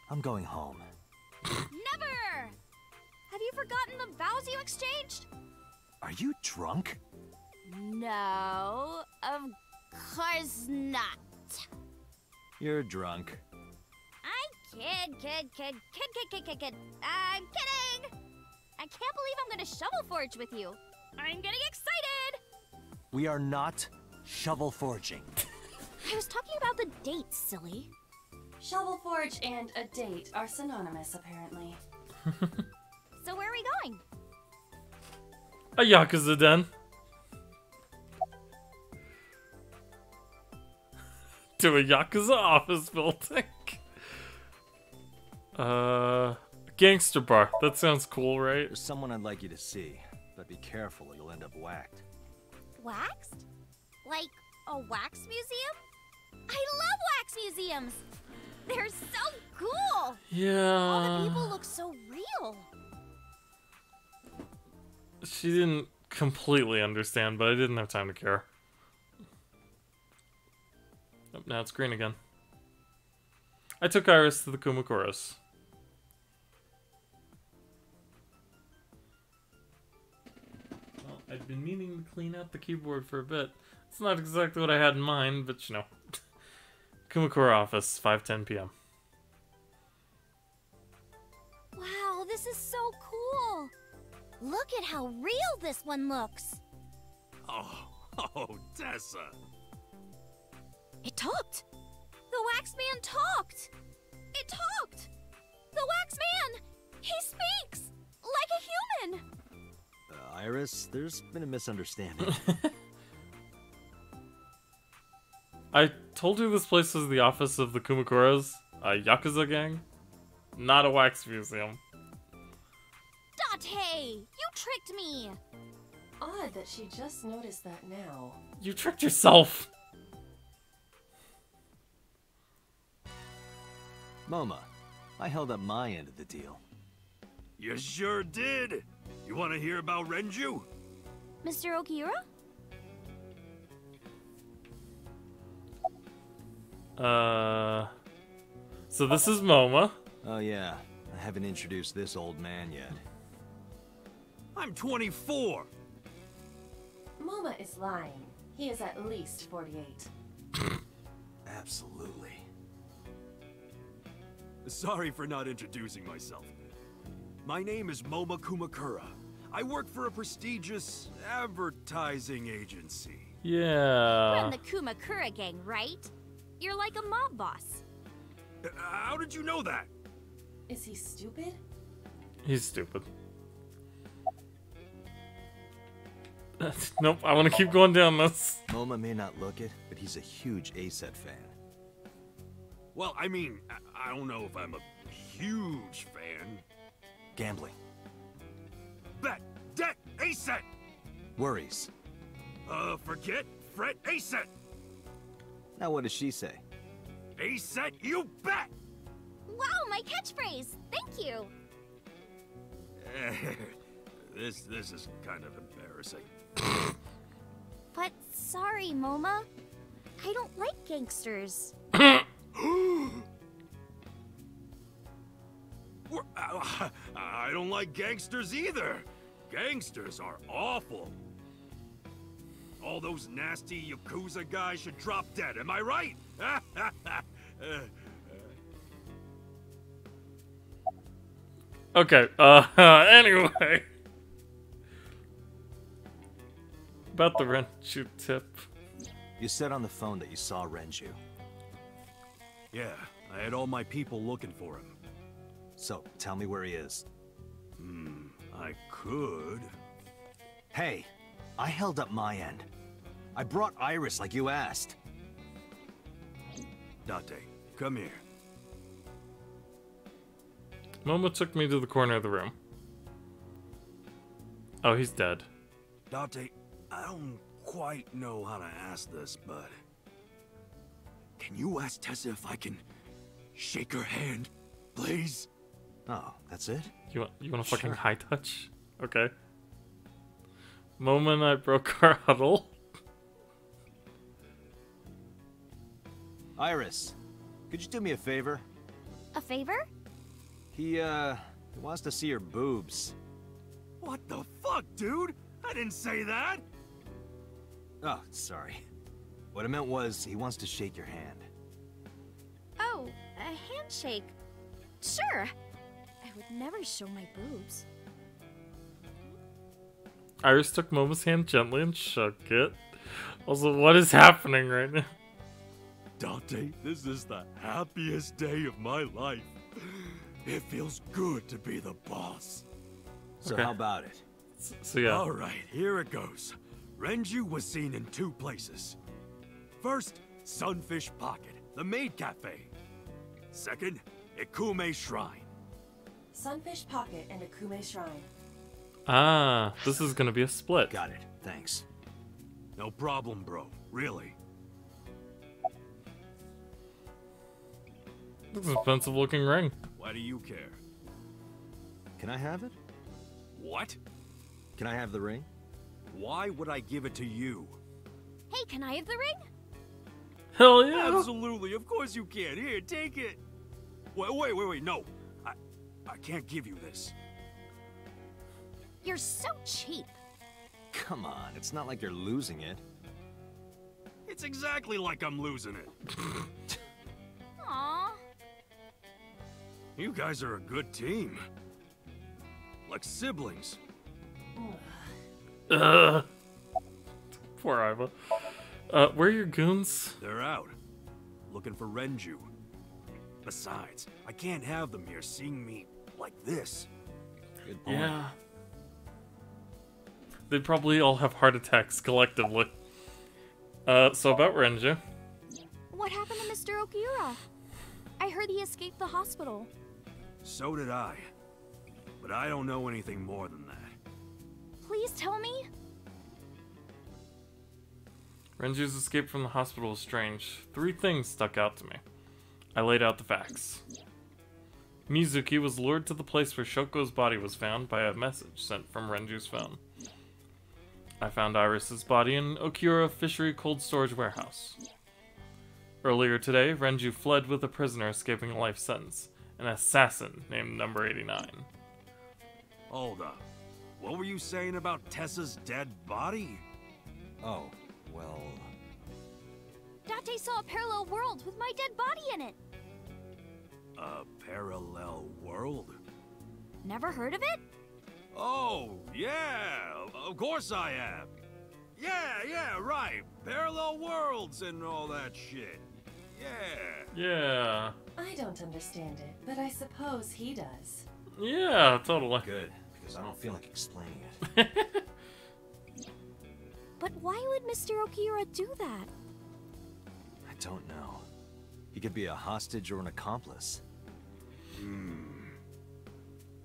I'm going home. Never! Have you forgotten the vows you exchanged? Are you drunk? No, of course not. You're drunk. I kid. I'm kidding! I can't believe I'm gonna shovel forge with you. I'm getting excited! We are not shovel forging. I was talking about the date, silly. Shovel Forge and a date are synonymous, apparently. So where are we going? A Yakuza den. To a Yakuza office building. Gangster bar. That sounds cool, right? There's someone I'd like you to see, but be careful or you'll end up whacked. Waxed? Like a wax museum? I love wax museums! They're so cool! Yeah. All the people look so real. She didn't completely understand, but I didn't have time to care. Oh, now it's green again. I took Iris to the Kumakuras. Well, I'd been meaning to clean out the keyboard for a bit. It's not exactly what I had in mind, but you know. Kumakura office, 5:10 p.m. Wow, this is so cool! Look at how real this one looks! Oh, Tessa. It talked! The wax man talked! It talked! The wax man! He speaks! Like a human! Iris, there's been a misunderstanding. I told you this place was the office of the Kumakuras, a Yakuza gang, not a wax museum. Date! You tricked me! Odd that she just noticed that now. You tricked yourself! MoMA, I held up my end of the deal. You sure did. You want to hear about Renju? Mr. Okiura? So this is MoMA. Oh yeah, I haven't introduced this old man yet. I'm 24. MoMA is lying. He is at least 48. Absolutely. Sorry for not introducing myself. My name is Moma Kumakura. I work for a prestigious advertising agency. Yeah. Run the Kumakura gang, right? You're like a mob boss. How did you know that? Is he stupid? He's stupid. Nope, I want to keep going down this. MoMA may not look it, but he's a huge ASET fan. Well, I mean, I don't know if I'm a huge fan. Gambling. Bet, debt, ASET! Worries. Forget, fret, ASET! Now what does she say? ASET, you bet! Wow, my catchphrase! Thank you! This is kind of embarrassing. But sorry, MoMA. I don't like gangsters. I don't like gangsters either. Gangsters are awful. All those nasty Yakuza guys should drop dead, am I right? Okay, anyway. About the Renju tip. You said on the phone that you saw Renju. Yeah, I had all my people looking for him. So, tell me where he is. I could. Hey, I held up my end. I brought Iris like you asked. Date, come here. Momo took me to the corner of the room. Oh, he's dead. Date, I don't quite know how to ask this, but... Can you ask Tessa if I can shake her hand, please? Oh, that's it? You want a fucking high touch? Okay. Momo and I broke our huddle. Iris, could you do me a favor? A favor? He wants to see your boobs. What the fuck, dude? I didn't say that! Oh, sorry. What I meant was, he wants to shake your hand. Oh, a handshake. Sure. I would never show my boobs. Iris took Momo's hand gently and shook it. Also, what is happening right now? Dante, this is the happiest day of my life. It feels good to be the boss. So Okay. how about it? So yeah. Alright, here it goes. Renju was seen in 2 places. First, Sunfish Pocket, the maid cafe. Second, Ikume Shrine. Sunfish Pocket and Akume Shrine. Ah, this is gonna be a split. Got it. Thanks. No problem, bro. Really. This is an expensive looking ring. Why do you care? Can I have it? What? Can I have the ring? Why would I give it to you? Hey, can I have the ring? Hell yeah! Absolutely, of course you can. Here, take it. Wait, no. I can't give you this. You're so cheap. Come on, it's not like you're losing it. It's exactly like I'm losing it. Aww. You guys are a good team. Like siblings. Ugh. Poor Iva. Where are your goons? They're out. Looking for Renju. Besides, I can't have them here seeing me like this. Good point. Yeah. They'd probably all have heart attacks collectively. So about Renju. What happened to Mr. Okiura? I heard he escaped the hospital. So did I. But I don't know anything more than that. Please tell me. Renju's escape from the hospital is strange. 3 things stuck out to me. I laid out the facts. Mizuki was lured to the place where Shoko's body was found by a message sent from Renju's phone. I found Iris's body in Okiura Fishery Cold Storage Warehouse. Earlier today, Renju fled with a prisoner escaping a life sentence, an assassin named Number 89. Hold up. What were you saying about Tessa's dead body? Oh, well... Date saw a parallel world with my dead body in it. A parallel world? Never heard of it? Oh, yeah, of course I have. Yeah, right. Parallel worlds and all that shit. Yeah. Yeah. I don't understand it, but I suppose he does. Yeah, totally. Good, because I don't feel like explaining it. But why would Mr. Okiura do that? I don't know. He could be a hostage or an accomplice.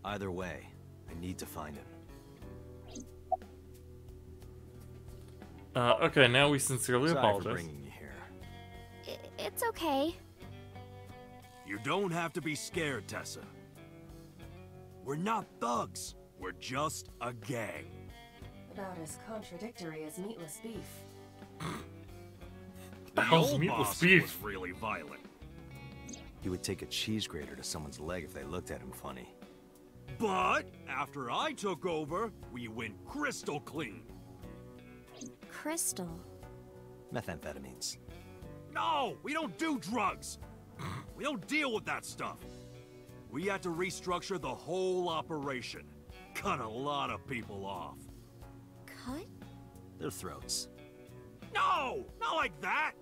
Either way, I need to find him. Okay, now we sincerely Sorry apologize. for bringing you here. It's okay. You don't have to be scared, Tessa. We're not thugs. We're just a gang. About as contradictory as meatless beef. The hell's old meatless boss beef? was really violent. He would take a cheese grater to someone's leg if they looked at him funny. But after I took over, we went crystal clean. Crystal. Methamphetamines. No, we don't do drugs. We don't deal with that stuff. We had to restructure the whole operation. Cut a lot of people off. Cut? Their throats. No! Not like that!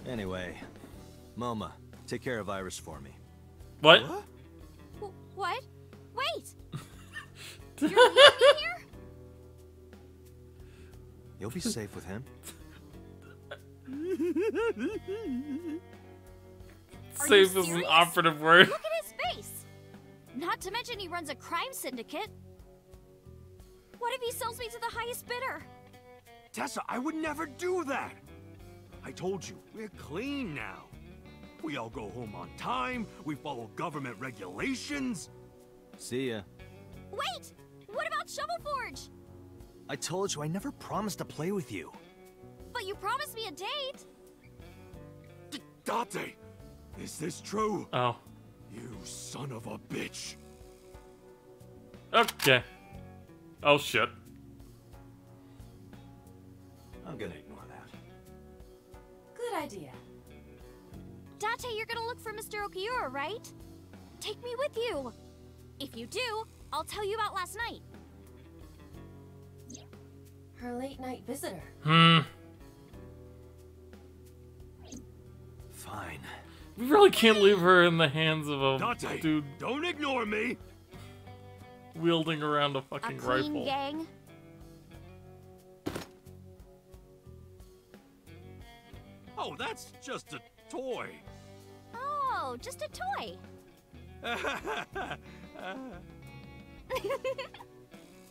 Anyway, Moma, take care of Iris for me. What? What? Wait! You're leaving me here? You'll be safe with him. Safe is an operative word. Look at his face! Not to mention he runs a crime syndicate. What if he sells me to the highest bidder? Tessa, I would never do that! I told you, we're clean now. We all go home on time, we follow government regulations. See ya. Wait! What about Shovel Forge? I told you I never promised to play with you. But you promised me a date. Date! Is this true? Oh. You son of a bitch. Okay. Oh shit. I'm gonna ignore that. Good idea. Date, you're gonna look for Mr. Okiura, right? Take me with you. If you do, I'll tell you about last night. Her late night visitor. Fine. We really can't leave her in the hands of a Date, dude don't ignore me. wielding around a A fucking clean rifle. gang. Oh, that's just a toy. Oh, just a toy.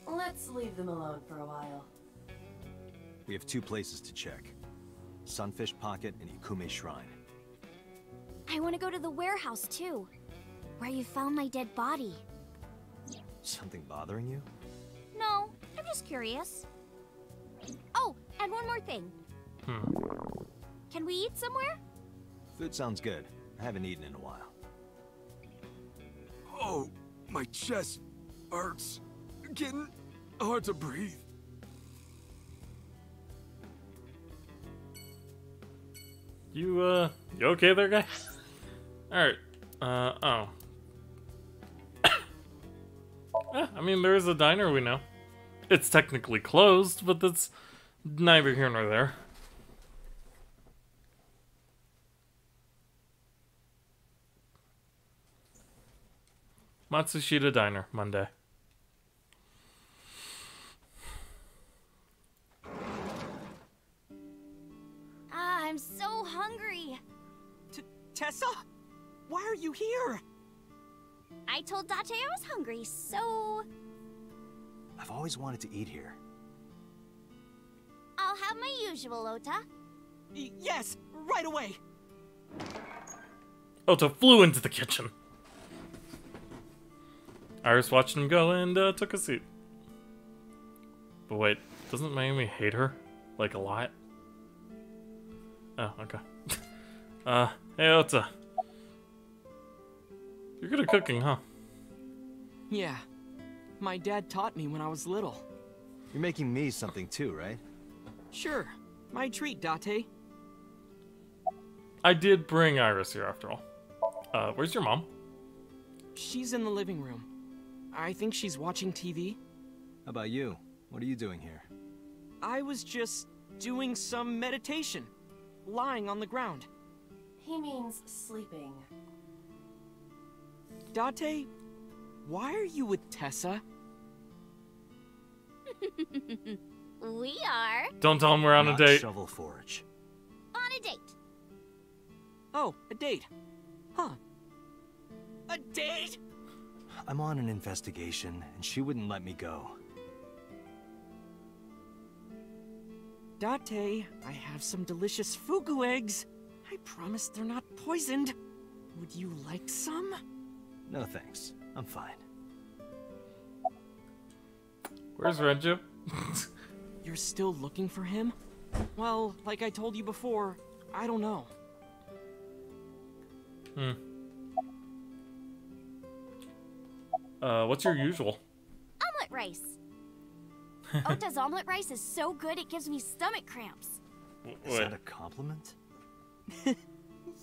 Let's leave them alone for a while. We have 2 places to check. Sunfish Pocket and Ikume Shrine. I want to go to the warehouse too, where you found my dead body. Something bothering you? No, I'm just curious. Oh, and one more thing. Can we eat somewhere? Food sounds good. I haven't eaten in a while. Oh, my chest hurts. Getting hard to breathe. You okay there, guy? Alright. Oh. I mean, there is a diner we know. It's technically closed, but that's neither here nor there. Matsushita Diner, Monday. I'm so hungry. Tessa? Why are you here? I told Date I was hungry, so... I've always wanted to eat here. I'll have my usual, Ota. Yes, right away. Ota flew into the kitchen. Iris watched him go and took a seat. But wait, doesn't Mayumi hate her? Like, a lot? Oh, okay. Hey Ota. You're good at cooking, huh? Yeah. My dad taught me when I was little. You're making me something too, right? Sure. My treat, Date. I did bring Iris here after all. Where's your mom? She's in the living room. I think she's watching TV. How about you? What are you doing here? I was just doing some meditation. Lying on the ground. He means sleeping. Date, why are you with Tessa? We are... Don't tell him we're on a date. Shovel Forge. on a date. Oh, a date. Huh. A date? I'm on an investigation, and she wouldn't let me go. Date, I have some delicious fugu eggs. I promise they're not poisoned. Would you like some? No thanks. I'm fine. Where's Renju? You're still looking for him? Well, like I told you before, I don't know. What's your usual? Omelet rice. Ota's omelet rice is so good it gives me stomach cramps. Is that a compliment?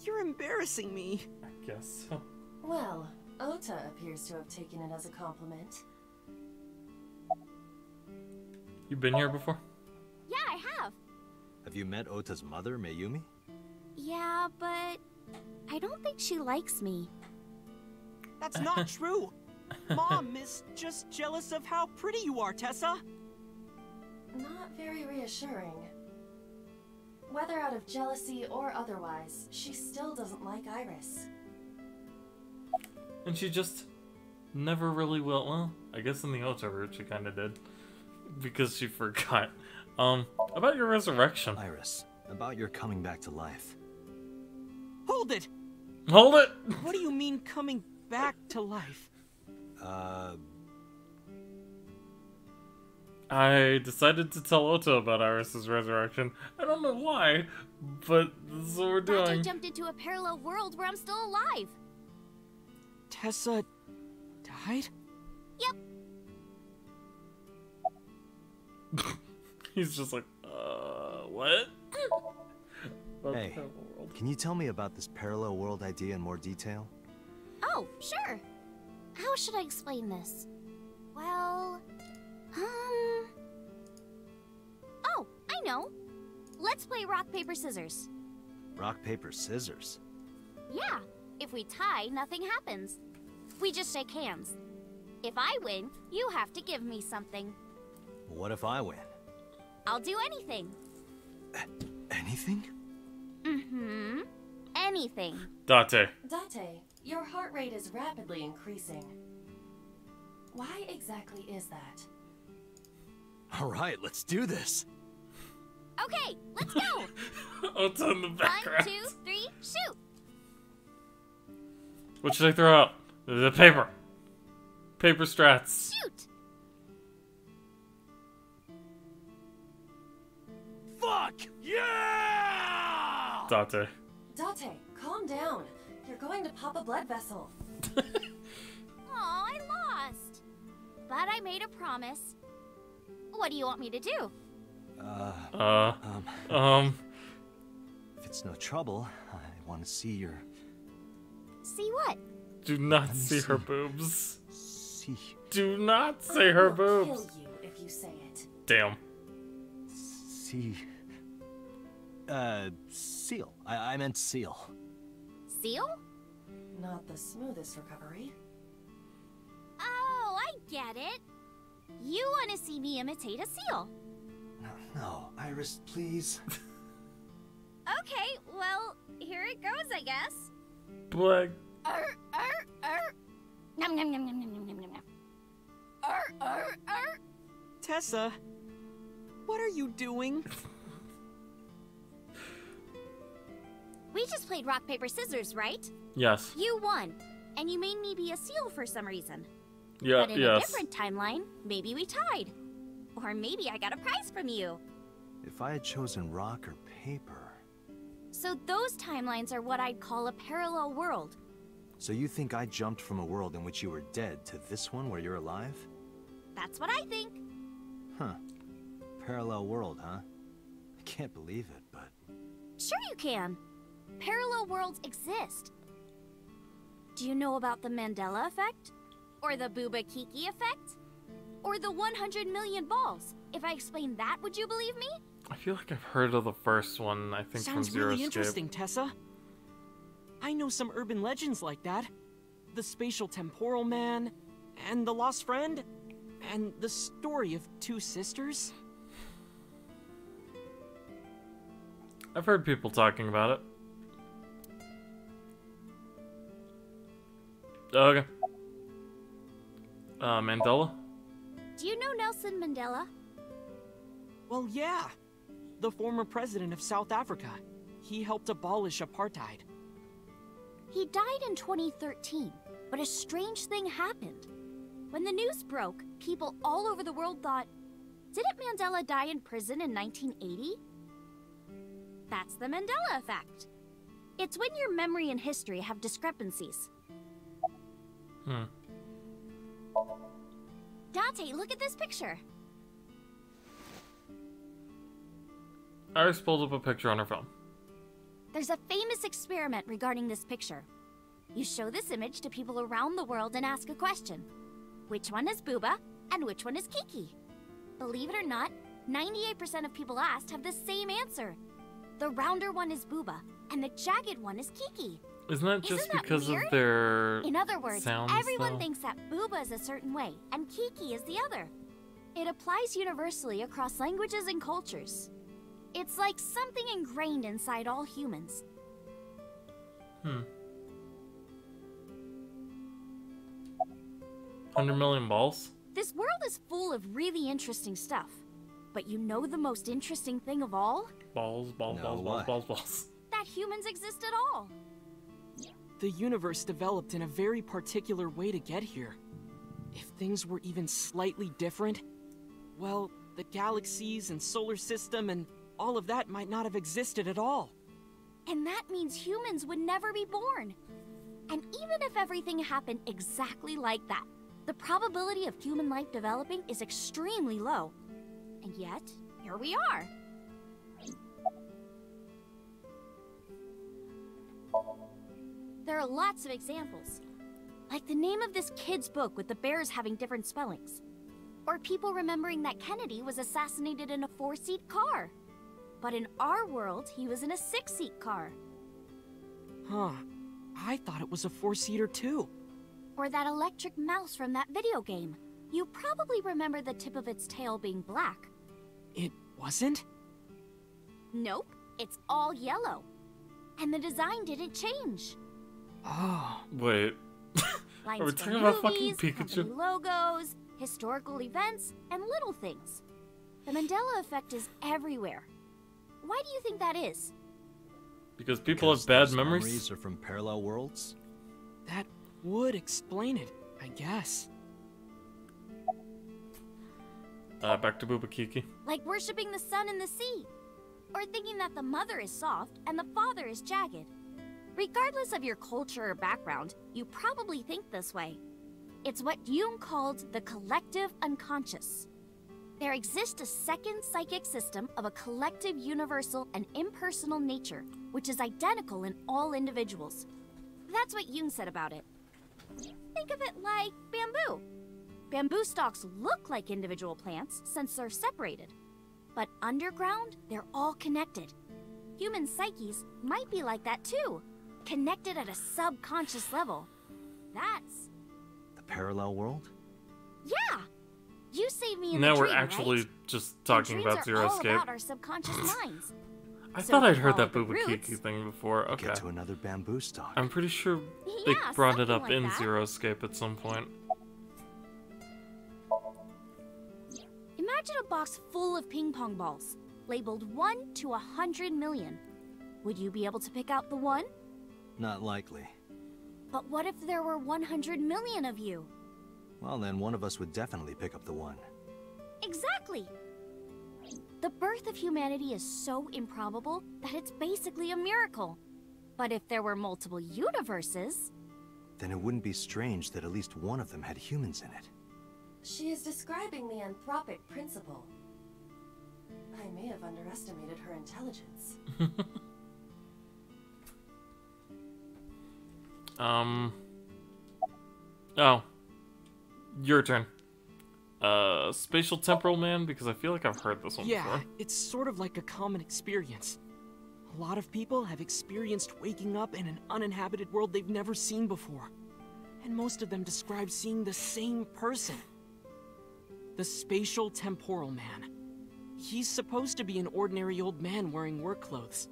You're embarrassing me. I guess so. Well, Ota appears to have taken it as a compliment. You been here before? Yeah, I have. Have you met Ota's mother, Mayumi? Yeah, but I don't think she likes me. That's not true. Mom is just jealous of how pretty you are, Tessa. Not very reassuring. Whether out of jealousy or otherwise, she still doesn't like Iris. And she just never really will. Well, I guess in the Ota route she kind of did. Because she forgot. About your resurrection. Iris, about your coming back to life. Hold it! Hold it! What do you mean coming back to life? I decided to tell Ota about Iris's resurrection. I don't know why, but this is what we're Date doing. jumped into a parallel world where I'm still alive. Tessa died? Yep. He's just like, what? Hey, can you tell me about this parallel world idea in more detail? Oh, sure. How should I explain this? Well, oh, I know. Let's play rock, paper, scissors. Rock, paper, scissors? Yeah, if we tie, nothing happens. We just shake hands. If I win, you have to give me something. What if I win? I'll do anything. Anything? Mm-hmm. Anything. Date. Date, your heart rate is rapidly increasing. Why exactly is that? Alright, let's do this. Okay, let's go. Ota in the background. 1, 2, 3, shoot. What should I throw out? The paper. Paper strats. Shoot. Fuck! Yeah! Date. Date, calm down. You're going to pop a blood vessel. Aw, I lost. But I made a promise. What do you want me to do? If it's no trouble, I want to see your... See what? Do not see her boobs. See. Do not say her I will boobs. kill you if you say it. Damn. See... seal. I meant seal. Seal? Not the smoothest recovery. Oh, I get it. You want to see me imitate a seal. No, Iris, please. Okay, well, here it goes, I guess. Black. Nom nom nom nom nom nom nom nom. Tessa, what are you doing? We just played rock, paper, scissors, right? Yes. You won, and you made me be a seal for some reason. Yeah, but in a different timeline, maybe we tied. Or maybe I got a prize from you. If I had chosen rock or paper... So those timelines are what I'd call a parallel world. So you think I jumped from a world in which you were dead to this one where you're alive? That's what I think. Huh. Parallel world, huh? I can't believe it, but... Sure you can. Parallel worlds exist. Do you know about the Mandela effect? Or the Booba Kiki effect? Or the 100 million balls? If I explain that, would you believe me? I feel like I've heard of the first one, I think Sounds from Zero really Escape. interesting, Tessa. I know some urban legends like that. The spatial temporal man, and the lost friend, and the story of two sisters. I've heard people talking about it. Okay. Mandela? Do you know Nelson Mandela? Well, yeah. The former president of South Africa. He helped abolish apartheid. He died in 2013, but a strange thing happened. When the news broke, people all over the world thought, didn't Mandela die in prison in 1980? That's the Mandela effect. It's when your memory and history have discrepancies. Date, look at this picture. Iris pulled up a picture on her phone. There's a famous experiment regarding this picture. You show this image to people around the world and ask a question. Which one is Booba and which one is Kiki? Believe it or not, 98% of people asked have the same answer. The rounder one is Booba, and the jagged one is Kiki. Isn't that just Isn't that because weird? of their In other words, sounds, everyone though? thinks that Booba is a certain way, and Kiki is the other. It applies universally across languages and cultures. It's like something ingrained inside all humans. 100 million balls? This world is full of really interesting stuff. But you know the most interesting thing of all? Balls, balls, No, balls, balls, what? balls, balls. That humans exist at all. The universe developed in a very particular way to get here. If things were even slightly different, well, the galaxies and solar system and all of that might not have existed at all. And that means humans would never be born. And even if everything happened exactly like that, the probability of human life developing is extremely low. And yet, here we are. There are lots of examples. Like the name of this kid's book with the bears having different spellings. Or people remembering that Kennedy was assassinated in a 4-seat car. But in our world, he was in a 6-seat car. Huh. I thought it was a 4-seater too. Or that electric mouse from that video game. You probably remember the tip of its tail being black. It wasn't? Nope, it's all yellow. And the design didn't change. Oh. Wait. Lines Are we from talking about fucking movies, Pikachu? company logos, historical events, and little things. The Mandela effect is everywhere. Why do you think that is? Because people have bad those memories? are from parallel worlds? That would explain it, I guess. Back to Booba Kiki. Like worshipping the sun and the sea. Or thinking that the mother is soft and the father is jagged. Regardless of your culture or background, you probably think this way. It's what Jung called the collective unconscious. There exists a second psychic system of a collective, universal, and impersonal nature, which is identical in all individuals. That's what Jung said about it. Think of it like bamboo. Bamboo stalks look like individual plants since they're separated. But underground, they're all connected. Human psyches might be like that too, connected at a subconscious level. That's... The parallel world? Yeah! You saved me in Now the we're dream, actually right? just talking And about dreams are Zero all Escape. about our subconscious minds. I So thought if I'd you heard follow that the Booba roots- Kiki thing before. Okay. Get to another bamboo stalk. I'm pretty sure they Yeah, brought it something up like in that. Zero Escape at some point. Imagine a box full of ping pong balls, labeled 1 to 100 million. Would you be able to pick out the one? Not likely. But what if there were 100 million of you? Well, then one of us would definitely pick up the one. Exactly! The birth of humanity is so improbable that it's basically a miracle. But if there were multiple universes... Then it wouldn't be strange that at least one of them had humans in it. She is describing the anthropic principle. I may have underestimated her intelligence. Oh. Your turn. Spatial Temporal Man, because I feel like I've heard this one Yeah, before. it's sort of like a common experience. A lot of people have experienced waking up in an uninhabited world they've never seen before. And most of them describe seeing the same person. The Spatial Temporal Man. He's supposed to be an ordinary old man wearing work clothes.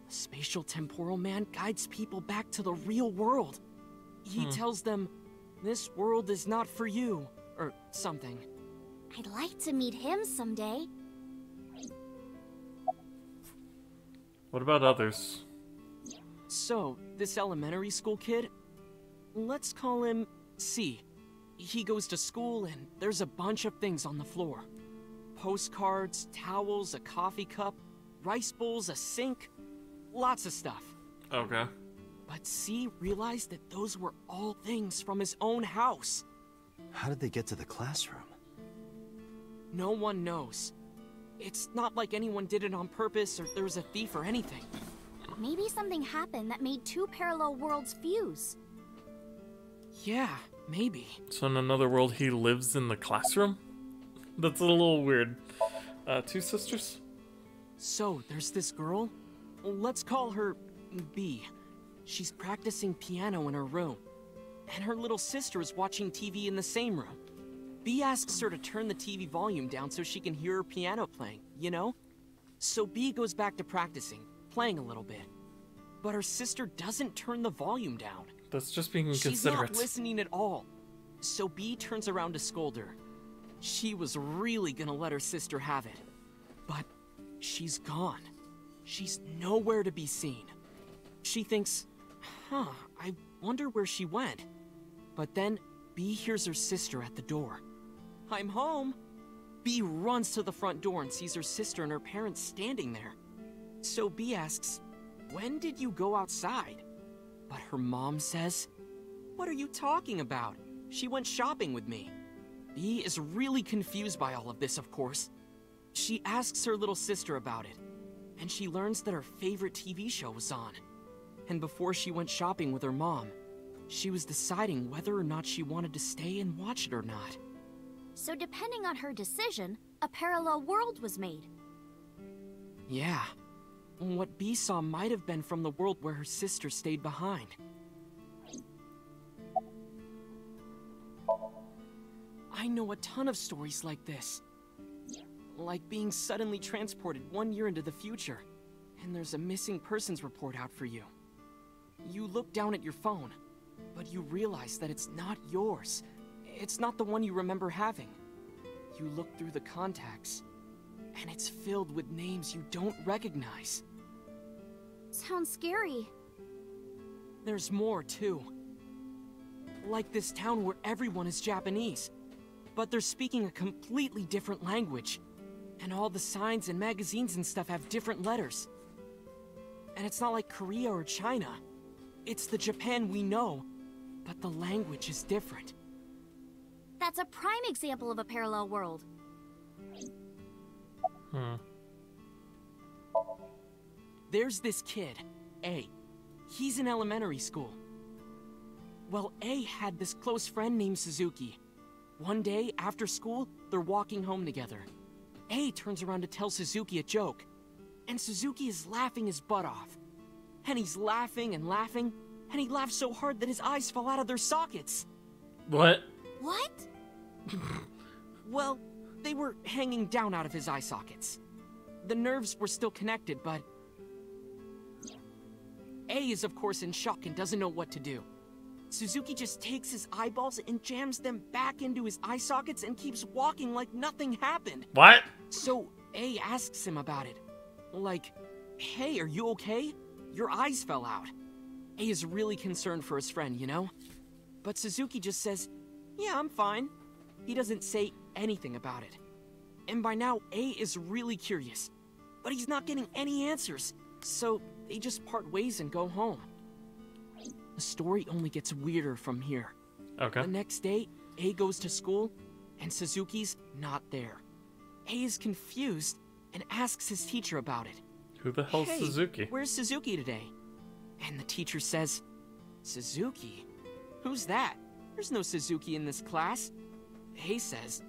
The Spatial Temporal Man guides people back to the real world. He tells them, this world is not for you, or something. I'd like to meet him someday. What about others? So, this elementary school kid, let's call him C. He goes to school and there's a bunch of things on the floor. Postcards, towels, a coffee cup, rice bowls, a sink, lots of stuff. Okay. But C realized that those were all things from his own house. How did they get to the classroom? No one knows. It's not like anyone did it on purpose or there was a thief or anything. Maybe something happened that made two parallel worlds fuse. Yeah, maybe. So in another world, he lives in the classroom? That's a little weird. Two sisters? So, there's this girl. Let's call her B. She's practicing piano in her room. And her little sister is watching TV in the same room. B asks her to turn the TV volume down so she can hear her piano playing, you know? So B goes back to practicing, playing a little bit. But her sister doesn't turn the volume down. That's just being She's inconsiderate. not listening at all. So B turns around to scold her. She was really gonna let her sister have it. But she's gone. She's nowhere to be seen. She thinks, I wonder where she went. But then B hears her sister at the door. I'm home. B runs to the front door and sees her sister and her parents standing there. So B asks, when did you go outside? But her mom says, what are you talking about? She went shopping with me. B is really confused by all of this, of course. She asks her little sister about it, and she learns that her favorite TV show was on. And before she went shopping with her mom, she was deciding whether or not she wanted to stay and watch it or not. So depending on her decision, a parallel world was made. Yeah. What B saw might have been from the world where her sister stayed behind. I know a ton of stories like this. Like being suddenly transported 1 year into the future, and there's a missing persons report out for you. You look down at your phone, but you realize that it's not yours. It's not the one you remember having. You look through the contacts, and it's filled with names you don't recognize. Sounds scary. There's more, too. Like this town where everyone is Japanese, but they're speaking a completely different language. And all the signs and magazines and stuff have different letters. And it's not like Korea or China. It's the Japan we know, but the language is different. That's a prime example of a parallel world. There's this kid, A. He's in elementary school. Well, A had this close friend named Suzuki. One day, after school, they're walking home together. A turns around to tell Suzuki a joke, and Suzuki is laughing his butt off. And he's laughing and laughing, and he laughs so hard that his eyes fall out of their sockets. What? What? Well, they were hanging down out of his eye sockets. The nerves were still connected, but... A is of course in shock and doesn't know what to do. Suzuki just takes his eyeballs and jams them back into his eye sockets and keeps walking like nothing happened. What? So A asks him about it. Like, hey, are you okay? Your eyes fell out. A is really concerned for his friend, you know? But Suzuki just says, yeah, I'm fine. He doesn't say anything about it. And by now, A is really curious. But he's not getting any answers. So they just part ways and go home. The story only gets weirder from here. Okay. The next day, A goes to school, and Suzuki's not there. A is confused and asks his teacher about it. Who the hell's Hey, Suzuki? Where's Suzuki today? And the teacher says, Suzuki? Who's that? There's no Suzuki in this class. A says,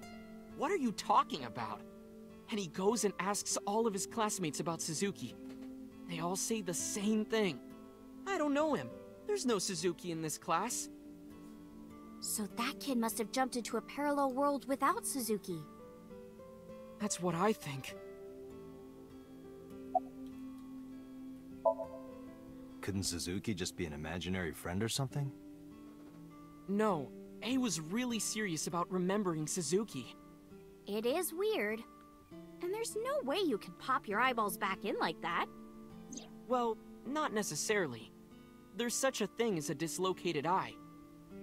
what are you talking about? And he goes and asks all of his classmates about Suzuki. They all say the same thing. I don't know him. There's no Suzuki in this class. So that kid must have jumped into a parallel world without Suzuki. That's what I think. Couldn't Suzuki just be an imaginary friend or something? No, A was really serious about remembering Suzuki. It is weird. And there's no way you can pop your eyeballs back in like that. Well, not necessarily. There's such a thing as a dislocated eye.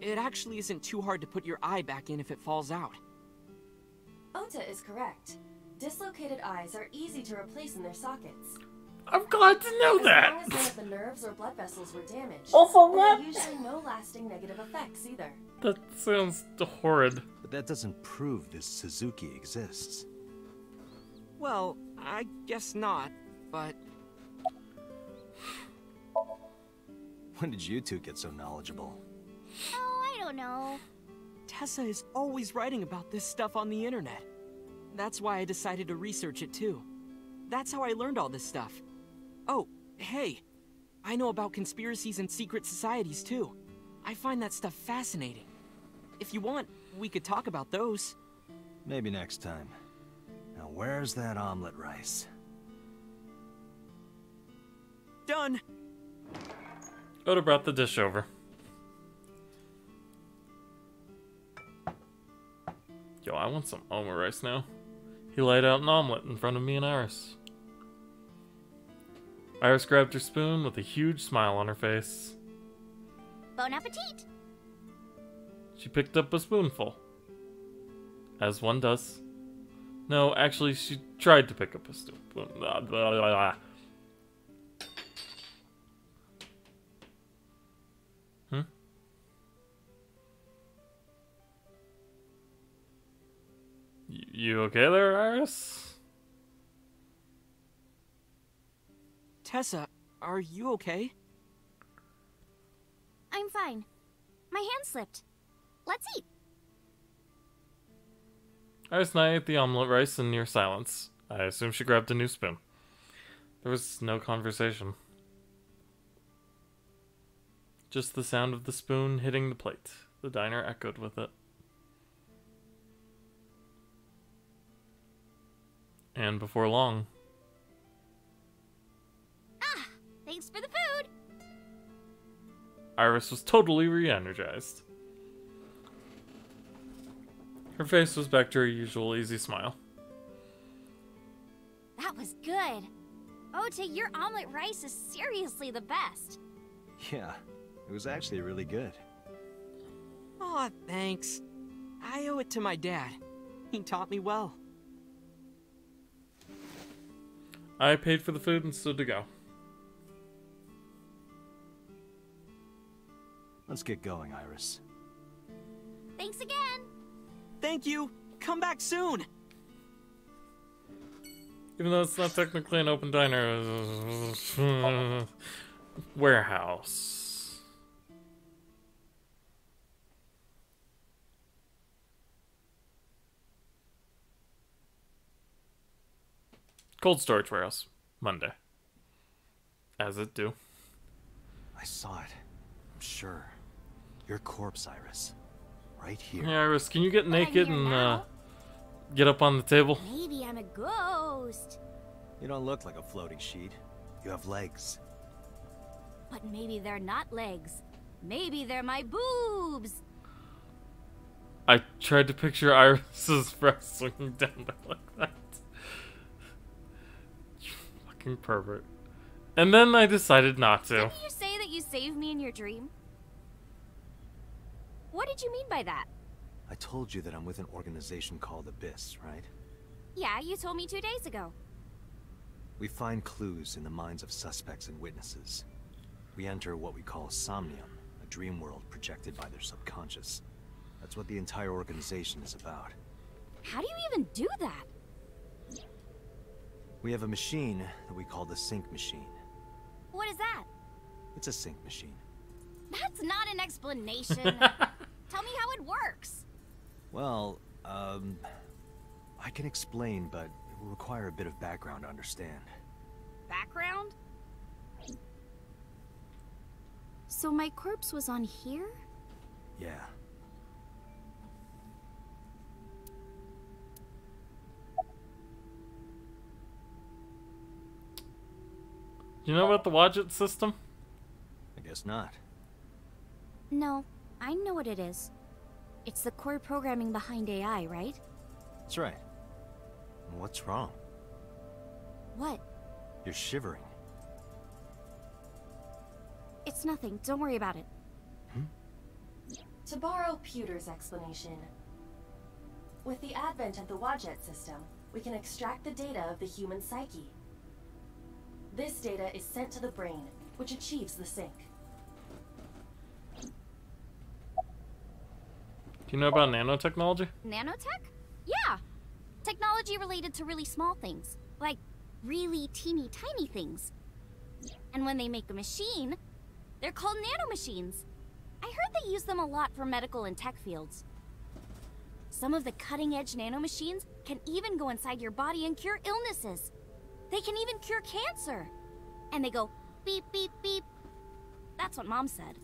It actually isn't too hard to put your eye back in if it falls out. Ota is correct. Dislocated eyes are easy to replace in their sockets. I'm glad to know that. As long as none of the nerves or blood vessels were damaged. Also there what? are usually no lasting negative effects either. That sounds horrid. But that doesn't prove this Suzuki exists. Well, I guess not, but... When did you two get so knowledgeable? Oh, I don't know. Tessa is always writing about this stuff on the internet. That's why I decided to research it too. That's how I learned all this stuff. Oh, hey, I know about conspiracies and secret societies too. I find that stuff fascinating. If you want, we could talk about those. Maybe next time. Now where's that omelet rice? Done! Oda brought the dish over. Yo, I want some omelet rice now. He laid out an omelet in front of me and Iris. Iris grabbed her spoon with a huge smile on her face. Bon appetit! She picked up a spoonful. As one does. No, actually, she tried to pick up a spoon. Blah, blah, blah, blah. You okay there, Iris? Tessa, are you okay? I'm fine. My hand slipped. Let's eat. Iris and I ate the omelet rice in near silence. I assume she grabbed a new spoon. There was no conversation. Just the sound of the spoon hitting the plate. The diner echoed with it. And before long... Ah! Thanks for the food! Iris was totally re-energized. Her face was back to her usual easy smile. That was good. Ota, your omelet rice is seriously the best. Yeah, it was actually really good. Aw, thanks. I owe it to my dad. He taught me well. I paid for the food and stood to go. Let's get going, Iris. Thanks again! Thank you! Come back soon! Even though it's not technically an open diner. Warehouse. Cold storage warehouse. Monday. As it do. I saw it. I'm sure. Your corpse, Iris. Right here. Hey, Iris, can you get naked and get up on the table? Maybe I'm a ghost. You don't look like a floating sheet. You have legs. But maybe they're not legs. Maybe they're my boobs. I tried to picture Iris's breast swinging down there like that. You fucking pervert. And then I decided not to. Didn't you say that you saved me in your dream? What did you mean by that? I told you that I'm with an organization called Abyss, right? Yeah, you told me 2 days ago. We find clues in the minds of suspects and witnesses. We enter what we call Somnium, a dream world projected by their subconscious. That's what the entire organization is about. How do you even do that? We have a machine that we call the sync machine. What is that? It's a sync machine. That's not an explanation. Tell me how it works. Well, I can explain, but it will require a bit of background to understand. Background? So my corpse was on here? Yeah. You know about the Wadget system? I guess not. No, I know what it is. It's the core programming behind AI, right? That's right. What's wrong? What? You're shivering. It's nothing. Don't worry about it. To borrow Pewter's explanation, with the advent of the Wadjet system, we can extract the data of the human psyche. This data is sent to the brain, which achieves the sync. Do you know about nanotechnology? Nanotech? Yeah. Technology related to really small things. Like, really teeny tiny things. And when they make a machine, they're called nanomachines. I heard they use them a lot for medical and tech fields. Some of the cutting-edge nanomachines can even go inside your body and cure illnesses. They can even cure cancer. And they go beep, beep, beep. That's what Mom said.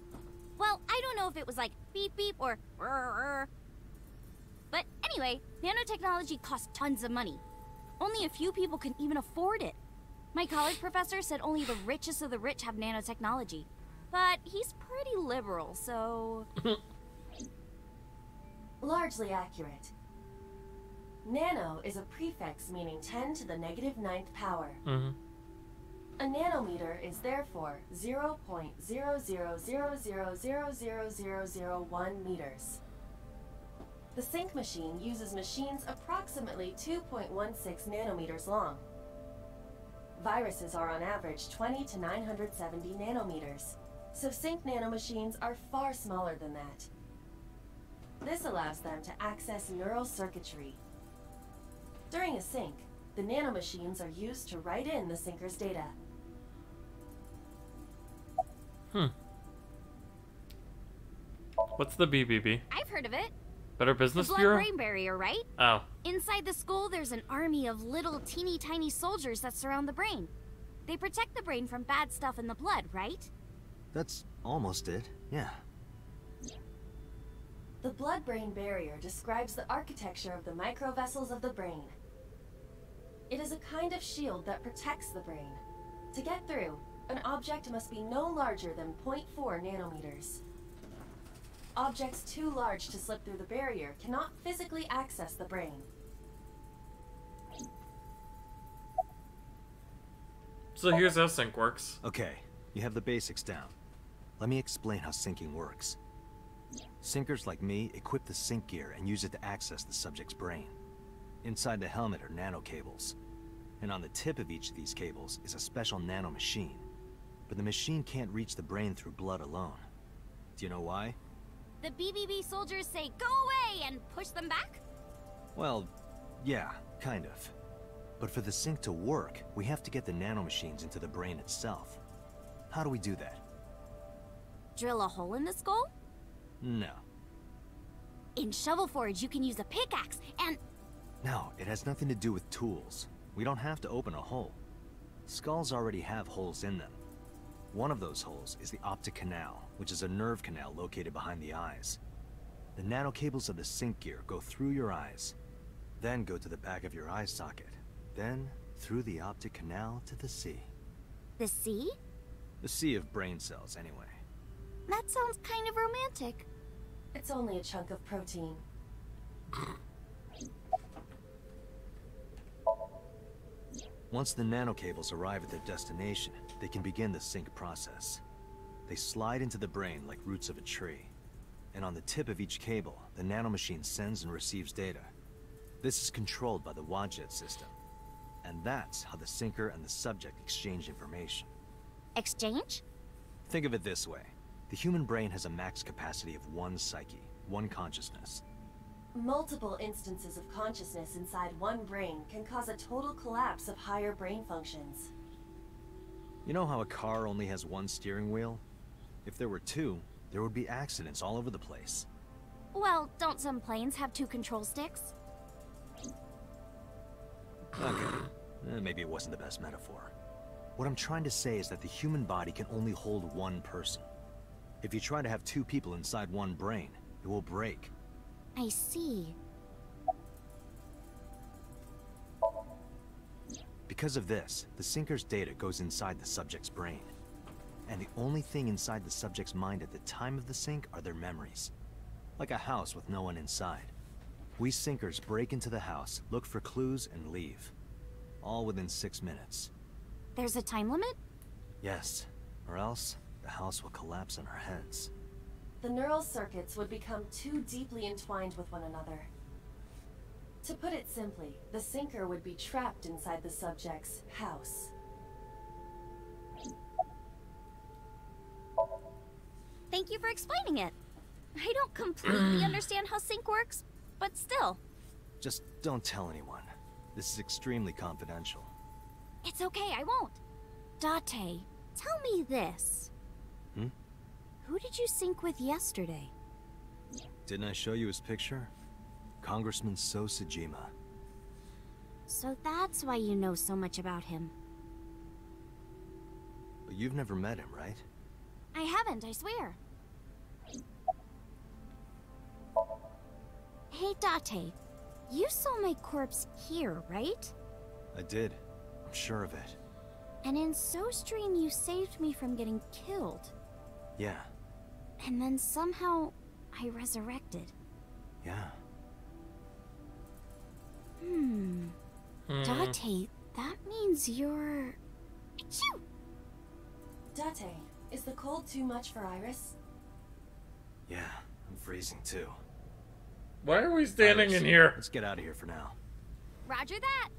Well, I don't know if it was like beep, beep or rrr. But anyway, nanotechnology costs tons of money. Only a few people can even afford it. My college professor said only the richest of the rich have nanotechnology. But he's pretty liberal, so... Largely accurate. Nano is a prefix meaning 10 to the negative 9th power. A nanometer is therefore 0.0000000001 meters. The sync machine uses machines approximately 2.16 nanometers long. Viruses are on average 20 to 970 nanometers, so sync nanomachines are far smaller than that. This allows them to access neural circuitry. During a sync, the nanomachines are used to write in the syncer's data. What's the BBB? I've heard of it. Better Business The Bureau? blood-brain barrier, right? Oh. Inside the skull, there's an army of little teeny tiny soldiers that surround the brain. They protect the brain from bad stuff in the blood, right? That's almost it, yeah. The blood-brain barrier describes the architecture of the microvessels of the brain. It is a kind of shield that protects the brain. To get through, an object must be no larger than 0.4 nanometers. Objects too large to slip through the barrier cannot physically access the brain. So here's how sync works. Okay, you have the basics down. Let me explain how syncing works. Syncers like me equip the sync gear and use it to access the subject's brain. Inside the helmet are nanocables. And on the tip of each of these cables is a special nanomachine. But the machine can't reach the brain through blood alone. Do you know why? The BBB soldiers say, go away, and push them back? Well, yeah, kind of. But for the sync to work, we have to get the nanomachines into the brain itself. How do we do that? Drill a hole in the skull? No. In Shovel Forge, you can use a pickaxe, and... No, it has nothing to do with tools. We don't have to open a hole. Skulls already have holes in them. One of those holes is the optic canal, which is a nerve canal located behind the eyes. The nanocables of the sync gear go through your eyes, then go to the back of your eye socket, then through the optic canal to the sea. The sea? The sea of brain cells, anyway. That sounds kind of romantic. It's only a chunk of protein. Once the nanocables arrive at their destination, they can begin the sync process. They slide into the brain like roots of a tree. And on the tip of each cable, the nanomachine sends and receives data. This is controlled by the Wadjet system. And that's how the syncer and the subject exchange information. Exchange? Think of it this way. The human brain has a max capacity of one psyche, one consciousness. Multiple instances of consciousness inside one brain can cause a total collapse of higher brain functions. You know how a car only has one steering wheel? If there were two, there would be accidents all over the place. Well, don't some planes have 2 control sticks? Okay, maybe it wasn't the best metaphor. What I'm trying to say is that the human body can only hold one person. If you try to have 2 people inside one brain, it will break. I see. Because of this, the syncer's data goes inside the subject's brain. And the only thing inside the subject's mind at the time of the sync are their memories. Like a house with no one inside. We syncers break into the house, look for clues, and leave. All within 6 minutes. There's a time limit? Yes, or else the house will collapse on our heads. The neural circuits would become too deeply entwined with one another. To put it simply, the syncer would be trapped inside the subject's house. Thank you for explaining it. I don't completely understand how sync works, but still. Just don't tell anyone. This is extremely confidential. It's okay, I won't. Date, tell me this. Who did you sync with yesterday? Didn't I show you his picture? Congressman So Sejima. So that's why you know so much about him. But you've never met him, right? I haven't, I swear. Hey, Date. You saw my corpse here, right? I did. I'm sure of it. And in SoStream, you saved me from getting killed. Yeah. And then somehow, I resurrected. Yeah. Date, that means you're... Achoo! Date, is the cold too much for Iris? Yeah, I'm freezing too. Why are we standing Iris, in here? Let's get out of here for now. Roger that!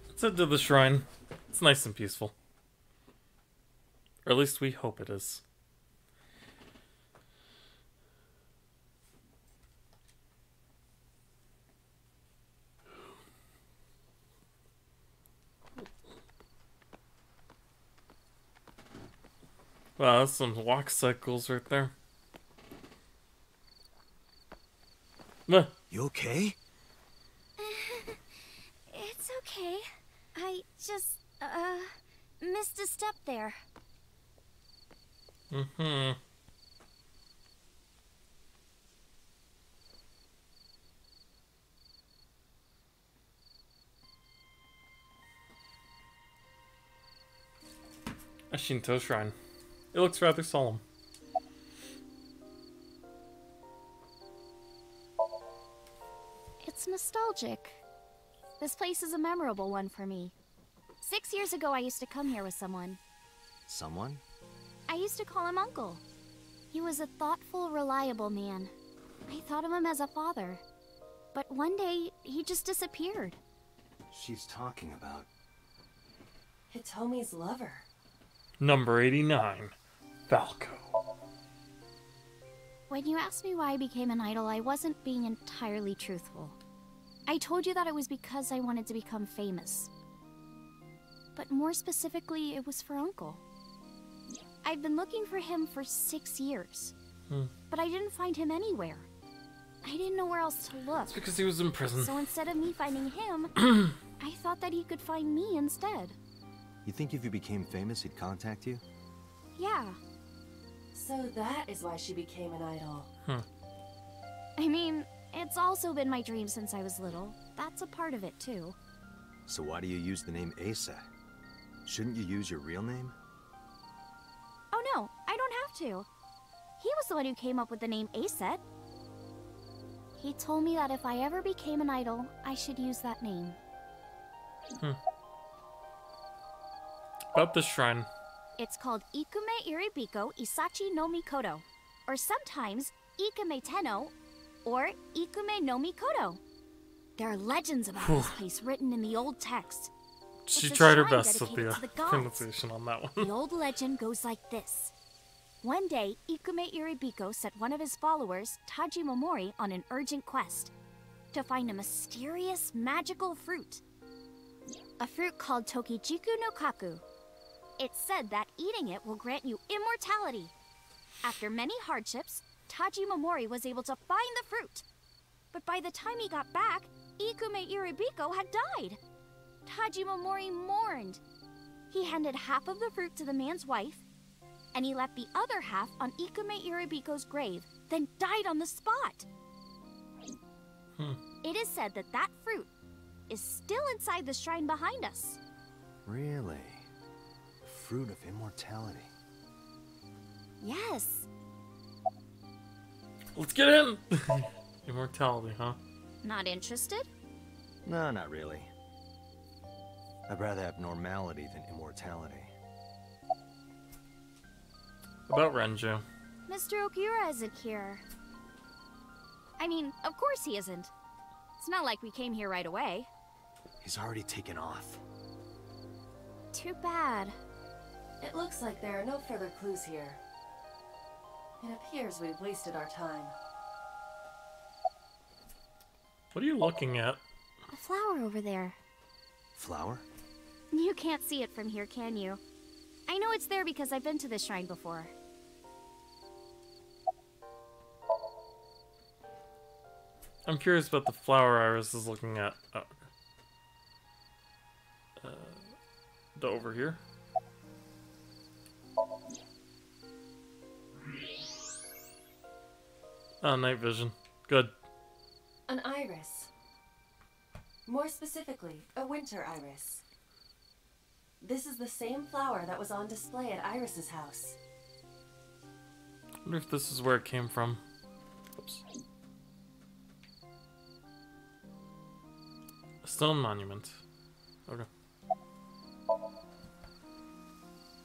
Let's head to the shrine. It's nice and peaceful. Or at least we hope it is. Wow, that's some walk cycles right there. You okay? It's okay. I just, missed a step there. Mm-hmm. A Shinto shrine. It looks rather solemn. It's nostalgic. This place is a memorable one for me. 6 years ago, I used to come here with someone. Someone? I used to call him Uncle. He was a thoughtful, reliable man. I thought of him as a father. But one day, he just disappeared. She's talking about... Hitomi's lover. Number 89. Falco. When you asked me why I became an idol, I wasn't being entirely truthful. I told you that it was because I wanted to become famous. But more specifically, it was for Uncle. I've been looking for him for 6 years. But I didn't find him anywhere. I didn't know where else to look. It's because he was in prison. So instead of me finding him, I thought that he could find me instead. You think if you became famous, he'd contact you? Yeah. So that is why she became an idol. I mean, it's also been my dream since I was little. That's a part of it, too. So why do you use the name Asa? Shouldn't you use your real name? Oh no, I don't have to. He was the one who came up with the name Aset. He told me that if I ever became an idol, I should use that name. About the shrine. It's called Ikume Iribiko Isachi no Mikoto, or sometimes Ikume Tenno, or Ikume no Mikoto. There are legends about this place written in the old text. She It's a tried her shrine best with dedicated the to gods. pronunciation on that one. The old legend goes like this. One day, Ikume Iribiko set one of his followers, Taji Momori, on an urgent quest to find a mysterious, magical fruit. A fruit called Tokichiku no Kaku. It's said that eating it will grant you immortality. After many hardships, Taji Momori was able to find the fruit. But by the time he got back, Ikume Iribiko had died. Taji Momori mourned. He handed half of the fruit to the man's wife, and he left the other half on Ikume Iribiko's grave, then died on the spot. It is said that that fruit is still inside the shrine behind us. Really? The fruit of immortality. Yes. Let's get in! Immortality, huh? Not interested? No, not really. I'd rather have normality than immortality. About Renju. Mr. Okura isn't here. I mean, of course he isn't. It's not like we came here right away. He's already taken off. Too bad. It looks like there are no further clues here. It appears we've wasted our time. What are you looking at? A flower over there. Flower? You can't see it from here, can you? I know it's there because I've been to this shrine before. I'm curious about the flower Iris is looking at. Oh, okay. Over here. Oh, night vision. Good. An iris. More specifically, a winter iris. This is the same flower that was on display at Iris's house. I wonder if this is where it came from. Oops. A stone monument. Okay.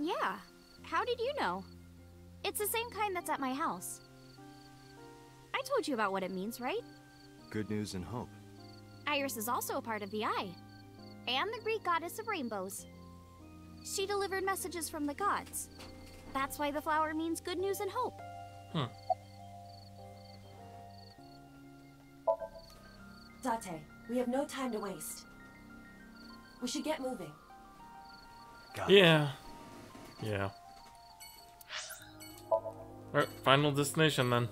Yeah. How did you know? It's the same kind that's at my house. I told you about what it means, right? Good news and hope. Iris is also a part of the Eye, and the Greek goddess of rainbows. She delivered messages from the gods. That's why the flower means good news and hope. Date, we have no time to waste. We should get moving. Yeah. Yeah. Alright, final destination then.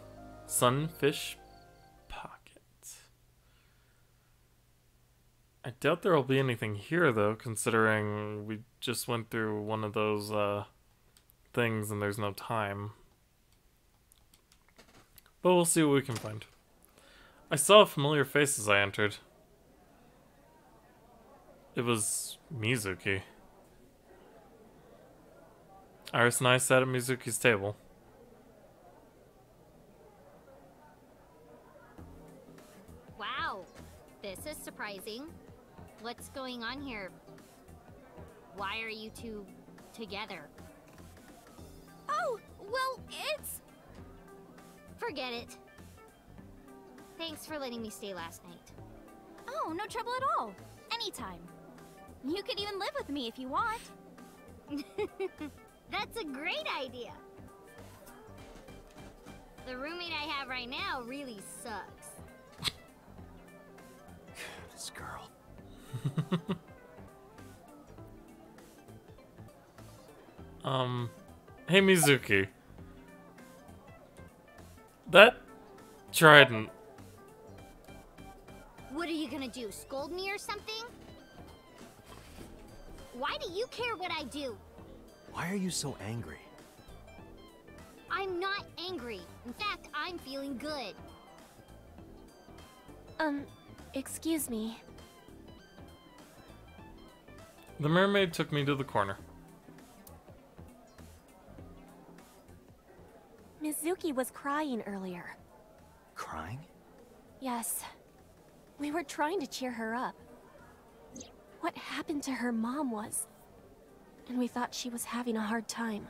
Sunfish Pocket. I doubt there will be anything here though, considering we just went through one of those things and there's no time. But we'll see what we can find. I saw a familiar face as I entered. It was Mizuki. Iris and I sat at Mizuki's table. Wow, this is surprising. What's going on here? Why are you two together? Oh, well, it's... Forget it. Thanks for letting me stay last night. Oh, no trouble at all. Anytime. You could even live with me if you want. That's a great idea. The roommate I have right now really sucks. This girl. Hey Mizuki. That trident. What are you gonna do, scold me or something? Why do you care what I do? Why are you so angry? I'm not angry. In fact, I'm feeling good. Excuse me. The mermaid took me to the corner. Mizuki was crying earlier. Crying? Yes. We were trying to cheer her up. What happened to her mom was... And we thought she was having a hard time.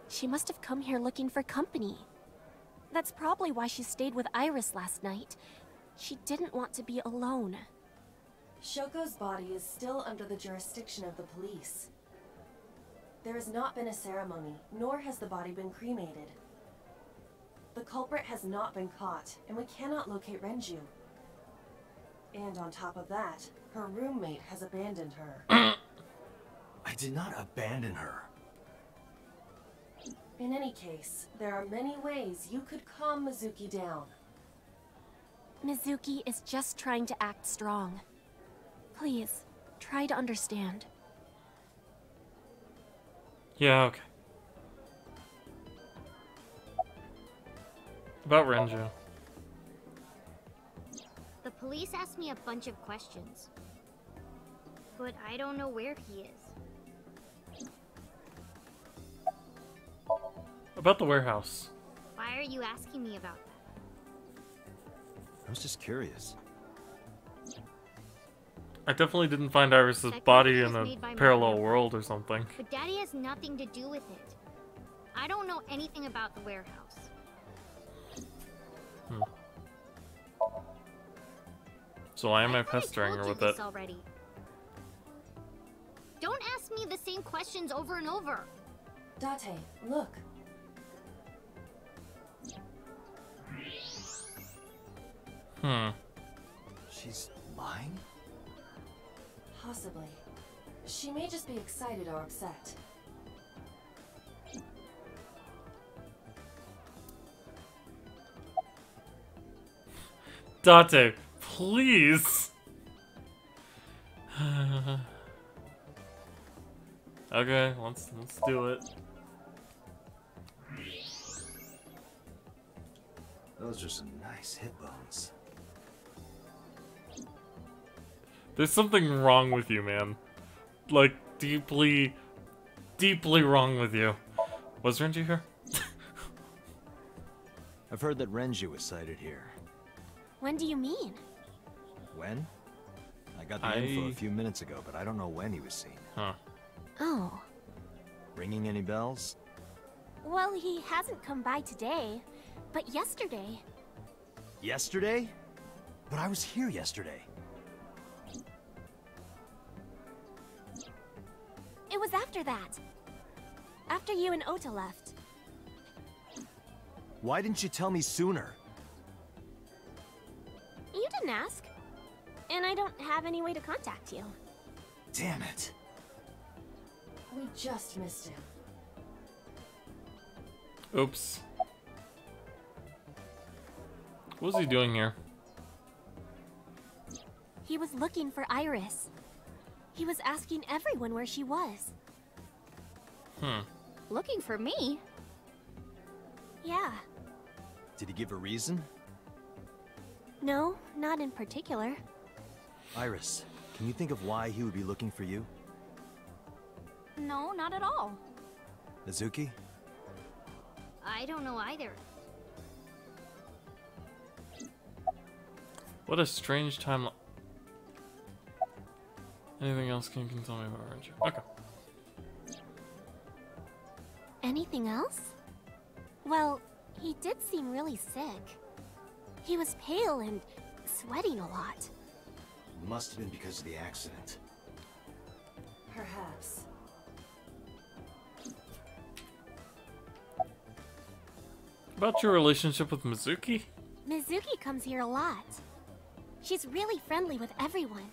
She must have come here looking for company. That's probably why she stayed with Iris last night. She didn't want to be alone. Shoko's body is still under the jurisdiction of the police. There has not been a ceremony, nor has the body been cremated. The culprit has not been caught, and we cannot locate Renju. And on top of that, her roommate has abandoned her. I did not abandon her. In any case, there are many ways you could calm Mizuki down. Mizuki is just trying to act strong. Please, try to understand. Yeah, okay. About Renju. The police asked me a bunch of questions. But I don't know where he is. About the warehouse. Why are you asking me about that? I was just curious. I definitely didn't find Iris's body in a parallel world or something. But Daddy has nothing to do with it. I don't know anything about the warehouse. So why am I pestering her with it? Already. Don't ask me the same questions over and over. Date, look. She's lying? Possibly. She may just be excited or upset. Date, please. Okay, let's do it. Those are some nice hip bones. There's something wrong with you, man. Like, deeply, deeply wrong with you. Was Renju here? I've heard that Renju was sighted here. When do you mean? When? I got the info a few minutes ago, but I don't know when he was seen. Huh. Oh. Ringing any bells? Well, he hasn't come by today, but yesterday. Yesterday? But I was here yesterday. It was after that. After you and Ota left. Why didn't you tell me sooner? You didn't ask. And I don't have any way to contact you. Damn it. We just missed him. Oops. What was he doing here? He was looking for Iris. He was asking everyone where she was. Looking for me? Yeah. Did he give a reason? No, not in particular. Iris, can you think of why he would be looking for you? No, not at all. Mizuki? I don't know either. What a strange time. Anything else can you tell me about Renju? Okay. Anything else? Well, he did seem really sick. He was pale and sweating a lot. Must have been because of the accident. Perhaps. About your relationship with Mizuki? Mizuki comes here a lot. She's really friendly with everyone.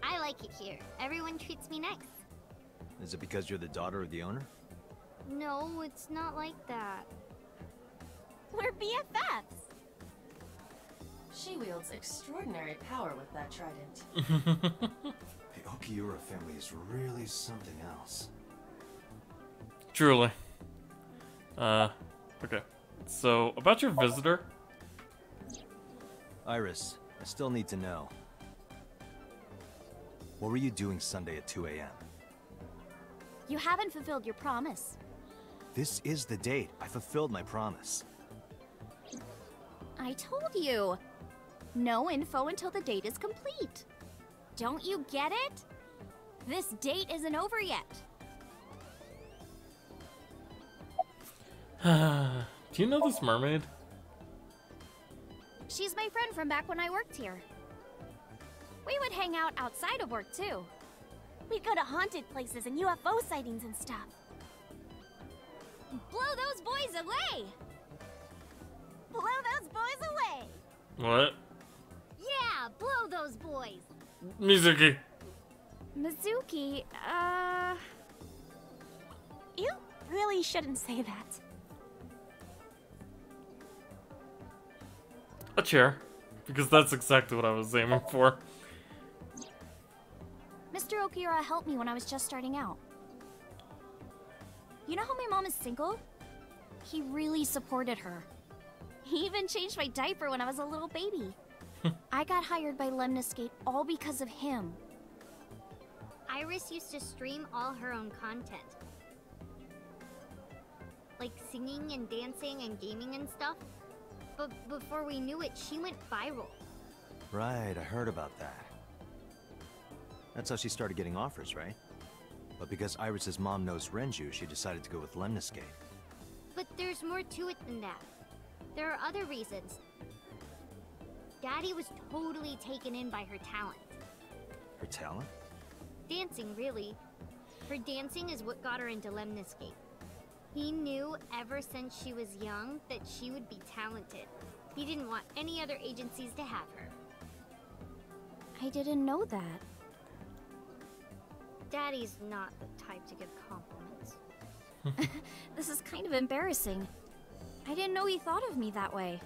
I like it here. Everyone treats me nice. Is it because you're the daughter of the owner? No, it's not like that. We're BFFs. She wields extraordinary power with that trident. The Okiura family is really something else. Truly. Okay. So, about your visitor? Iris, I still need to know. What were you doing Sunday at 2 a.m.? You haven't fulfilled your promise. This is the date. I fulfilled my promise. I told you. No info until the date is complete. Don't you get it? This date isn't over yet. Do you know this mermaid? She's my friend from back when I worked here. We would hang out outside of work, too. We'd go to haunted places and UFO sightings and stuff. Blow those boys away! Blow those boys away! What? Yeah, blow those boys. Mizuki. Mizuki, You really shouldn't say that. A chair. Because that's exactly what I was aiming for. Mr. Okiura helped me when I was just starting out. You know how my mom is single? He really supported her. He even changed my diaper when I was a little baby. I got hired by Lemniscate all because of him. Iris used to stream all her own content. Like singing and dancing and gaming and stuff. But before we knew it, she went viral. Right, I heard about that. That's how she started getting offers, right? But because Iris's mom knows Renju, she decided to go with Lemniscate. But there's more to it than that. There are other reasons. Daddy was totally taken in by her talent. Her talent? Dancing, really. Her dancing is what got her into Lemniscate. He knew ever since she was young that she would be talented. He didn't want any other agencies to have her. I didn't know that. Daddy's not the type to give compliments. This is kind of embarrassing. I didn't know he thought of me that way.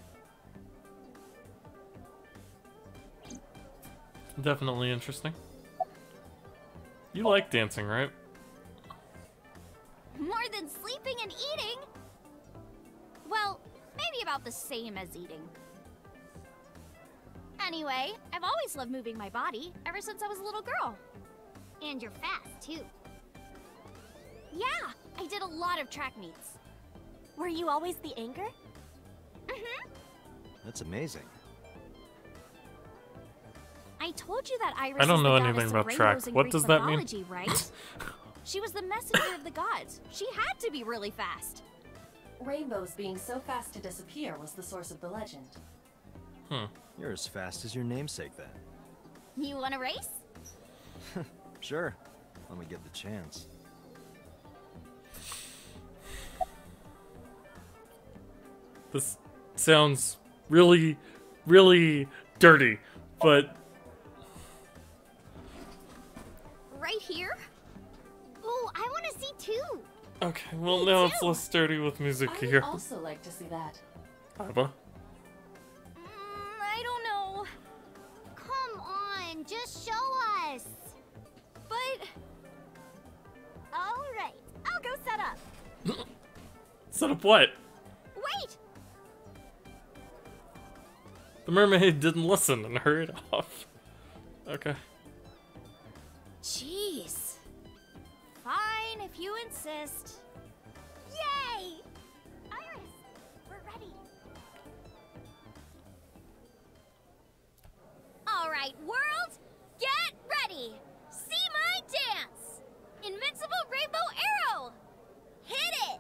Definitely interesting. You like dancing, right? More than sleeping and eating? Well, maybe about the same as eating. Anyway, I've always loved moving my body, ever since I was a little girl. And you're fast, too. Yeah, I did a lot of track meets. Were you always the anchor? Mm-hmm. That's amazing. I told you that Iris I don't is know the anything goddess about of track. rainbows in What Greek does that mean? mythology, right? She was the messenger of the gods. She had to be really fast. Rainbows being so fast to disappear was the source of the legend. You're as fast as your namesake, then. You want to race? Sure, when we get the chance. This sounds really, really dirty, but... Right here? Ooh, I want to see too. Okay, well now it's less dirty with music I would here. also like to see that. Abba? I don't know. Come on, just show us. But... Alright, I'll go set up. Set up what? Wait! The mermaid didn't listen and hurried off. Okay. Jeez. Fine, if you insist. Yay! Iris, we're ready. Alright, world, get ready! See my dance! Invincible Rainbow Arrow! Hit it!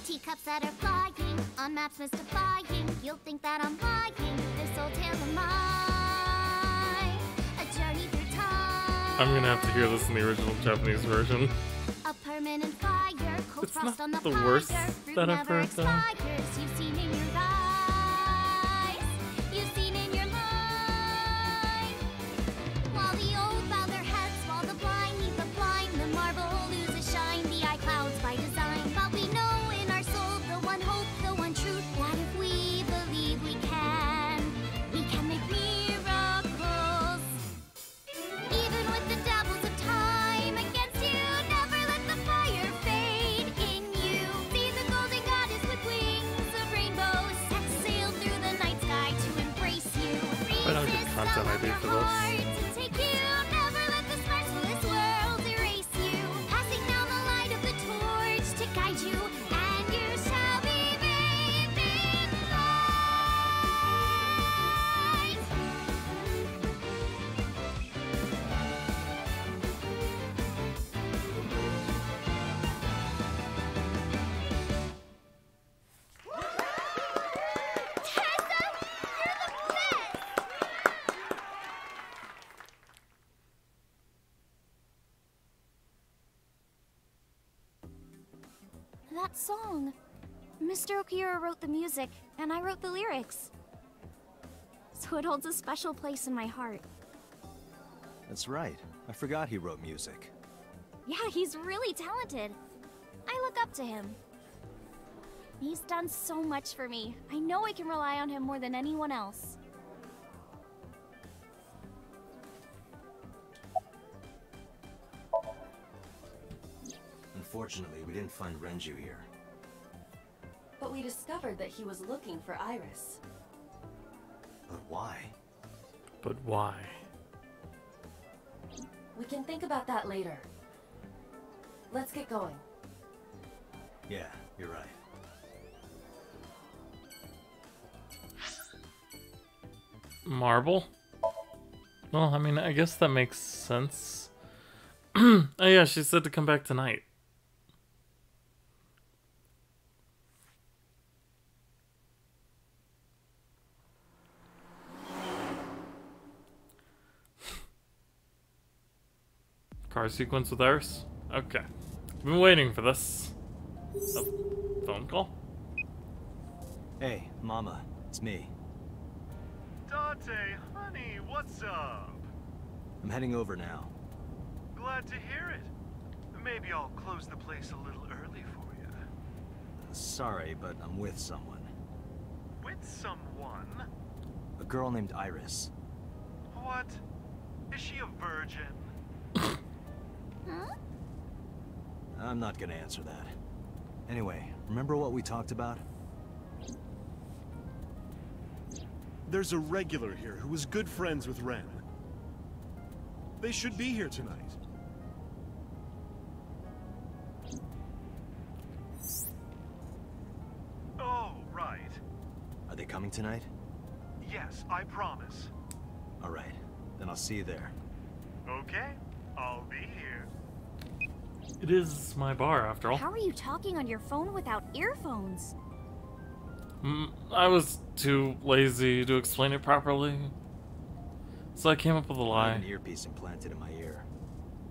Teacups that are flying, on maps mystifying. You'll think that I'm lying. This old tale of mine, a journey through time. I'm gonna have to hear this in the original Japanese version. A permanent fire, cold It's frost not on the the fire. worst Fruit that I've never heard, though. expires. You've seen in your eyes, you've seen in your mind. While the old bow their heads, while the blind lead the blind, the marble loses shine. The eye clouds by design, but we know in our soul the one hope, the one truth, that if we believe we can make miracles. Even with the devils of time against you, never let the fire fade in you. See the golden goddess with wings of rainbows set sail through the night sky to embrace you. I don't get content ID for this. To take you, never let this merciless world erase you. Passing down the light of the torch to guide you, and you shall be bathed in light. That song. Mr. Okira wrote the music, and I wrote the lyrics. So it holds a special place in my heart. That's right. I forgot he wrote music. Yeah, he's really talented. I look up to him. He's done so much for me. I know I can rely on him more than anyone else. Unfortunately, we didn't find Renju here. But we discovered that he was looking for Iris. But why? But why? We can think about that later. Let's get going. Yeah, you're right. Marble? Well, I mean, I guess that makes sense. Oh yeah, she said to come back tonight. Car sequence with Iris? Okay. Been waiting for this. Oh, phone call? Hey, Mama, it's me. Dante, honey, what's up? I'm heading over now. Glad to hear it. Maybe I'll close the place a little early for you. Sorry, but I'm with someone. With someone? A girl named Iris. What? Is she a virgin? Huh? I'm not gonna answer that. Anyway, remember what we talked about? There's a regular here who was good friends with Ren. They should be here tonight. Oh, right. Are they coming tonight? Yes, I promise. All right, then I'll see you there. Okay, I'll be here. It is my bar, after all. How are you talking on your phone without earphones? I was too lazy to explain it properly, so I came up with a I lie. have an earpiece implanted in my ear.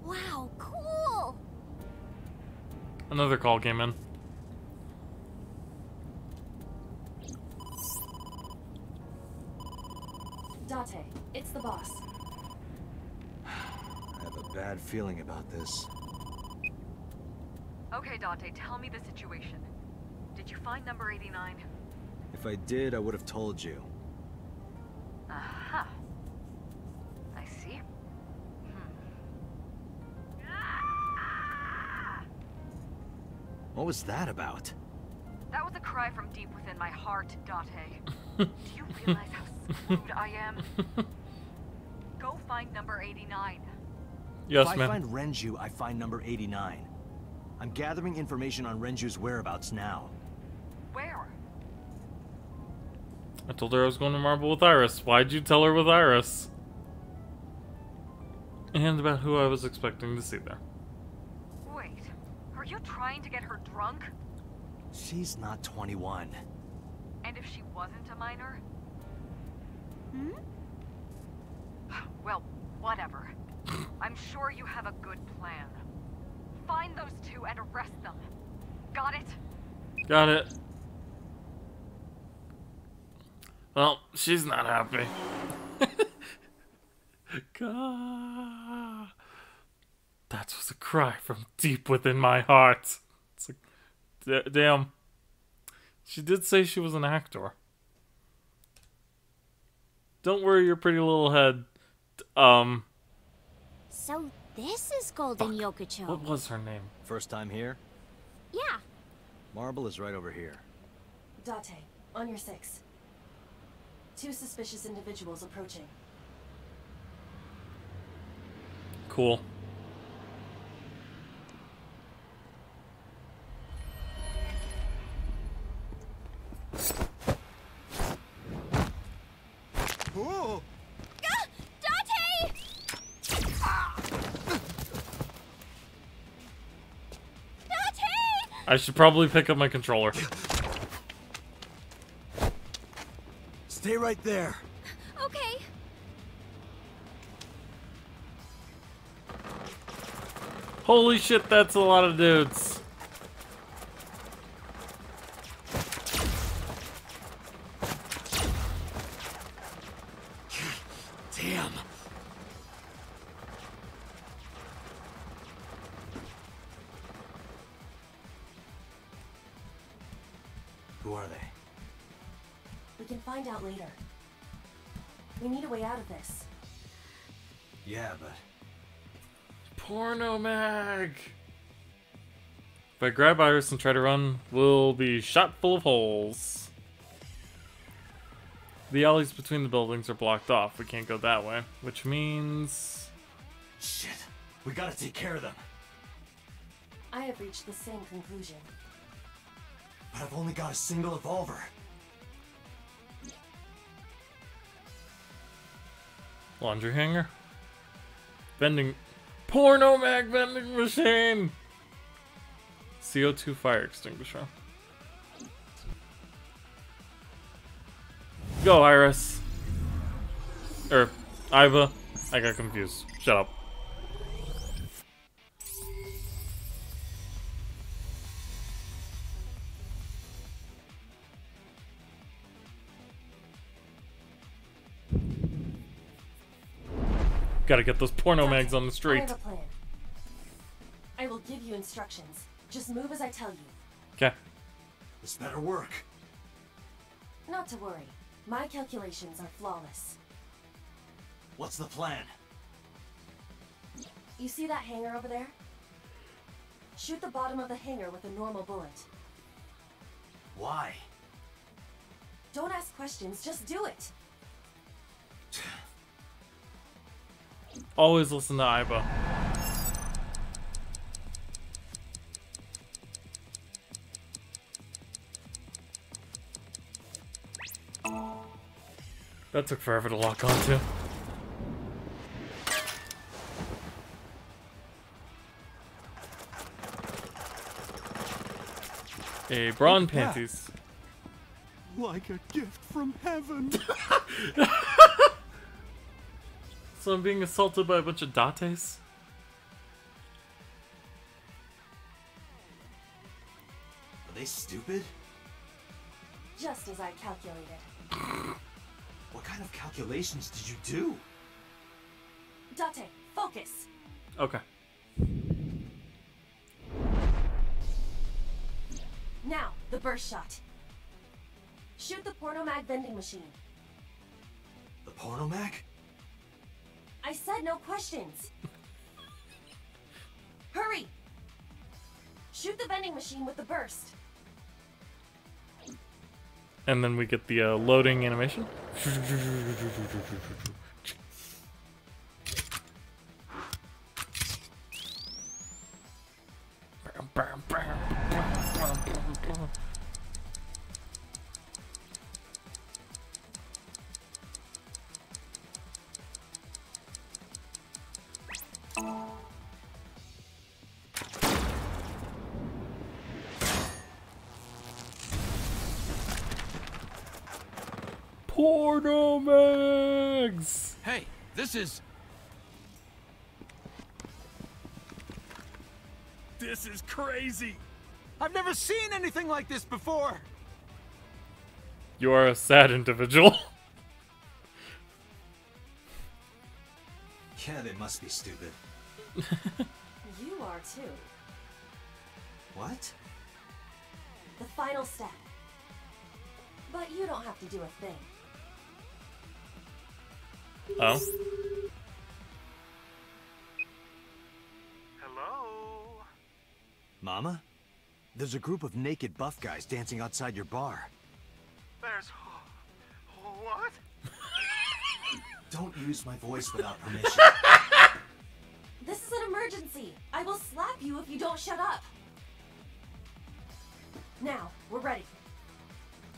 Wow, cool! Another call came in. Date, it's the boss. I have a bad feeling about this. Okay, Dante, tell me the situation. Did you find number 89? If I did, I would have told you. Aha. I see. What was that about? That was a cry from deep within my heart, Date. Do you realize how screwed I am? Go find number 89. Yes, if ma'am. I find Renju, I find number 89. I'm gathering information on Renju's whereabouts now. Where? I told her I was going to Marble with Iris. Why'd you tell her with Iris? And about who I was expecting to see there. Wait, are you trying to get her drunk? She's not 21. And if she wasn't a minor? Hmm? Well, whatever. I'm sure you have a good plan. Find those two and arrest them. Got it? Got it. Well, she's not happy. God. That was a cry from deep within my heart. It's like, damn. She did say she was an actor. Don't worry your pretty little head. So this is Golden Yokocho. What was her name? First time here? Yeah. Marble is right over here. Date, on your 6. 2 suspicious individuals approaching. Cool. Oh! Dante! Dante! I should probably pick up my controller. Stay right there. Okay. Holy shit, that's a lot of dudes. Damn. Who are they? We can find out later. We need a way out of this. Yeah, but... Porno mag! If I grab Iris and try to run, we'll be shot full of holes. The alleys between the buildings are blocked off. We can't go that way, which means... Shit. We gotta take care of them. I have reached the same conclusion. But I've only got a single revolver. Laundry hanger? Vending... Porno mag vending machine! CO2 fire extinguisher. Go, Iris. Iva. I got confused. Shut up. Gotta get those porno mags on the I street. have a plan. I will give you instructions. Just move as I tell you. Okay. This better work. Not to worry. My calculations are flawless. What's the plan? You see that hangar over there? Shoot the bottom of the hangar with a normal bullet. Why? Don't ask questions, just do it. Always listen to Aiba. That took forever to lock onto. A brawn panties. Like a gift from heaven. So I'm being assaulted by a bunch of dates? Are they stupid? Just as I calculated. What kind of calculations did you do? Date, focus. Okay. Now, the burst shot. Shoot the pornomag vending machine. The pornomag? I said no questions. Hurry! Shoot the vending machine with the burst. And then we get the loading animation. Porno mags! Hey, this is... This is crazy! I've never seen anything like this before! You are a sad individual. Yeah, they must be stupid. You are too. What? The final step. But you don't have to do a thing. Oh. Hello? Mama? There's a group of naked buff guys dancing outside your bar. There's... what? Don't use my voice without permission. This is an emergency. I will slap you if you don't shut up. Now, we're ready.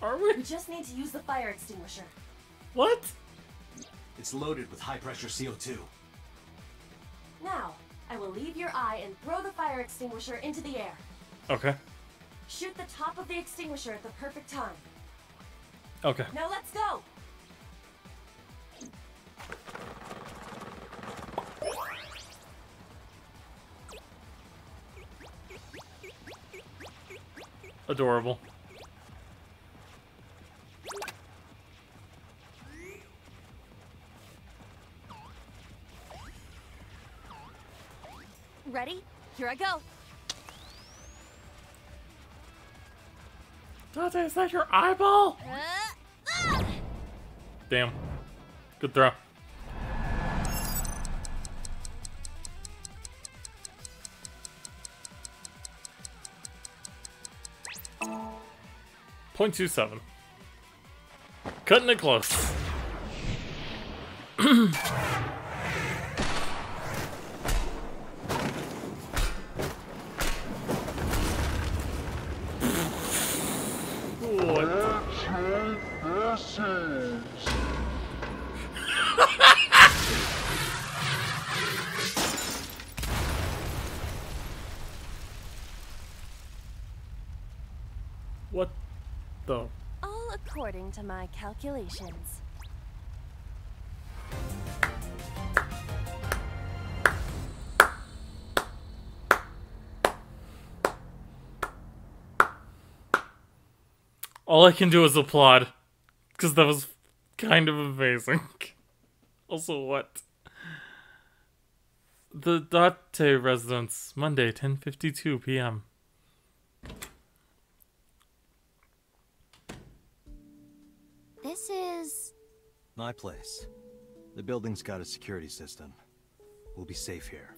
Are we? We just need to use the fire extinguisher. What? It's loaded with high-pressure CO2. Now, I will leave your eye and throw the fire extinguisher into the air. Okay. Shoot the top of the extinguisher at the perfect time. Okay. Now let's go! Adorable. Ready? Here I go. Dante, is that your eyeball? Damn. Good throw. .27. Cutting it close. What the? All according to my calculations. All I can do is applaud, because that was kind of amazing. Also, what? The Date residence, Monday, 10:52 p.m. This is... My place. The building's got a security system. We'll be safe here.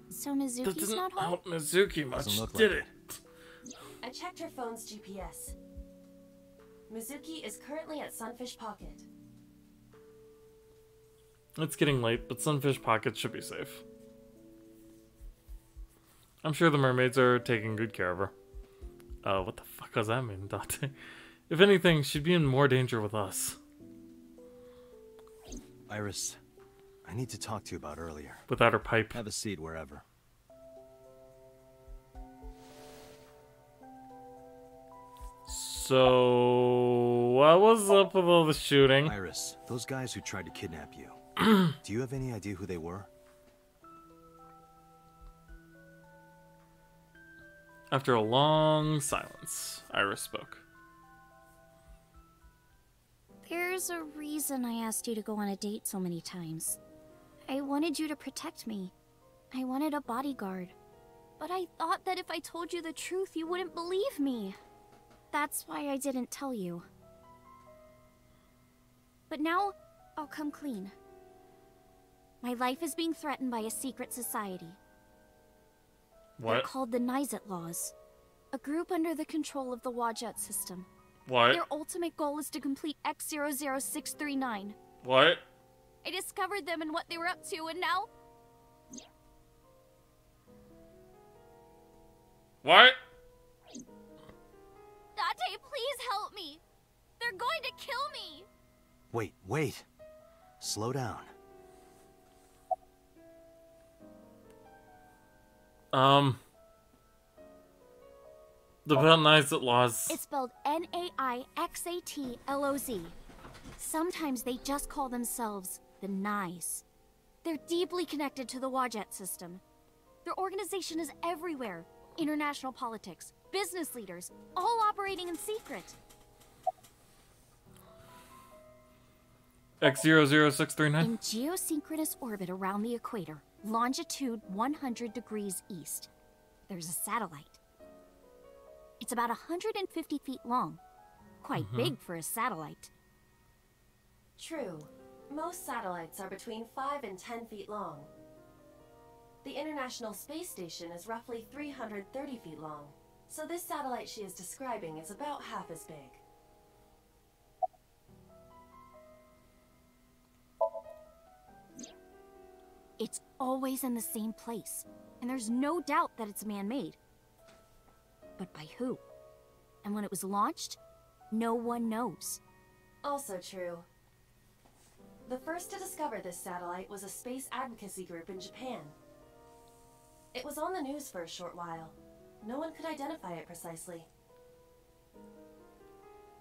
So Mizuki's That didn't not home? help Mizuki much, Doesn't look did like it? I checked her phone's GPS. Mizuki is currently at Sunfish Pocket. It's getting late, but Sunfish Pocket should be safe. I'm sure the mermaids are taking good care of her. What the fuck does that mean, Date? If anything, she'd be in more danger with us. Iris, I need to talk to you about earlier. Without her pipe. Have a seat wherever. So, what was up with all the shooting? Iris, those guys who tried to kidnap you. Do you have any idea who they were? After a long silence, Iris spoke. There's a reason I asked you to go on a date so many times. I wanted you to protect me. I wanted a bodyguard. But I thought that if I told you the truth, you wouldn't believe me. That's why I didn't tell you. But now, I'll come clean. My life is being threatened by a secret society. What? They're called the Nizet Laws. A group under the control of the Wadjet system. What? Their ultimate goal is to complete X00639. What? I discovered them and what they were up to, and now... What? Date, please help me! They're going to kill me! Wait. Slow down. The Nizet Laws. It's spelled Naixatloz. Sometimes they just call themselves the Nais. They're deeply connected to the Wadjet system. Their organization is everywhere. International politics, business leaders, all operating in secret. X00639? In geosynchronous orbit around the equator, longitude 100 degrees east, there's a satellite. It's about 150 feet long. Quite big for a satellite. True. Most satellites are between 5 and 10 feet long. The International Space Station is roughly 330 feet long, so this satellite she is describing is about half as big. It's always in the same place, and there's no doubt that it's man-made. But by who? And when it was launched, no one knows. Also true. The first to discover this satellite was a space advocacy group in Japan. It was on the news for a short while. No one could identify it precisely.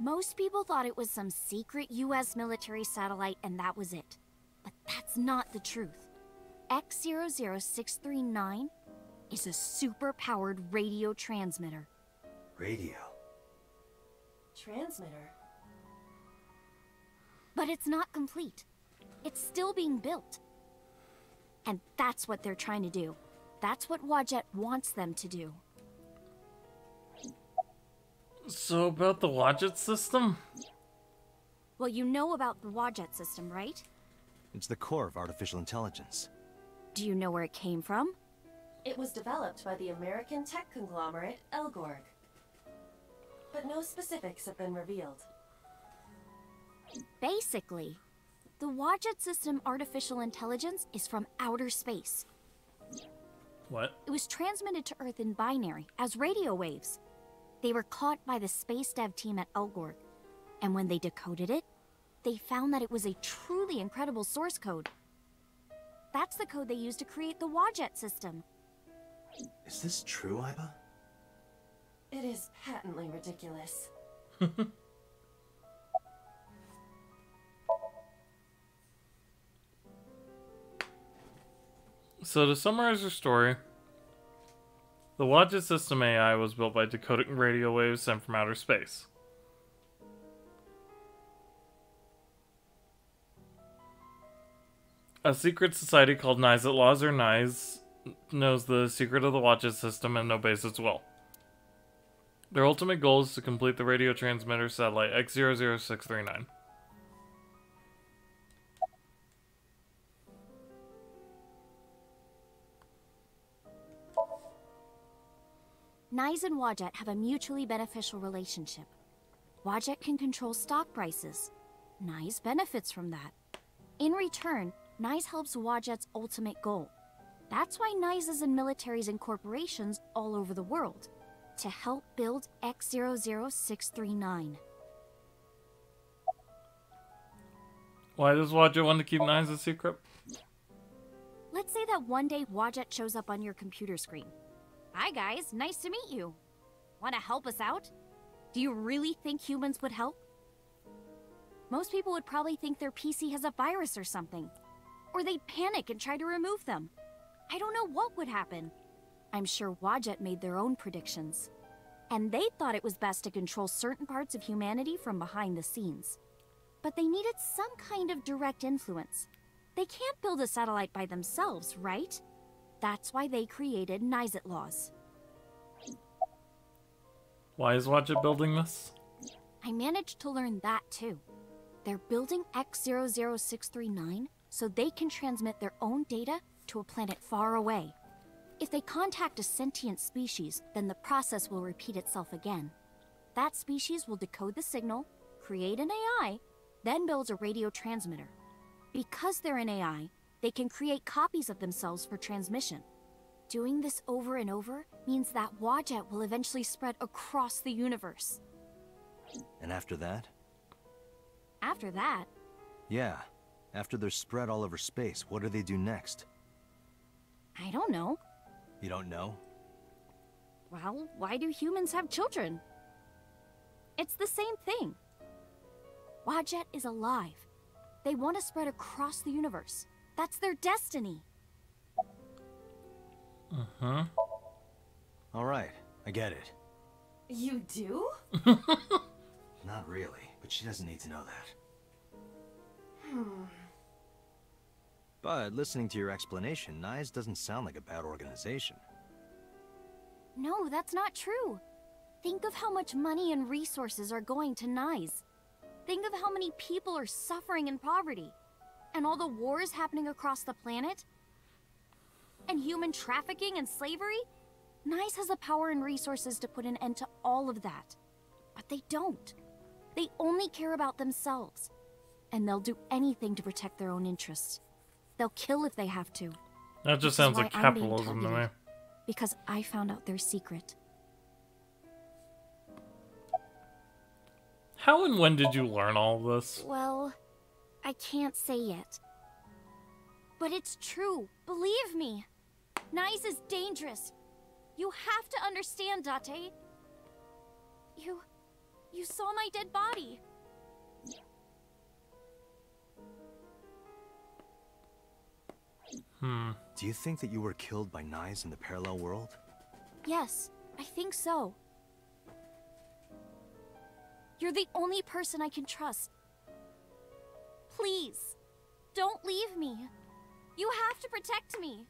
Most people thought it was some secret US military satellite and that was it. But that's not the truth. X00639 is a super-powered radio transmitter. Radio? Transmitter? But it's not complete. It's still being built. And that's what they're trying to do. That's what Wadjet wants them to do. So about the Wadjet system? Well, you know about the Wadjet system, right? It's the core of artificial intelligence. Do you know where it came from? It was developed by the American tech conglomerate Elgorg. But no specifics have been revealed. Basically, the Wadjet system artificial intelligence is from outer space. What? It was transmitted to Earth in binary, as radio waves. They were caught by the space dev team at Elgorg, and when they decoded it, they found that it was a truly incredible source code. That's the code they used to create the Wadjet system. Is this true, Iba? It is patently ridiculous. So to summarize your story, the Wadjet system AI was built by decoding radio waves sent from outer space. A secret society called Nyes Laws, or Nyes, knows the secret of the Watches system and obeys its will. Their ultimate goal is to complete the radio transmitter satellite X00639. Nyes and Wadjet have a mutually beneficial relationship. Wadjet can control stock prices. Nyes benefits from that. In return, Nyes helps Wadjet's ultimate goal. That's why Nyes is in militaries and corporations all over the world, to help build X00639. Why does Wadjet want to keep Nyes a secret? Let's say that one day Wadjet shows up on your computer screen. Hi guys, nice to meet you. Want to help us out? Do you really think humans would help? Most people would probably think their PC has a virus or something. Or they'd panic and try to remove them. I don't know what would happen. I'm sure Wadjet made their own predictions. And they thought it was best to control certain parts of humanity from behind the scenes. But they needed some kind of direct influence. They can't build a satellite by themselves, right? That's why they created Nyes Laws. Why is Wadjet building this? I managed to learn that too. They're building X00639 so they can transmit their own data to a planet far away. If they contact a sentient species, then the process will repeat itself again. That species will decode the signal, create an AI, then builds a radio transmitter. Because they're an AI, they can create copies of themselves for transmission. Doing this over and over means that Wadjet will eventually spread across the universe. And after that? After that... Yeah. After they're spread all over space, what do they do next? I don't know. You don't know? Well, why do humans have children? It's the same thing. Wadjet is alive. They want to spread across the universe. That's their destiny. Uh-huh. All right, I get it. You do? Not really, but she doesn't need to know that. But listening to your explanation, Nyes doesn't sound like a bad organization. No, that's not true. Think of how much money and resources are going to Nyes. Think of how many people are suffering in poverty. And all the wars happening across the planet. And human trafficking and slavery. Nyes has the power and resources to put an end to all of that. But they don't. They only care about themselves. And they'll do anything to protect their own interests. They'll kill if they have to. That just sounds like capitalism to me. Because I found out their secret. How and when did you learn all this? Well, I can't say yet. But it's true. Believe me. Nyes is dangerous. You have to understand, Date. You saw my dead body. Do you think that you were killed by Nyes in the parallel world? Yes, I think so. You're the only person I can trust. Please, don't leave me. You have to protect me.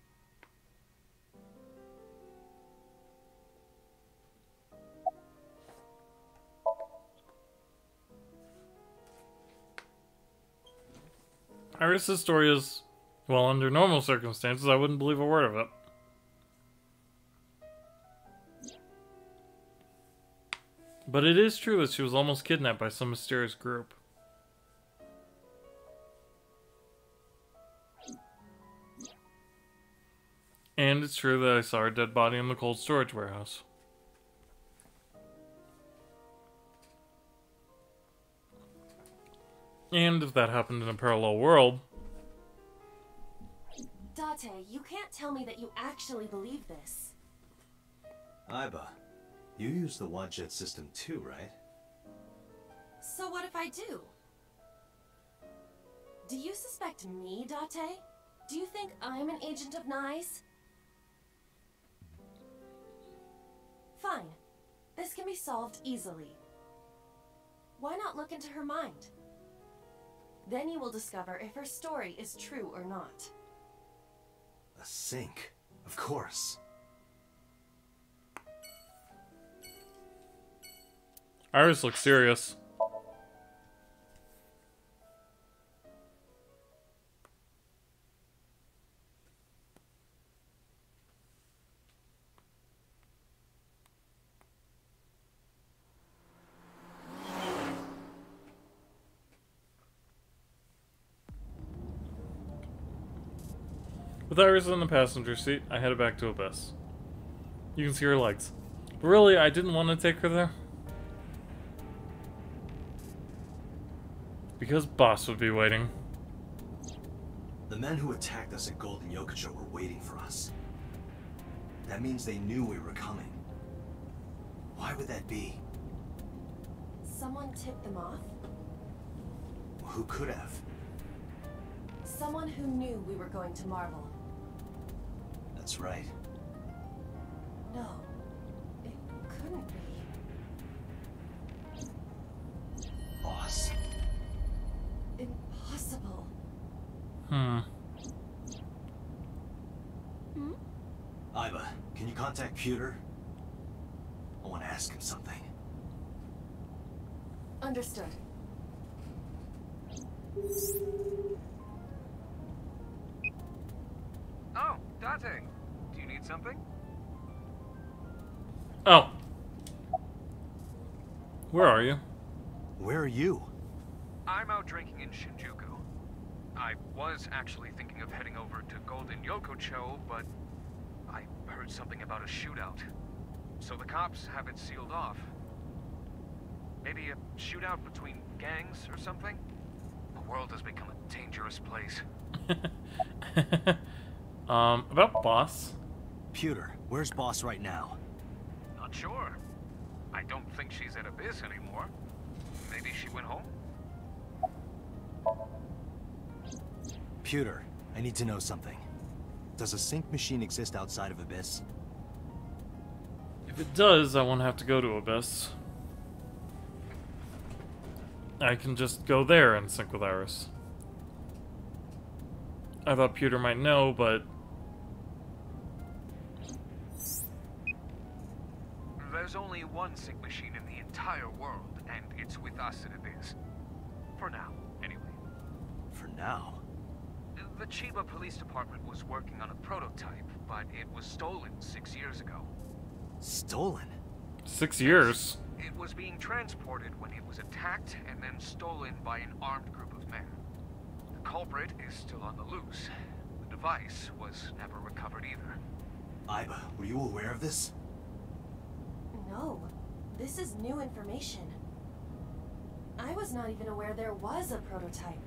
Iris' story is, well, under normal circumstances, I wouldn't believe a word of it. But it is true that she was almost kidnapped by some mysterious group. And it's true that I saw her dead body in the cold storage warehouse. And if that happened in a parallel world... Date, you can't tell me that you actually believe this. Aiba, you use the Wadjet system too, right? So what if I do? Do you suspect me, Date? Do you think I'm an agent of Nyes? Fine. This can be solved easily. Why not look into her mind? Then you will discover if her story is true or not. A sink? Of course. Iris looks serious. With Iris in the passenger seat, I headed back to Abyss. You can see her legs. But really, I didn't want to take her there. Because Boss would be waiting. The men who attacked us at Golden Yokocho were waiting for us. That means they knew we were coming. Why would that be? Someone tipped them off? Who could have? Someone who knew we were going to Marvel. That's right. No, it couldn't be. Boss. Impossible. Iba, can you contact Pewter? I want to ask him something. Understood. Oh, Date. Do you need something? Oh. Where are you? Where are you? I'm out drinking in Shinjuku. I was actually thinking of heading over to Golden Yokocho, but I heard something about a shootout. So the cops have it sealed off. Maybe a shootout between gangs or something? The world has become a dangerous place. About Boss? Pewter, where's Boss right now? Not sure. I don't think she's at Abyss anymore. Maybe she went home? Pewter, I need to know something. Does a sync machine exist outside of Abyss? If it does, I won't have to go to Abyss. I can just go there and sync with Iris. I thought Pewter might know, but... There's only one sync machine in the entire world, and it's with us at Abyss. For now, anyway. For now? The Chiba Police Department was working on a prototype, but it was stolen 6 years ago. Stolen? 6 years? It was being transported when it was attacked and then stolen by an armed group of men. The culprit is still on the loose. The device was never recovered either. Iba, were you aware of this? No, this is new information. I was not even aware there was a prototype.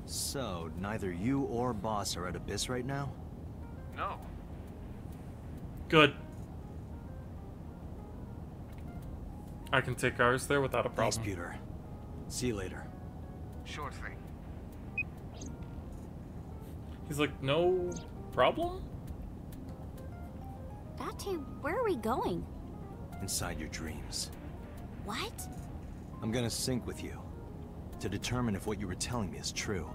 So, neither you or Boss are at Abyss right now? No. Good. I can take ours there without a problem. Thanks, Pewter. See you later. Sure thing. He's like, no problem? Date, where are we going? Inside your dreams. What? I'm gonna sync with you to determine if what you were telling me is true.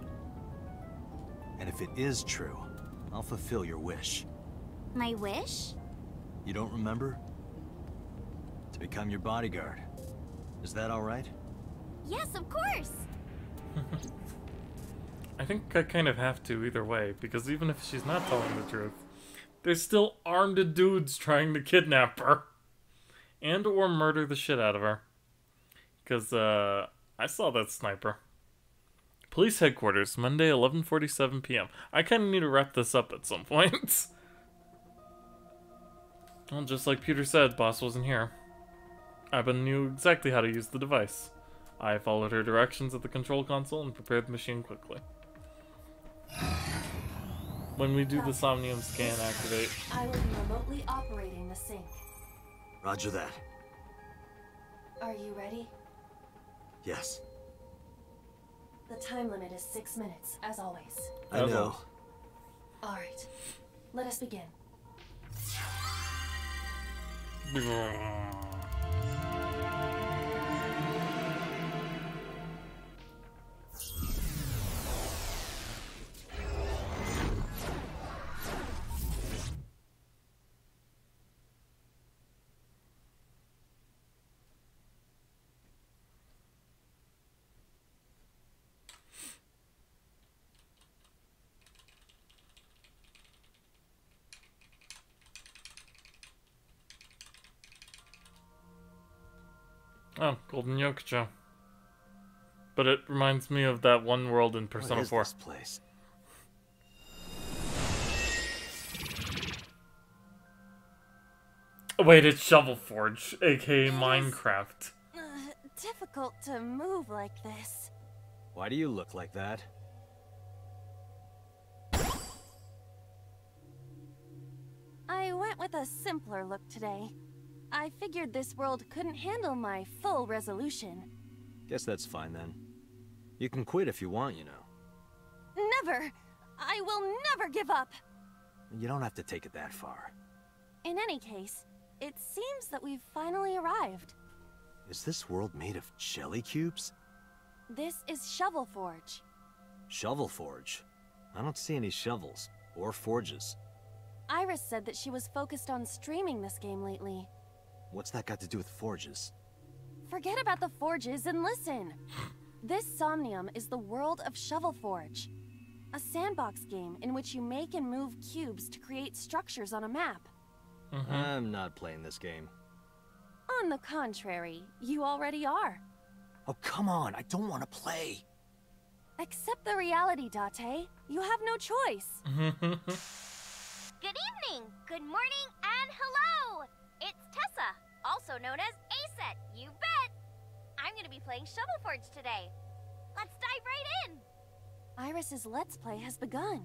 And if it is true, I'll fulfill your wish. My wish? You don't remember? To become your bodyguard. Is that all right? Yes, of course! I think I kind of have to either way, because even if she's not telling the truth, there's still armed dudes trying to kidnap her. And or murder the shit out of her. Because, I saw that sniper. Police headquarters, Monday, 11:47 p.m. I kind of need to wrap this up at some point. Well, just like Peter said, Boss wasn't here. Iba knew exactly how to use the device. I followed her directions at the control console and prepared the machine quickly. When we do the Somnium scan activate... I will be remotely operating the sync. Roger that. Are you ready? Yes. The time limit is 6 minutes, as always. I know. Alright, let us begin. Oh, Golden Yokocho. But it reminds me of that one world in Persona 4. What is this place? Wait, it's Shovel Forge, aka Minecraft. Difficult to move like this. Why do you look like that? I went with a simpler look today. I figured this world couldn't handle my full resolution. Guess that's fine then. You can quit if you want, you know. Never! I will never give up! You don't have to take it that far. In any case, it seems that we've finally arrived. Is this world made of jelly cubes? This is Shovel Forge. Shovel Forge? I don't see any shovels, or forges. Iris said that she was focused on streaming this game lately. What's that got to do with forges? Forget about the forges and listen! This Somnium is the world of Shovel Forge. A sandbox game in which you make and move cubes to create structures on a map. I'm not playing this game. On the contrary, you already are. Oh, come on, I don't want to play. Accept the reality, Date. You have no choice. Good evening, good morning, and hello! It's Tessa, also known as Aset, you bet! I'm gonna be playing Shovel Forge today. Let's dive right in! Iris's Let's Play has begun.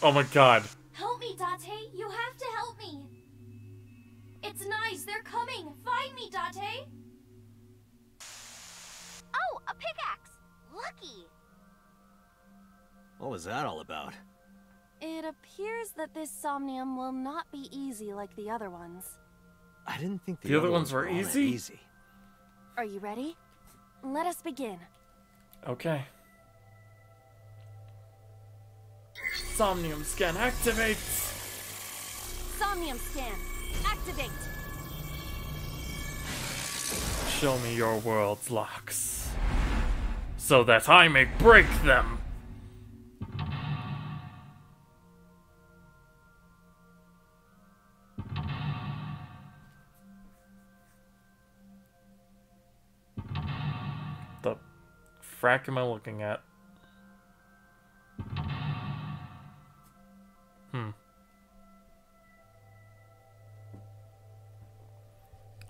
Oh my god. Help me, Date! You have to help me! It's nice, they're coming! Find me, Date! Oh, a pickaxe! Lucky! What was that all about? It appears that this Somnium will not be easy like the other ones. I didn't think the other ones were all that easy? Are you ready? Let us begin. Okay. Somnium scan activate! Somnium scan, activate! Show me your world's locks, so that I may break them! The frack am I looking at?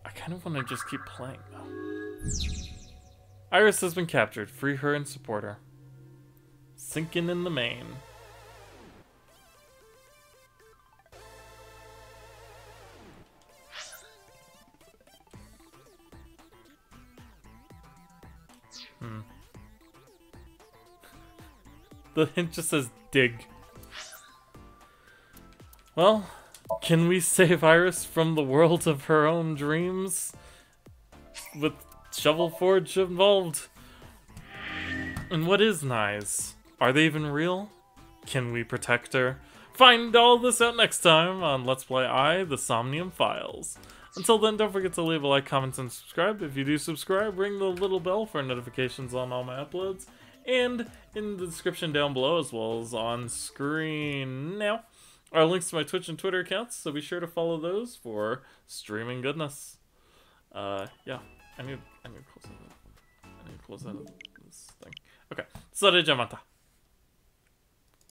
I kind of want to just keep playing though. Iris has been captured. Free her and support her. Sinking in the main. The hint just says dig. Well, can we save Iris from the world of her own dreams? With Shovel Forge involved? And what is Nyes? Are they even real? Can we protect her? Find all this out next time on Let's Play The Somnium Files. Until then, don't forget to leave a like, comment, and subscribe. If you do subscribe, ring the little bell for notifications on all my uploads. And in the description down below, as well as on screen now, are links to my Twitch and Twitter accounts, so be sure to follow those for streaming goodness. Yeah, I need to close that. I need to close that this thing. Okay, それじゃまた。